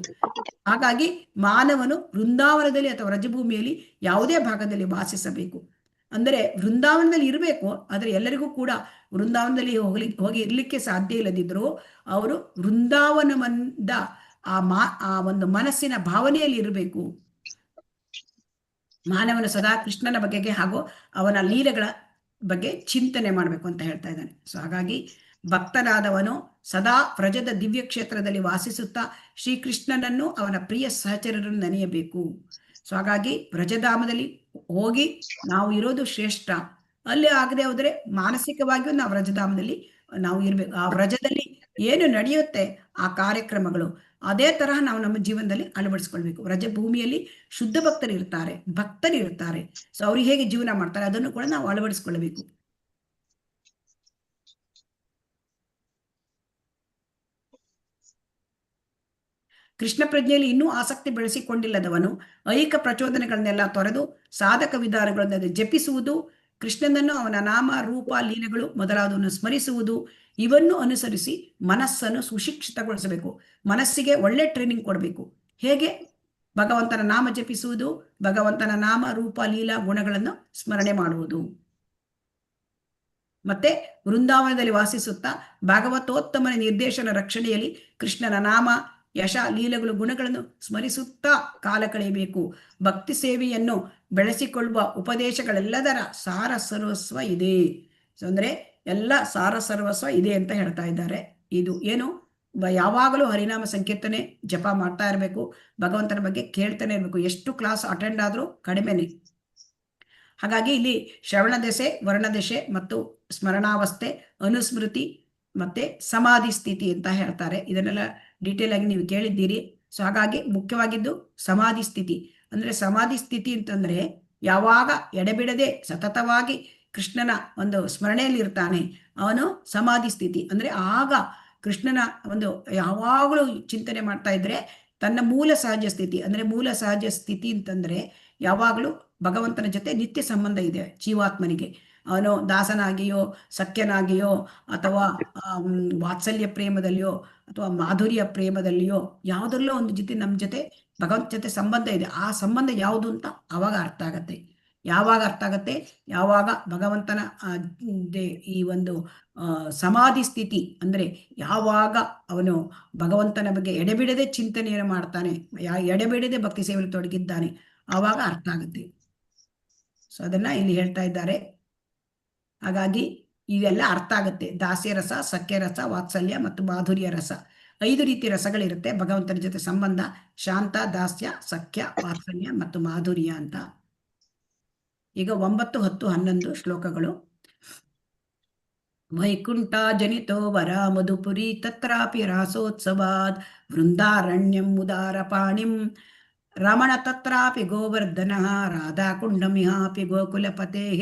ಹಾಗಾಗಿ ಮಾನವನು ವೃಂದಾವನದಲ್ಲಿ ಅಥವಾ ವ್ರಜಭೂಮಿಯಲ್ಲಿ ಯಾವುದೇ ಭಾಗದಲ್ಲಿ ವಾಸಿಸಬೇಕು. ಅಂದರೆ ವೃಂದಾವನದಲ್ಲಿ ಇರಬೇಕು, ಆದರೆ ಎಲ್ಲರಿಗೂ ಕೂಡ ವೃಂದಾವನದಲ್ಲಿ ಹೋಗಿ ಇರಲಿಕ್ಕೆ ಸಾಧ್ಯ ಇಲ್ಲದಿದ್ದರೂ ಅವರು ವೃಂದಾವನದ ಆ ಒಂದು ಮನಸ್ಸಿನ ಭಾವನೆಯಲ್ಲಿ ಇರಬೇಕು. ಮಾನವನು ಸದಾ ಕೃಷ್ಣನ ಬಗೆಗೆ ಹಾಗೂ ಅವನ ಲೀಲೆಗಳ ಬಗ್ಗೆ ಚಿಂತನೆ ಮಾಡಬೇಕು ಅಂತ ಹೇಳ್ತಾ ಇದ್ದಾನೆ. ಸೊ ಹಾಗಾಗಿ ಭಕ್ತನಾದವನು ಸದಾ ವ್ರಜದ ದಿವ್ಯ ಕ್ಷೇತ್ರದಲ್ಲಿ ವಾಸಿಸುತ್ತಾ ಶ್ರೀಕೃಷ್ಣನನ್ನು ಅವನ ಪ್ರಿಯ ಸಹಚರರನ್ನು ನೆನೆಯಬೇಕು. ಸೊ ಹಾಗಾಗಿ ವ್ರಜಧಾಮದಲ್ಲಿ ಹೋಗಿ ನಾವು ಇರೋದು ಶ್ರೇಷ್ಠ. ಅಲ್ಲಿ ಆಗದೆ ಹೋದರೆ ಮಾನಸಿಕವಾಗಿಯೂ ನಾವು ವ್ರಜಧಾಮದಲ್ಲಿ ನಾವು ಇರಬೇಕು. ಆ ವ್ರಜದಲ್ಲಿ ಏನು ನಡೆಯುತ್ತೆ ಆ ಕಾರ್ಯಕ್ರಮಗಳು ಅದೇ ತರಹ ನಾವು ನಮ್ಮ ಜೀವನದಲ್ಲಿ ಅಳವಡಿಸ್ಕೊಳ್ಬೇಕು. ವ್ರಜಭೂಮಿಯಲ್ಲಿ ಶುದ್ಧ ಭಕ್ತರು ಇರ್ತಾರೆ. ಸೊ ಅವ್ರಿಗೆ ಹೇಗೆ ಜೀವನ ಮಾಡ್ತಾರೆ ಅದನ್ನು ಕೂಡ ನಾವು ಅಳವಡಿಸ್ಕೊಳ್ಬೇಕು. ಕೃಷ್ಣ ಪ್ರಜ್ಞೆಯಲ್ಲಿ ಇನ್ನೂ ಆಸಕ್ತಿ ಬೆಳೆಸಿಕೊಂಡಿಲ್ಲದವನು ಐಕ ಪ್ರಚೋದನೆಗಳನ್ನೆಲ್ಲ ತೊರೆದು ಸಾಧಕ ವಿಧಾನಗಳನ್ನು ಜಪಿಸುವುದು, ಕೃಷ್ಣನನ್ನು ಅವನ ನಾಮ ರೂಪ ಲೀಲೆಗಳು ಮೊದಲಾದವನ್ನು ಸ್ಮರಿಸುವುದು, ಇವನ್ನು ಅನುಸರಿಸಿ ಮನಸ್ಸನ್ನು ಸುಶಿಕ್ಷಿತಗೊಳಿಸಬೇಕು. ಮನಸ್ಸಿಗೆ ಒಳ್ಳೆ ಟ್ರೈನಿಂಗ್ ಕೊಡಬೇಕು. ಹೇಗೆ? ಭಗವಂತನ ನಾಮ ಜಪಿಸುವುದು, ಭಗವಂತನ ನಾಮ ರೂಪ ಲೀಲಾ ಗುಣಗಳನ್ನು ಸ್ಮರಣೆ ಮಾಡುವುದು, ಮತ್ತೆ ವೃಂದಾವನದಲ್ಲಿ ವಾಸಿಸುತ್ತಾ ಭಾಗವತೋತ್ತಮನ ನಿರ್ದೇಶನ ರಕ್ಷಣೆಯಲ್ಲಿ ಕೃಷ್ಣನ ನಾಮ ಯಶ ಲೀಲೆಗಳು ಗುಣಗಳನ್ನು ಸ್ಮರಿಸುತ್ತಾ ಕಾಲ ಕಳೆಯಬೇಕು. ಭಕ್ತಿ ಸೇವೆಯನ್ನು ಬೆಳೆಸಿಕೊಳ್ಳುವ ಉಪದೇಶಗಳೆಲ್ಲದರ ಸಾರ ಸರ್ವಸ್ವ ಇದೆ. ಅಂದರೆ ಎಲ್ಲ ಸಾರ ಸರ್ವಸ್ವ ಇದೆ ಅಂತ ಹೇಳ್ತಾ ಇದ್ದಾರೆ. ಇದು ಏನು? ಯಾವಾಗಲೂ ಹರಿನಾಮ ಸಂಕೀರ್ತನೆ ಜಪ ಮಾಡ್ತಾ ಇರಬೇಕು, ಭಗವಂತನ ಬಗ್ಗೆ ಕೇಳ್ತಾನೆ ಇರಬೇಕು. ಎಷ್ಟು ಕ್ಲಾಸ್ ಅಟೆಂಡ್ ಆದರೂ ಕಡಿಮೆನೆ. ಹಾಗಾಗಿ ಇಲ್ಲಿ ಶ್ರವಣ ದಶೆ, ವರ್ಣದಶೆ ಮತ್ತು ಸ್ಮರಣಾವಸ್ಥೆ, ಅನುಸ್ಮೃತಿ ಮತ್ತೆ ಸಮಾಧಿ ಸ್ಥಿತಿ ಅಂತ ಹೇಳ್ತಾರೆ. ಇದನ್ನೆಲ್ಲ ಡೀಟೇಲ್ ಆಗಿ ನೀವು ಕೇಳಿದ್ದೀರಿ. ಸೊ ಹಾಗಾಗಿ ಮುಖ್ಯವಾಗಿದ್ದು ಸಮಾಧಿ ಸ್ಥಿತಿ. ಅಂದ್ರೆ ಸಮಾಧಿ ಸ್ಥಿತಿ ಅಂತಂದ್ರೆ ಯಾವಾಗ ಎಡೆಬಿಡದೆ ಸತತವಾಗಿ ಕೃಷ್ಣನ ಒಂದು ಸ್ಮರಣೆಯಲ್ಲಿ ಇರ್ತಾನೆ ಅವನು ಸಮಾಧಿ ಸ್ಥಿತಿ. ಅಂದ್ರೆ ಆಗ ಕೃಷ್ಣನ ಒಂದು ಯಾವಾಗಲೂ ಚಿಂತನೆ ಮಾಡ್ತಾ ಇದ್ರೆ ತನ್ನ ಮೂಲ ಸಹಜ ಸ್ಥಿತಿ. ಅಂದ್ರೆ ಮೂಲ ಸಹಜ ಸ್ಥಿತಿ ಅಂತಂದ್ರೆ ಯಾವಾಗಲೂ ಭಗವಂತನ ಜೊತೆ ನಿತ್ಯ ಸಂಬಂಧ ಇದೆ ಜೀವಾತ್ಮನಿಗೆ. ಅವನು ದಾಸನಾಗಿಯೋ ಸಖ್ಯನಾಗಿಯೋ ಅಥವಾ ವಾತ್ಸಲ್ಯ ಪ್ರೇಮದಲ್ಲಿಯೋ ಅಥವಾ ಮಾಧುರ್ಯ ಪ್ರೇಮದಲ್ಲಿಯೋ ಯಾವುದರಲ್ಲೋ ಒಂದು ಜೊತೆ ನಮ್ಮ ಜೊತೆ ಭಗವಂತ ಜೊತೆ ಸಂಬಂಧ ಇದೆ. ಆ ಸಂಬಂಧ ಯಾವುದು ಅಂತ ಆವಾಗ ಅರ್ಥ ಆಗತ್ತೆ. ಯಾವಾಗ ಅರ್ಥ ಆಗತ್ತೆ? ಯಾವಾಗ ಭಗವಂತನ ಈ ಒಂದು ಸಮಾಧಿ ಸ್ಥಿತಿ ಅಂದ್ರೆ ಯಾವಾಗ ಅವನು ಭಗವಂತನ ಬಗ್ಗೆ ಎಡೆಬಿಡದೆ ಚಿಂತನೆಯನ್ನು ಮಾಡ್ತಾನೆ, ಎಡೆಬಿಡದೆ ಭಕ್ತಿ ಸೇವೆಯಲ್ಲಿ ತೊಡಗಿದ್ದಾನೆ, ಆವಾಗ ಅರ್ಥ ಆಗುತ್ತೆ. ಸೊ ಅದನ್ನ ಇಲ್ಲಿ ಹೇಳ್ತಾ ಇದ್ದಾರೆ. ಹಾಗಾಗಿ ಇದೆಲ್ಲ ಅರ್ಥ ಆಗುತ್ತೆ. ದಾಸ್ಯ ರಸ, ಸಖ್ಯ ರಸ, ವಾತ್ಸಲ್ಯ ಮತ್ತು ಮಾಧುರ್ಯ ರಸ, 5 ರೀತಿ ರಸಗಳಿರುತ್ತೆ ಭಗವಂತನ ಜೊತೆ ಸಂಬಂಧ. ಶಾಂತ, ದಾಸ್ಯ, ಸಖ್ಯ, ವಾತ್ಸಲ್ಯ ಮತ್ತು ಮಾಧುರ್ಯ ಅಂತ. ಈಗ 9, 10, 11 ಶ್ಲೋಕಗಳು. ವೈಕುಂಠ ಜನಿತೋ ವರ ಮಧುಪುರಿ ತತ್ರಾಪಿ ರಾಸೋತ್ಸವಾದ್ ವೃಂದಾರಣ್ಯಂ ಉದಾರ ಪಾಣಿಂ ರಮಣ ತತ್ರಾಪಿ ಗೋವರ್ಧನ ರಾಧಾಕುಂಡಮಿಹಾಪಿ ಗೋಕುಲಪತೇಃ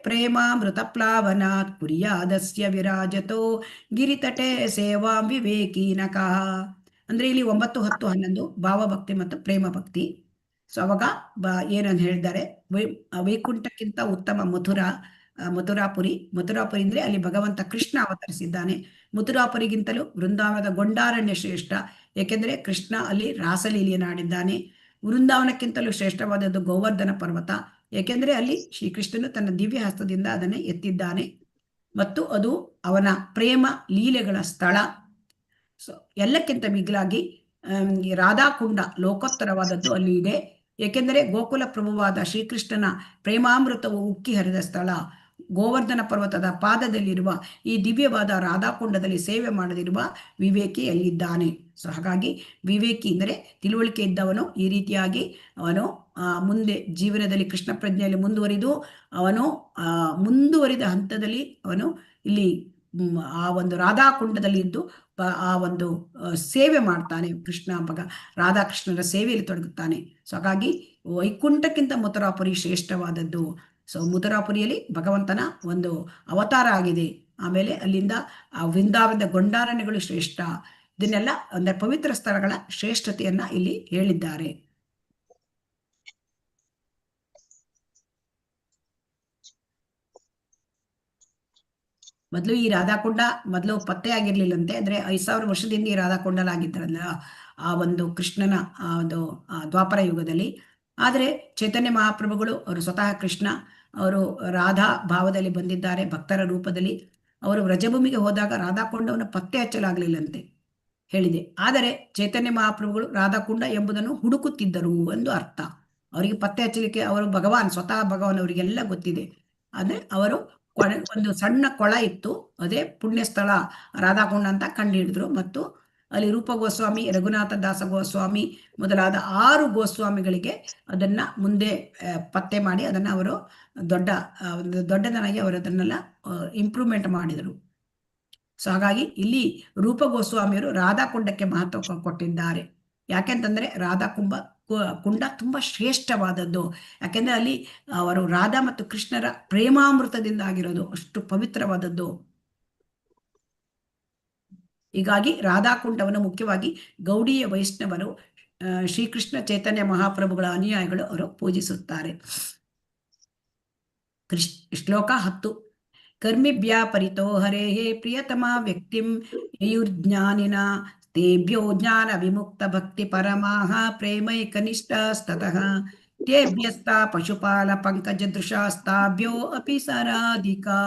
ಪ್ರೇಮಾಮೃತ ಪ್ಲಾವನಾತ್ ಕುರ್ಯಾದಸ್ಯ ವಿರಾಜತೋ ಗಿರಿತಟೆ ಸೇವಾಂ ವಿವೇಕೀನಕ. ಅಂದ್ರೆ ಇಲ್ಲಿ 9, 10, 11 ಭಾವಭಕ್ತಿ ಮತ್ತು ಪ್ರೇಮ ಭಕ್ತಿ. ಸೊ ಅವಾಗ ಏನಂತ ಹೇಳಿದ್ದಾರೆ, ವೈಕುಂಠಕ್ಕಿಂತ ಉತ್ತಮ ಮಥುರಾಪುರಿ ಅಂದ್ರೆ ಅಲ್ಲಿ ಭಗವಂತ ಕೃಷ್ಣ ಅವತರಿಸಿದ್ದಾನೆ. ಮಥುರಾಪುರಿಗಿಂತಲೂ ವೃಂದಾವನದ ಗೊಂಡಾರಣ್ಯ ಶ್ರೇಷ್ಠ, ಏಕೆಂದರೆ ಕೃಷ್ಣ ಅಲ್ಲಿ ರಾಸಲೀಲೆಯನ್ನಾಡಿದ್ದಾನೆ. ವೃಂದಾವನಕ್ಕಿಂತಲೂ ಶ್ರೇಷ್ಠವಾದದ್ದು ಗೋವರ್ಧನ ಪರ್ವತ, ಏಕೆಂದರೆ ಅಲ್ಲಿ ಶ್ರೀಕೃಷ್ಣನು ತನ್ನ ದಿವ್ಯ ಹಸ್ತದಿಂದ ಅದನ್ನೇ ಎತ್ತಿದ್ದಾನೆ ಮತ್ತು ಅದು ಅವನ ಪ್ರೇಮ ಲೀಲೆಗಳ ಸ್ಥಳ. ಸೊ ಎಲ್ಲಕ್ಕಿಂತ ಮಿಗಿಲಾಗಿ ರಾಧಾಕುಂಡ ಲೋಕೋತ್ತರವಾದದ್ದು ಅಲ್ಲಿ ಇದೆ, ಏಕೆಂದರೆ ಗೋಕುಲ ಪ್ರಭುವಾದ ಶ್ರೀಕೃಷ್ಣನ ಪ್ರೇಮಾಮೃತವು ಉಕ್ಕಿ ಹರಿದ ಸ್ಥಳ. ಗೋವರ್ಧನ ಪರ್ವತದ ಪಾದದಲ್ಲಿರುವ ಈ ದಿವ್ಯವಾದ ರಾಧಾಕುಂಡದಲ್ಲಿ ಸೇವೆ ಮಾಡದಿರುವ ವಿವೇಕಿ ಅಲ್ಲಿದ್ದಾನೆ. ಸೊ ಹಾಗಾಗಿ ವಿವೇಕಿ ಅಂದರೆ ತಿಳುವಳಿಕೆ ಇದ್ದವನು ಈ ರೀತಿಯಾಗಿ ಅವನು ಮುಂದೆ ಜೀವನದಲ್ಲಿ ಕೃಷ್ಣ ಪ್ರಜ್ಞೆಯಲ್ಲಿ ಮುಂದುವರಿದು ಅವನು ಮುಂದುವರಿದ ಹಂತದಲ್ಲಿ ಅವನು ಇಲ್ಲಿ ಆ ಒಂದು ರಾಧಾಕುಂಡದಲ್ಲಿ ಇದ್ದು ಆ ಒಂದು ಸೇವೆ ಮಾಡ್ತಾನೆ. ರಾಧಾಕೃಷ್ಣರ ಸೇವೆಯಲ್ಲಿ ತೊಡಗುತ್ತಾನೆ. ಸೊ ಹಾಗಾಗಿ ವೈಕುಂಠಕ್ಕಿಂತ ಮಥುರಾಪುರಿ ಶ್ರೇಷ್ಠವಾದದ್ದು. ಸೊ ಮಥುರಾಪುರಿಯಲ್ಲಿ ಭಗವಂತನ ಒಂದು ಅವತಾರ ಆಗಿದೆ. ಆಮೇಲೆ ಅಲ್ಲಿಂದ ಆ ವೃಂದಾವನದ ಗೊಂಡಾರಣ್ಯಗಳು ಶ್ರೇಷ್ಠ. ಇದನ್ನೆಲ್ಲ ಅಂದ್ರೆ ಪವಿತ್ರ ಸ್ಥಳಗಳ ಶ್ರೇಷ್ಠತೆಯನ್ನ ಇಲ್ಲಿ ಹೇಳಿದ್ದಾರೆ. ಮೊದಲು ಈ ರಾಧಾಕುಂಡ ಪತ್ತೆ ಆಗಿರ್ಲಿಲ್ಲಂತೆ. ಅಂದ್ರೆ 5000 ವರ್ಷದಿಂದ ಈ ರಾಧಾಕುಂಡಲಾಗಿದ್ದರಲ್ಲ ಆ ಒಂದು ಕೃಷ್ಣನ ಆ ಒಂದು ದ್ವಾಪರ ಯುಗದಲ್ಲಿ. ಆದರೆ ಚೈತನ್ಯ ಮಹಾಪ್ರಭುಗಳು ಅವರು ಸ್ವತಃ ಕೃಷ್ಣ, ಅವರು ರಾಧಾ ಭಾವದಲ್ಲಿ ಬಂದಿದ್ದಾರೆ, ಭಕ್ತರ ರೂಪದಲ್ಲಿ. ಅವರು ವ್ರಜಭೂಮಿಗೆ ಹೋದಾಗ ರಾಧಾಕುಂಡವನ್ನು ಪತ್ತೆ ಹಚ್ಚಲಾಗಲಿಲ್ಲಂತೆ ಹೇಳಿದೆ. ಆದರೆ ಚೈತನ್ಯ ಮಹಾಪ್ರಭುಗಳು ರಾಧಾಕುಂಡ ಎಂಬುದನ್ನು ಹುಡುಕುತ್ತಿದ್ದರು ಎಂದು ಅರ್ಥ. ಅವರಿಗೆ ಪತ್ತೆ ಹಚ್ಚಲಿಕ್ಕೆ ಅವರು ಸ್ವತಃ ಭಗವಾನ್ ಅವರಿಗೆಲ್ಲ ಗೊತ್ತಿದೆ. ಆದ್ರೆ ಅವರು ಒಂದು ಸಣ್ಣ ಕೊಳ ಇತ್ತು, ಅದೇ ಪುಣ್ಯಸ್ಥಳ ರಾಧಾಕುಂಡ ಅಂತ ಕಂಡು ಹಿಡಿದ್ರು. ಮತ್ತು ಅಲ್ಲಿ ರೂಪ ಗೋಸ್ವಾಮಿ, ರಘುನಾಥ ದಾಸ ಗೋಸ್ವಾಮಿ ಮೊದಲಾದ 6 ಗೋಸ್ವಾಮಿಗಳಿಗೆ ಅದನ್ನ ಮುಂದೆ ಪತ್ತೆ ಮಾಡಿ ಅದನ್ನ ಅವರು ದೊಡ್ಡದನಾಗಿ ಅವರು ಅದನ್ನೆಲ್ಲ ಇಂಪ್ರೂವ್ಮೆಂಟ್ ಮಾಡಿದರು. ಸೊ ಹಾಗಾಗಿ ಇಲ್ಲಿ ರೂಪ ಗೋಸ್ವಾಮಿಯವರು ರಾಧಾಕುಂಡಕ್ಕೆ ಮಹತ್ವ ಕೊಟ್ಟಿದ್ದಾರೆ. ಯಾಕೆಂತಂದ್ರೆ ಕುಂಡ ತುಂಬಾ ಶ್ರೇಷ್ಠವಾದದ್ದು. ಯಾಕೆಂದ್ರೆ ಅಲ್ಲಿ ಅವರು ರಾಧಾ ಮತ್ತು ಕೃಷ್ಣರ ಪ್ರೇಮಾಮೃತದಿಂದ ಆಗಿರೋದು, ಅಷ್ಟು ಪವಿತ್ರವಾದದ್ದು. ಹೀಗಾಗಿ ರಾಧಾಕುಂಡವನ್ನು ಮುಖ್ಯವಾಗಿ ಗೌಡೀಯ ವೈಷ್ಣವರು, ಶ್ರೀಕೃಷ್ಣ ಚೈತನ್ಯ ಮಹಾಪ್ರಭುಗಳ ಅನುಯಾಯಿಗಳು ಅವರು ಪೂಜಿಸುತ್ತಾರೆ. ಶ್ಲೋಕ 10. ಕರ್ಮಿಭ್ಯ ಪರಿತೋ ಹರೇಃ ಪ್ರಿಯತಮ ವ್ಯಕ್ತಿಂ ಯಯುರ್ಜ್ಞಾನಿನ ತೇಭ್ಯೋ ಜ್ಞಾನ ವಿಮುಕ್ತ ಭಕ್ತಿ ಪರಮಾಃ ಪ್ರೇಮೈಕನಿಷ್ಠಸ್ತತಃ ತೇಭ್ಯಸ್ತ ಪಶುಪಾಲ ಪಂಕಜದೃಶಾಸ್ತಾಭ್ಯೋ ಅಪಿ ಸರಾಧಿಕಾ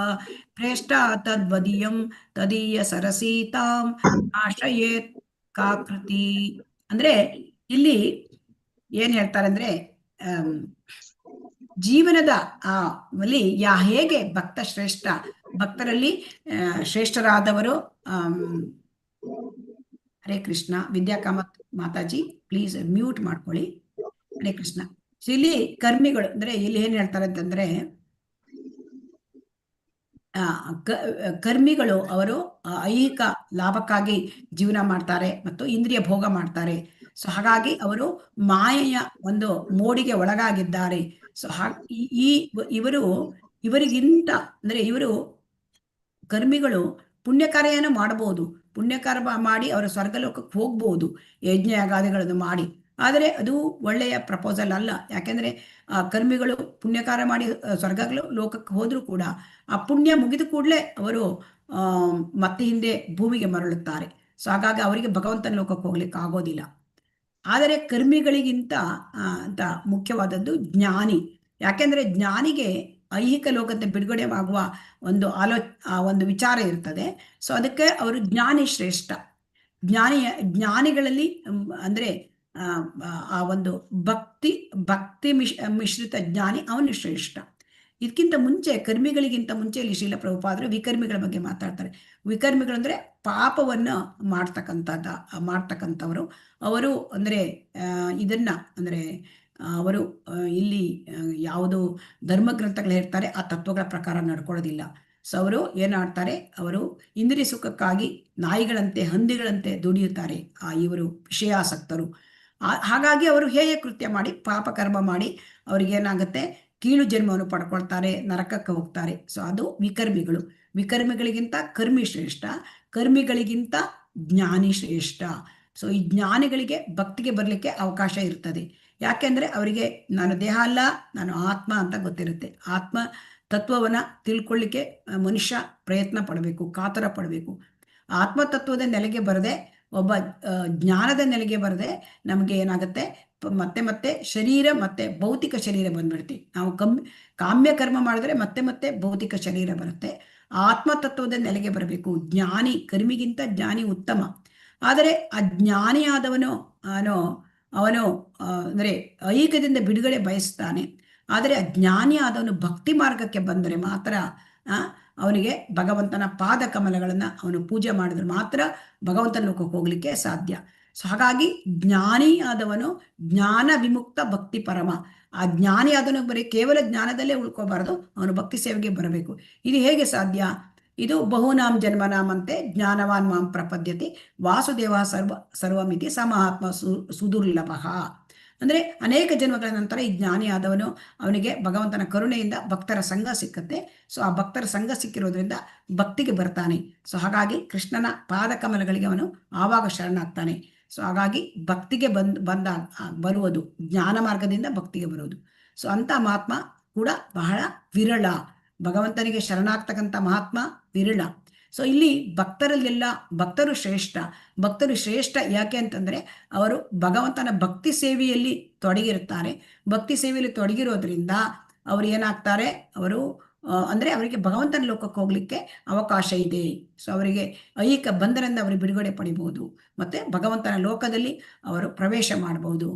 ಪ್ರೇಷ್ಠ ತದ್ವದೀಯಂ ತದೀಯ ಸರಸೀತಾಂ ಆಶ್ರಯೇತ್ ಕಾಕೃತಿ. ಅಂದ್ರೆ ಇಲ್ಲಿ ಏನ್ ಹೇಳ್ತಾರೆ ಅಂದ್ರೆ ಜೀವನದ ಅಲ್ಲಿ ಹೇಗೆ ಭಕ್ತ ಶ್ರೇಷ್ಠ, ಭಕ್ತರಲ್ಲಿ ಶ್ರೇಷ್ಠರಾದವರು. ಹರೇ ಕೃಷ್ಣ. ವಿದ್ಯಾಕಾಮತ್ ಮಾತಾಜಿ ಪ್ಲೀಸ್ ಮ್ಯೂಟ್ ಮಾಡ್ಕೊಳ್ಳಿ. ಹರೇ ಕೃಷ್ಣ. ಇಲ್ಲಿ ಕರ್ಮಿಗಳು ಅಂದ್ರೆ ಇಲ್ಲಿ ಏನ್ ಹೇಳ್ತಾರೆ ಅಂತಂದ್ರೆ ಕರ್ಮಿಗಳು ಅವರು ಐಹಿಕ ಲಾಭಕ್ಕಾಗಿ ಜೀವನ ಮಾಡ್ತಾರೆ ಮತ್ತು ಇಂದ್ರಿಯ ಭೋಗ ಮಾಡ್ತಾರೆ. ಸೊ ಹಾಗಾಗಿ ಅವರು ಮಾಯೆಯ ಒಂದು ಮೋಡಿಗೆ ಒಳಗಾಗಿದ್ದಾರೆ. ಸೊ ಇವರಿಗಿಂತ ಅಂದ್ರೆ ಇವರು ಕರ್ಮಿಗಳು ಪುಣ್ಯ ಕಾರ್ಯನ ಮಾಡಬಹುದು, ಪುಣ್ಯಕಾರ್ಯ ಮಾಡಿ ಅವರ ಸ್ವರ್ಗಲೋಕಕ್ಕೆ ಹೋಗ್ಬಹುದು ಯಜ್ಞಯಾಗಾದಿಗಳನ್ನು ಮಾಡಿ. ಆದರೆ ಅದು ಒಳ್ಳೆಯ ಪ್ರಪೋಸಲ್ ಅಲ್ಲ. ಯಾಕೆಂದ್ರೆ ಕರ್ಮಿಗಳು ಪುಣ್ಯಕಾರ್ಯ ಮಾಡಿ ಲೋಕಕ್ಕೆ ಹೋದ್ರೂ ಕೂಡ ಆ ಪುಣ್ಯ ಮುಗಿದ ಕೂಡಲೇ ಅವರು ಮತ್ತೆ ಹಿಂದೆ ಭೂಮಿಗೆ ಮರಳುತ್ತಾರೆ. ಸೊ ಹಾಗಾಗಿ ಅವರಿಗೆ ಭಗವಂತನ ಲೋಕಕ್ಕೆ ಹೋಗ್ಲಿಕ್ಕೆ ಆಗೋದಿಲ್ಲ. ಆದರೆ ಕರ್ಮಿಗಳಿಗಿಂತ ಅಂತ ಮುಖ್ಯವಾದದ್ದು ಜ್ಞಾನಿ. ಯಾಕೆಂದ್ರೆ ಜ್ಞಾನಿಗೆ ಐಹಿಕ ಲೋಕದ ಬಿಡುಗಡೆ ಆಗುವ ಒಂದು ವಿಚಾರ ಇರ್ತದೆ. ಸೊ ಅದಕ್ಕೆ ಅವರು ಜ್ಞಾನಿ ಶ್ರೇಷ್ಠ. ಜ್ಞಾನಿಗಳಲ್ಲಿ ಅಂದ್ರೆ ಆ ಒಂದು ಭಕ್ತಿ ಮಿಶ್ರಿತ ಜ್ಞಾನಿ ಅವನು ಶ್ರೇಷ್ಠ. ಇದಕ್ಕಿಂತ ಮುಂಚೆ ಕರ್ಮಿಗಳಿಗಿಂತ ಮುಂಚೆ ಇಲ್ಲಿ ಶ್ರೀಲ ಪ್ರಭುಪಾದರು ವಿಕರ್ಮಿಗಳ ಬಗ್ಗೆ ಮಾತಾಡ್ತಾರೆ. ವಿಕರ್ಮಿಗಳು ಅಂದ್ರೆ ಪಾಪವನ್ನ ಮಾಡ್ತಕ್ಕಂಥವರು. ಅವರು ಅಂದ್ರೆ ಇದನ್ನ ಅಂದ್ರೆ ಅವರು ಇಲ್ಲಿ ಯಾವುದು ಧರ್ಮಗ್ರಂಥಗಳು ಹೇಳ್ತಾರೆ ಆ ತತ್ವಗಳ ಪ್ರಕಾರ ನಡ್ಕೊಳ್ಳೋದಿಲ್ಲ. ಸೊ ಅವರು ಏನಾಡ್ತಾರೆ, ಅವರು ಇಂದ್ರಿಯ ಸುಖಕ್ಕಾಗಿ ನಾಯಿಗಳಂತೆ ಹಂದಿಗಳಂತೆ ದುಡಿಯುತ್ತಾರೆ ಇವರು ವಿಷಯಾಸಕ್ತರು. ಹಾಗಾಗಿ ಅವರು ಹೇಯ ಕೃತ್ಯ ಮಾಡಿ ಪಾಪ ಕರ್ಮ ಮಾಡಿ ಅವ್ರಿಗೇನಾಗುತ್ತೆ, ಕೀಳು ಜನ್ಮವನ್ನು ಪಡ್ಕೊಳ್ತಾರೆ, ನರಕಕ್ಕೆ ಹೋಗ್ತಾರೆ. ಸೊ ಅದು ವಿಕರ್ಮಿಗಳು. ವಿಕರ್ಮಿಗಳಿಗಿಂತ ಕರ್ಮಿ ಶ್ರೇಷ್ಠ, ಕರ್ಮಿಗಳಿಗಿಂತ ಜ್ಞಾನಿ ಶ್ರೇಷ್ಠ. ಸೊ ಈ ಜ್ಞಾನಿಗಳಿಗೆ ಭಕ್ತಿಗೆ ಬರಲಿಕ್ಕೆ ಅವಕಾಶ ಇರ್ತದೆ. ಯಾಕೆಂದ್ರೆ ಅವರಿಗೆ ನಾನು ದೇಹ ಅಲ್ಲ, ನಾನು ಆತ್ಮ ಅಂತ ಗೊತ್ತಿರುತ್ತೆ. ಆತ್ಮ ತತ್ವವನ್ನ ತಿಳ್ಕೊಳ್ಳಿಕ್ಕೆ ಮನುಷ್ಯ ಪ್ರಯತ್ನ ಪಡಬೇಕು, ಕಾತರ ಪಡಬೇಕು. ಆತ್ಮತತ್ವದ ನೆಲೆಗೆ ಬರದೆ, ಒಬ್ಬ ಜ್ಞಾನದ ನೆಲೆಗೆ ಬರದೆ ನಮಗೆ ಏನಾಗುತ್ತೆ, ಮತ್ತೆ ಶರೀರ ಮತ್ತೆ ಭೌತಿಕ ಶರೀರ ಬಂದ್ಬಿಡ್ತೀವಿ. ನಾವು ಕಾಮ್ಯ ಕರ್ಮ ಮಾಡಿದ್ರೆ ಮತ್ತೆ ಭೌತಿಕ ಶರೀರ ಬರುತ್ತೆ. ಆತ್ಮತತ್ವದ ನೆಲೆಗೆ ಬರಬೇಕು. ಜ್ಞಾನಿ, ಕರ್ಮಿಗಿಂತ ಜ್ಞಾನಿ ಉತ್ತಮ. ಆದರೆ ಆ ಜ್ಞಾನಿಯಾದವನು ಅವನು ಅಂದ್ರೆ ಐಹಿಕದಿಂದ ಬಿಡುಗಡೆ ಬಯಸ್ತಾನೆ. ಆದರೆ ಆ ಜ್ಞಾನಿ ಆದವನು ಭಕ್ತಿ ಮಾರ್ಗಕ್ಕೆ ಬಂದರೆ ಮಾತ್ರ ಅವನಿಗೆ ಭಗವಂತನ ಪಾದ ಕಮಲಗಳನ್ನ ಅವನು ಪೂಜೆ ಮಾಡಿದ್ರೆ ಮಾತ್ರ ಭಗವಂತನ ಲೋಕಕ್ಕೆ ಹೋಗ್ಲಿಕ್ಕೆ ಸಾಧ್ಯ. ಸೊ ಹಾಗಾಗಿ ಜ್ಞಾನಿ ಆದವನು ಜ್ಞಾನ ವಿಮುಕ್ತ ಭಕ್ತಿ ಪರಮ. ಆ ಜ್ಞಾನಿ ಆದವನು ಬರೀ ಕೇವಲ ಜ್ಞಾನದಲ್ಲೇ ಉಳ್ಕೋಬಾರದು, ಅವನು ಭಕ್ತಿ ಸೇವೆಗೆ ಬರಬೇಕು. ಇದು ಹೇಗೆ ಸಾಧ್ಯ? ಇದು ಬಹುನಾಂ ಜನ್ಮನಾಂ ಅಂತೆ ಜ್ಞಾನವಾನ್ ಮಾಂ ಪ್ರಪದ್ಯತೆ ವಾಸುದೇವ ಸರ್ವಮಿತಿ ಸಮಹಾತ್ಮ ಸುದುರ್ಲಭ. ಅಂದರೆ ಅನೇಕ ಜನ್ಮಗಳ ನಂತರ ಈ ಜ್ಞಾನಿ ಆದವನು, ಅವನಿಗೆ ಭಗವಂತನ ಕರುಣೆಯಿಂದ ಭಕ್ತರ ಸಂಘ ಸಿಕ್ಕತ್ತೆ. ಸೊ ಆ ಭಕ್ತರ ಸಂಘ ಸಿಕ್ಕಿರೋದ್ರಿಂದ ಭಕ್ತಿಗೆ ಬರ್ತಾನೆ. ಸೊ ಹಾಗಾಗಿ ಕೃಷ್ಣನ ಪಾದಕಮಲಗಳಿಗೆ ಅವನು ಆವಾಗ ಶರಣಾಗ್ತಾನೆ. ಸೊ ಹಾಗಾಗಿ ಭಕ್ತಿಗೆ ಬರುವುದು, ಜ್ಞಾನ ಮಾರ್ಗದಿಂದ ಭಕ್ತಿಗೆ ಬರುವುದು. ಸೊ ಅಂಥ ಮಹಾತ್ಮ ಕೂಡ ಬಹಳ ವಿರಳ. ಭಗವಂತನಿಗೆ ಶರಣಾಗ್ತಕ್ಕಂಥ ಮಹಾತ್ಮ ವಿರಳ. ಸೊ ಇಲ್ಲಿ ಭಕ್ತರಲ್ಲೆಲ್ಲ ಭಕ್ತರು ಶ್ರೇಷ್ಠ. ಭಕ್ತರು ಶ್ರೇಷ್ಠ ಯಾಕೆ ಅಂತಂದರೆ ಅವರು ಭಗವಂತನ ಭಕ್ತಿ ಸೇವೆಯಲ್ಲಿ ತೊಡಗಿರುತ್ತಾರೆ. ಭಕ್ತಿ ಸೇವೆಯಲ್ಲಿ ತೊಡಗಿರೋದ್ರಿಂದ ಅವರು ಏನಾಗ್ತಾರೆ, ಅವರು ಅಂದರೆ ಅವರಿಗೆ ಭಗವಂತನ ಲೋಕಕ್ಕೆ ಹೋಗ್ಲಿಕ್ಕೆ ಅವಕಾಶ ಇದೆ. ಸೊ ಅವರಿಗೆ ಐಹಿಕ ಬಂಧನದಿಂದ ಅವರು ಬಿಡುಗಡೆ ಪಡಿಬಹುದು, ಮತ್ತು ಭಗವಂತನ ಲೋಕದಲ್ಲಿ ಅವರು ಪ್ರವೇಶ ಮಾಡಬಹುದು.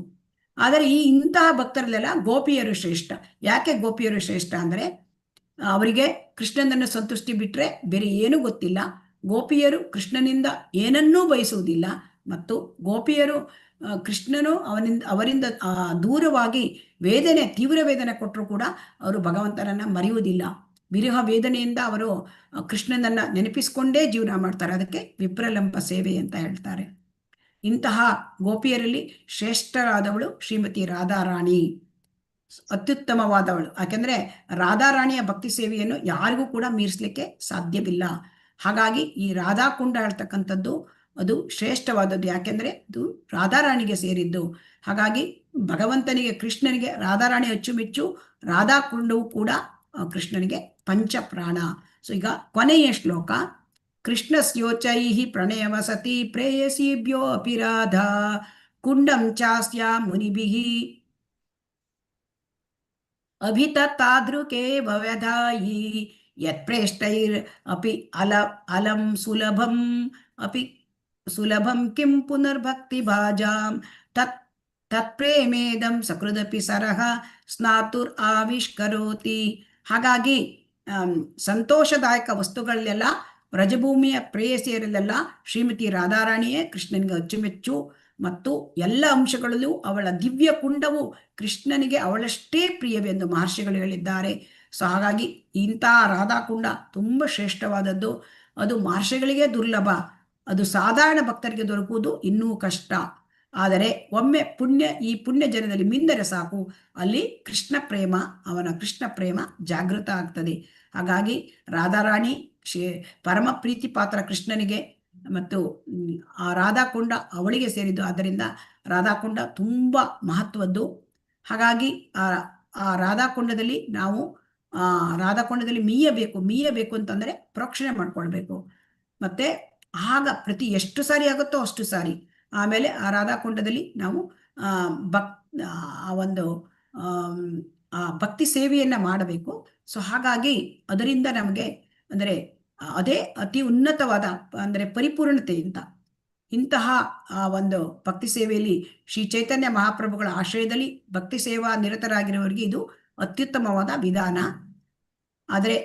ಆದರೆ ಇಂತಹ ಭಕ್ತರಲ್ಲೆಲ್ಲ ಗೋಪಿಯರು ಶ್ರೇಷ್ಠ. ಯಾಕೆ ಗೋಪಿಯರು ಶ್ರೇಷ್ಠ ಅಂದರೆ ಅವರಿಗೆ ಕೃಷ್ಣನನ್ನು ಸಂತುಷ್ಟಿ ಬಿಟ್ಟರೆ ಬೇರೆ ಏನೂ ಗೊತ್ತಿಲ್ಲ. ಗೋಪಿಯರು ಕೃಷ್ಣನಿಂದ ಏನನ್ನೂ ಬಯಸುವುದಿಲ್ಲ, ಮತ್ತು ಗೋಪಿಯರು ಕೃಷ್ಣನು ಅವರಿಂದ ದೂರವಾಗಿ ತೀವ್ರ ವೇದನೆ ಕೊಟ್ಟರು ಕೂಡ ಅವರು ಭಗವಂತನನ್ನು ಮರೆಯುವುದಿಲ್ಲ. ವಿರಹ ವೇದನೆಯಿಂದ ಅವರು ಕೃಷ್ಣನನ್ನು ನೆನಪಿಸಿಕೊಂಡೇ ಜೀವನ ಮಾಡ್ತಾರೆ. ಅದಕ್ಕೆ ವಿಪ್ರಲಂಬ ಸೇವೆ ಅಂತ ಹೇಳ್ತಾರೆ. ಇಂತಹ ಗೋಪಿಯರಲ್ಲಿ ಶ್ರೇಷ್ಠರಾದವಳು ಶ್ರೀಮತಿ ರಾಧಾರಾಣಿ, ಅತ್ಯುತ್ತಮವಾದವಳು. ಯಾಕೆಂದರೆ ರಾಧಾರಾಣಿಯ ಭಕ್ತಿ ಸೇವೆಯನ್ನು ಯಾರಿಗೂ ಕೂಡ ಮೀರಿಸಲಿಕ್ಕೆ ಸಾಧ್ಯವಿಲ್ಲ. ಹಾಗಾಗಿ ಈ ರಾಧಾಕುಂಡ ಹೇಳ್ತಕ್ಕಂಥದ್ದು ಅದು ಶ್ರೇಷ್ಠವಾದದ್ದು. ಯಾಕೆಂದರೆ ಅದು ರಾಧಾರಾಣಿಗೆ ಸೇರಿದ್ದು. ಹಾಗಾಗಿ ಭಗವಂತನಿಗೆ, ಕೃಷ್ಣನಿಗೆ ರಾಧಾರಾಣಿ ಅಚ್ಚುಮೆಚ್ಚು. ರಾಧಾಕುಂಡವು ಕೂಡ ಕೃಷ್ಣನಿಗೆ ಪಂಚಪ್ರಾಣ. ಸೊ ಈಗ ಕೊನೆಯ ಶ್ಲೋಕ, ಕೃಷ್ಣಸ್ಯೋಚೈ ಪ್ರಣಯವಸತಿ ಪ್ರೇಯಸೀಭ್ಯೋ ಅಪಿ ರಾಧಾ ಕುಂಡಂ ಚಾಸ್ಯ ಮುನಿಭಿಃ ಅಭಿತತ್ತಾದೃಕೆ ಭವ್ಯಧಾಯಿ ಯತ್ಪ್ರೇಷ್ಟೈರ್ ಅಪಿ ಅಲಂ ಸುಲಭಂ ಕಿಂ ಪುನರ್ಭಕ್ತಿ ಭಾಜಾಂ ತತ್ಪ್ರೇಮೇದಂ ಸಕೃದಪಿ ಸರಹ ಸ್ನಾತುರ್ ಆವಿಷ್ಕರೋತಿ. ಹಾಗಾಗಿ ಸಂತೋಷದಾಯಕ ವಸ್ತುಗಳಲ್ಲೆಲ್ಲ, ವ್ರಜಭೂಮಿಯ ಪ್ರೇಯಸಿಯರಲ್ಲೆಲ್ಲ ಶ್ರೀಮತಿ ರಾಧಾರಾಣಿಯೇ ಕೃಷ್ಣನಿಗೆ ಅಚ್ಚುಮೆಚ್ಚು. ಮತ್ತು ಎಲ್ಲ ಅಂಶಗಳಲ್ಲೂ ಅವಳ ದಿವ್ಯ ಕುಂಡವು ಕೃಷ್ಣನಿಗೆ ಅವಳಷ್ಟೇ ಪ್ರಿಯವೆಂದು ಮಹರ್ಷಿಗಳು ಹೇಳಿದ್ದಾರೆ. ಸೊ ಹಾಗಾಗಿ ಇಂತಹ ರಾಧಾಕುಂಡ ತುಂಬ ಶ್ರೇಷ್ಠವಾದದ್ದು. ಅದು ಮಹರ್ಷಿಗಳಿಗೆ ದುರ್ಲಭ. ಅದು ಸಾಧಾರಣ ಭಕ್ತರಿಗೆ ದೊರಕುವುದು ಇನ್ನೂ ಕಷ್ಟ. ಆದರೆ ಒಮ್ಮೆ ಈ ಪುಣ್ಯ ಜನದಲ್ಲಿ ಮಿಂದರೆ ಸಾಕು, ಅಲ್ಲಿ ಅವನ ಕೃಷ್ಣ ಪ್ರೇಮ ಜಾಗೃತ ಆಗ್ತದೆ. ಹಾಗಾಗಿ ರಾಧಾರಾಣಿ ಪರಮ ಪ್ರೀತಿ ಪಾತ್ರ ಕೃಷ್ಣನಿಗೆ, ಮತ್ತು ಆ ರಾಧಾಕುಂಡ ಅವಳಿಗೆ ಸೇರಿದ್ದು. ಆದ್ದರಿಂದ ರಾಧಾಕುಂಡ ತುಂಬ ಮಹತ್ವದ್ದು. ಹಾಗಾಗಿ ಆ ರಾಧಾಕುಂಡದಲ್ಲಿ ನಾವು ರಾಧಾಕುಂಡದಲ್ಲಿ ಮೀಯಬೇಕು ಅಂತಂದರೆ ಪ್ರೋಕ್ಷಣೆ ಮಾಡ್ಕೊಳ್ಬೇಕು. ಮತ್ತು ಆಗ ಪ್ರತಿ ಎಷ್ಟು ಸಾರಿ ಆಗುತ್ತೋ ಅಷ್ಟು ಸಾರಿ ಆಮೇಲೆ ಆ ರಾಧಾಕುಂಡದಲ್ಲಿ ನಾವು ಭಕ್ತಿ ಸೇವೆಯನ್ನು ಮಾಡಬೇಕು. ಸೊ ಹಾಗಾಗಿ ಅದರಿಂದ ನಮಗೆ ಅಂದರೆ ಅದೇ ಅತಿ ಉನ್ನತವಾದ ಅಂದರೆ ಪರಿಪೂರ್ಣತೆ. ಇಂತಹ ಒಂದು ಭಕ್ತಿ ಸೇವೆಯಲ್ಲಿ ಶ್ರೀ ಚೈತನ್ಯ ಮಹಾಪ್ರಭುಗಳ ಆಶ್ರಯದಲ್ಲಿ ಭಕ್ತಿ ಸೇವಾ ನಿರತರಾಗಿರೋರಿಗೆ ಇದು ಅತ್ಯುತ್ತಮವಾದ ವಿಧಾನ. ಆದರೆ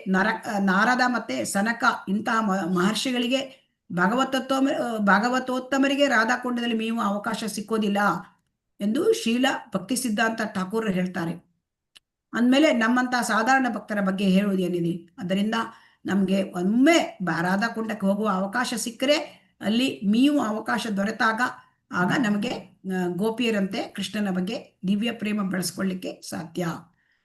ನಾರದ ಮತ್ತು ಸನಕ ಇಂತಹ ಮಹರ್ಷಿಗಳಿಗೆ ಭಾಗವತೋತ್ತಮರಿಗೆ ರಾಧಾಕುಂಡದಲ್ಲಿ ಮೇಯುವ ಅವಕಾಶ ಸಿಕ್ಕೋದಿಲ್ಲ ಎಂದು ಶ್ರೀಲ ಭಕ್ತಿ ಸಿದ್ಧಾಂತ ಠಾಕೂರ್ ಹೇಳ್ತಾರೆ. ಅಂದಮೇಲೆ ನಮ್ಮಂತಹ ಸಾಧಾರಣ ಭಕ್ತರ ಬಗ್ಗೆ ಹೇಳುವುದೇನಿದೆ? ಅದರಿಂದ ನಮಗೆ ಒಮ್ಮೆ ರಾಧಾಕುಂಡಕ್ಕೆ ಹೋಗುವ ಅವಕಾಶ ಸಿಕ್ಕರೆ, ಅಲ್ಲಿ ಮೀಯುವ ಅವಕಾಶ ದೊರೆತಾಗ ನಮಗೆ ಗೋಪಿಯರಂತೆ ಕೃಷ್ಣನ ಬಗ್ಗೆ ದಿವ್ಯ ಪ್ರೇಮ ಬೆಳೆಸ್ಕೊಳ್ಳಿಕ್ಕೆ ಸಾಧ್ಯ.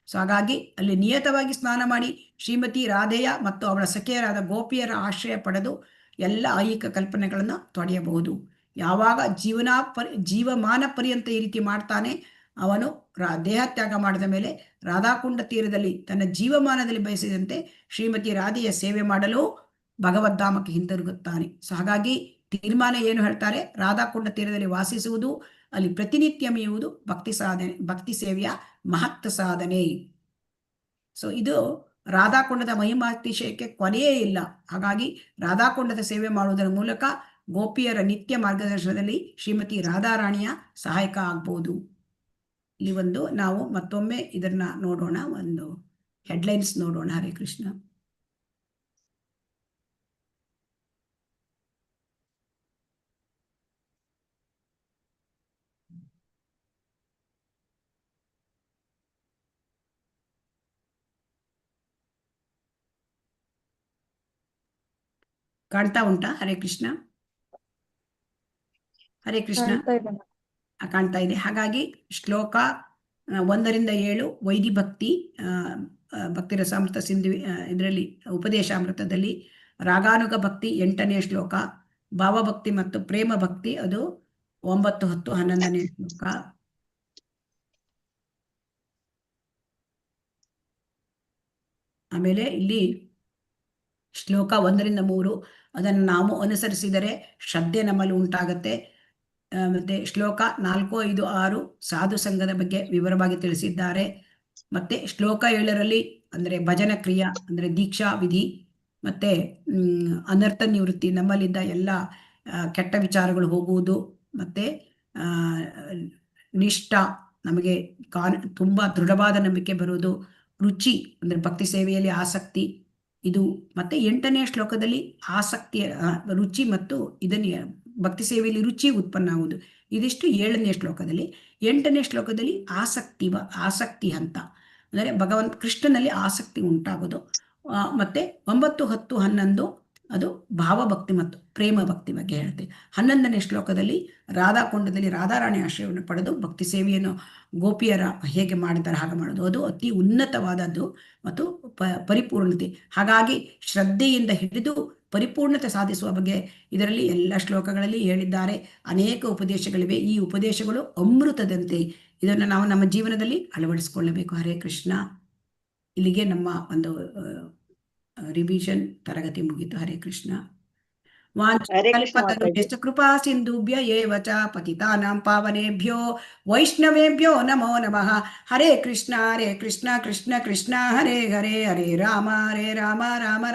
ಸೊ ಹಾಗಾಗಿ ಅಲ್ಲಿ ನಿಯತವಾಗಿ ಸ್ನಾನ ಮಾಡಿ ಶ್ರೀಮತಿ ರಾಧೆಯ ಮತ್ತು ಅವಳ ಸಖಿಯರಾದ ಗೋಪಿಯರ ಆಶ್ರಯ ಪಡೆದು ಎಲ್ಲ ಐಹಿಕ ಕಲ್ಪನೆಗಳನ್ನು ತೊಡೆಯಬಹುದು. ಯಾವಾಗ ಜೀವಮಾನ ಪರ್ಯಂತ ಈ ರೀತಿ ಮಾಡ್ತಾನೆ, ಅವನು ದೇಹತ್ಯಾಗ ಮಾಡಿದ ಮೇಲೆ ರಾಧಾಕುಂಡ ತೀರದಲ್ಲಿ ತನ್ನ ಜೀವಮಾನದಲ್ಲಿ ಬಯಸಿದಂತೆ ಶ್ರೀಮತಿ ರಾಧೆಯ ಸೇವೆ ಮಾಡಲು ಭಗವದ್ಧಾಮಕ್ಕೆ ಹಿಂತಿರುಗುತ್ತಾನೆ. ಸೊ ಹಾಗಾಗಿ ತೀರ್ಮಾನ ಏನು ಹೇಳ್ತಾರೆ? ರಾಧಾಕುಂಡ ತೀರದಲ್ಲಿ ವಾಸಿಸುವುದು, ಅಲ್ಲಿ ಪ್ರತಿನಿತ್ಯ ಮೀಯುವುದು ಭಕ್ತಿ ಸೇವೆಯ ಮಹತ್ವ ಸಾಧನೆ. ಸೊ ಇದು ರಾಧಾಕುಂಡದ ಮಹಿಮಾತಿಶಯಕ್ಕೆ ಕೊನೆಯೇ ಇಲ್ಲ. ಹಾಗಾಗಿ ರಾಧಾಕುಂಡದ ಸೇವೆ ಮಾಡುವುದರ ಮೂಲಕ ಗೋಪಿಯರ ನಿತ್ಯ ಮಾರ್ಗದರ್ಶನದಲ್ಲಿ ಶ್ರೀಮತಿ ರಾಧಾರಾಣಿಯ ಸಹಾಯಕ ಆಗ್ಬೋದು. ಇಲ್ಲಿ ನಾವು ಮತ್ತೊಮ್ಮೆ ಇದನ್ನ ನೋಡೋಣ, ಒಂದು ಹೆಡ್ಲೈನ್ಸ್ ನೋಡೋಣ. ಹರೇ ಕೃಷ್ಣ. ಕಾಣ್ತಾ ಉಂಟಾ? ಹರೇ ಕೃಷ್ಣ. ಹರೇ ಕೃಷ್ಣ. ಕಾಣ್ತಾ ಇದೆ. ಹಾಗಾಗಿ ಶ್ಲೋಕ 1-7 ವೈದಿ ಭಕ್ತಿ, ಭಕ್ತಿ ರಸಾಮೃತ ಸಿಂಧು ಇದರಲ್ಲಿ ಉಪದೇಶಾಮೃತದಲ್ಲಿ ರಾಗಾನುಗ ಭಕ್ತಿ 8ನೇ ಶ್ಲೋಕ, ಭಾವಭಕ್ತಿ ಮತ್ತು ಪ್ರೇಮ ಭಕ್ತಿ ಅದು 9, 10, 11ನೇ ಶ್ಲೋಕ. ಆಮೇಲೆ ಇಲ್ಲಿ ಶ್ಲೋಕ 1-3 ಅದನ್ನು ನಾವು ಅನುಸರಿಸಿದರೆ ಶ್ರದ್ಧೆ ನಮ್ಮಲ್ಲಿ ಉಂಟಾಗತ್ತೆ. ಮತ್ತೆ ಶ್ಲೋಕ 4, 5, 6 ಸಾಧು ಸಂಘದ ಬಗ್ಗೆ ವಿವರವಾಗಿ ತಿಳಿಸಿದ್ದಾರೆ. ಮತ್ತೆ ಶ್ಲೋಕ 7ರಲ್ಲಿ ಅಂದರೆ ಭಜನ ಕ್ರಿಯಾ ಅಂದರೆ ದೀಕ್ಷಾ ವಿಧಿ, ಮತ್ತೆ ಅನರ್ಥ ನಿವೃತ್ತಿ, ನಮ್ಮಲ್ಲಿದ್ದ ಎಲ್ಲ ಕೆಟ್ಟ ವಿಚಾರಗಳು ಹೋಗುವುದು, ಮತ್ತೆ ನಿಷ್ಠ ನಮಗೆ ತುಂಬ ದೃಢವಾದ ನಂಬಿಕೆ ಬರುವುದು, ರುಚಿ ಅಂದರೆ ಭಕ್ತಿ ಸೇವೆಯಲ್ಲಿ ಆಸಕ್ತಿ ಇದು, ಮತ್ತೆ 8ನೇ ಶ್ಲೋಕದಲ್ಲಿ ಆಸಕ್ತಿಯ ರುಚಿ ಮತ್ತು ಇದನ್ನ ಭಕ್ತಿ ಸೇವೆಯಲ್ಲಿ ರುಚಿ ಉತ್ಪನ್ನ ಆಗುವುದು. ಇದಿಷ್ಟು 7ನೇ ಶ್ಲೋಕದಲ್ಲಿ. 8ನೇ ಶ್ಲೋಕದಲ್ಲಿ ಆಸಕ್ತಿ ಹಂತ ಅಂದರೆ ಭಗವಂತ ಕೃಷ್ಣನಲ್ಲಿ ಆಸಕ್ತಿ ಉಂಟಾಗೋದು. ಮತ್ತೆ 9, 10, 11 ಅದು ಭಾವಭಕ್ತಿ ಮತ್ತು ಪ್ರೇಮ ಭಕ್ತಿ ಬಗ್ಗೆ ಹೇಳ್ತೀವಿ. 11ನೇ ಶ್ಲೋಕದಲ್ಲಿ ರಾಧಾಕುಂಡದಲ್ಲಿ ರಾಧಾರಾಣಿ ಆಶ್ರಯವನ್ನು ಪಡೆದು ಭಕ್ತಿ ಸೇವೆಯನ್ನು ಗೋಪಿಯರ ಹೇಗೆ ಮಾಡಿದ್ದಾರೆ ಹಾಗೆ ಮಾಡೋದು, ಅದು ಅತಿ ಉನ್ನತವಾದದ್ದು ಮತ್ತು ಪರಿಪೂರ್ಣತೆ. ಹಾಗಾಗಿ ಶ್ರದ್ಧೆಯಿಂದ ಹಿಡಿದು ಪರಿಪೂರ್ಣತೆ ಸಾಧಿಸುವ ಬಗ್ಗೆ ಇದರಲ್ಲಿ ಎಲ್ಲ ಶ್ಲೋಕಗಳಲ್ಲಿ ಹೇಳಿದ್ದಾರೆ. ಅನೇಕ ಉಪದೇಶಗಳಿವೆ. ಈ ಉಪದೇಶಗಳು ಅಮೃತದಂತೆ. ಇದನ್ನು ನಾವು ನಮ್ಮ ಜೀವನದಲ್ಲಿ ಅಳವಡಿಸಿಕೊಳ್ಳಬೇಕು. ಹರೇ ಕೃಷ್ಣ. ಇಲ್ಲಿಗೆ ನಮ್ಮ ಒಂದು ರಿವಿಷನ್ ತರಗತಿ ಮುಗಿತು. ಹರೇ ಕೃಷ್ಣ. ವಾಂಛಾಕಲ್ಪತರುಭ್ಯಶ್ಚ ಕೃಪಾ ಸಿಂಧುಭ್ಯ ಏವ ಚ ಪತಿತಾನಾಂ ಪಾವನೇಭ್ಯೋ ವೈಷ್ಣವೇಭ್ಯೋ ನಮೋ ನಮಃ. ಹರೇ ಕೃಷ್ಣ ಕೃಷ್ಣ ಕೃಷ್ಣ ಹರೇ ಹರೇ, ಹರೇ ರಾಮ ರಾಮ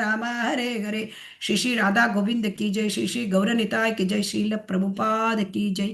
ರಾಮ ಹರೇ ಹರೇ. ಶ್ರೀ ಶ್ರೀ ರಾಧಾ ಗೋವಿಂದ ಕಿ ಜೈ, ಶ್ರೀ ಶ್ರೀ ಗೌರನಿತಾಯ್ ಕಿ ಜೈ, ಶ್ರೀಲ ಪ್ರಭುಪಾದ ಕಿ ಜೈ.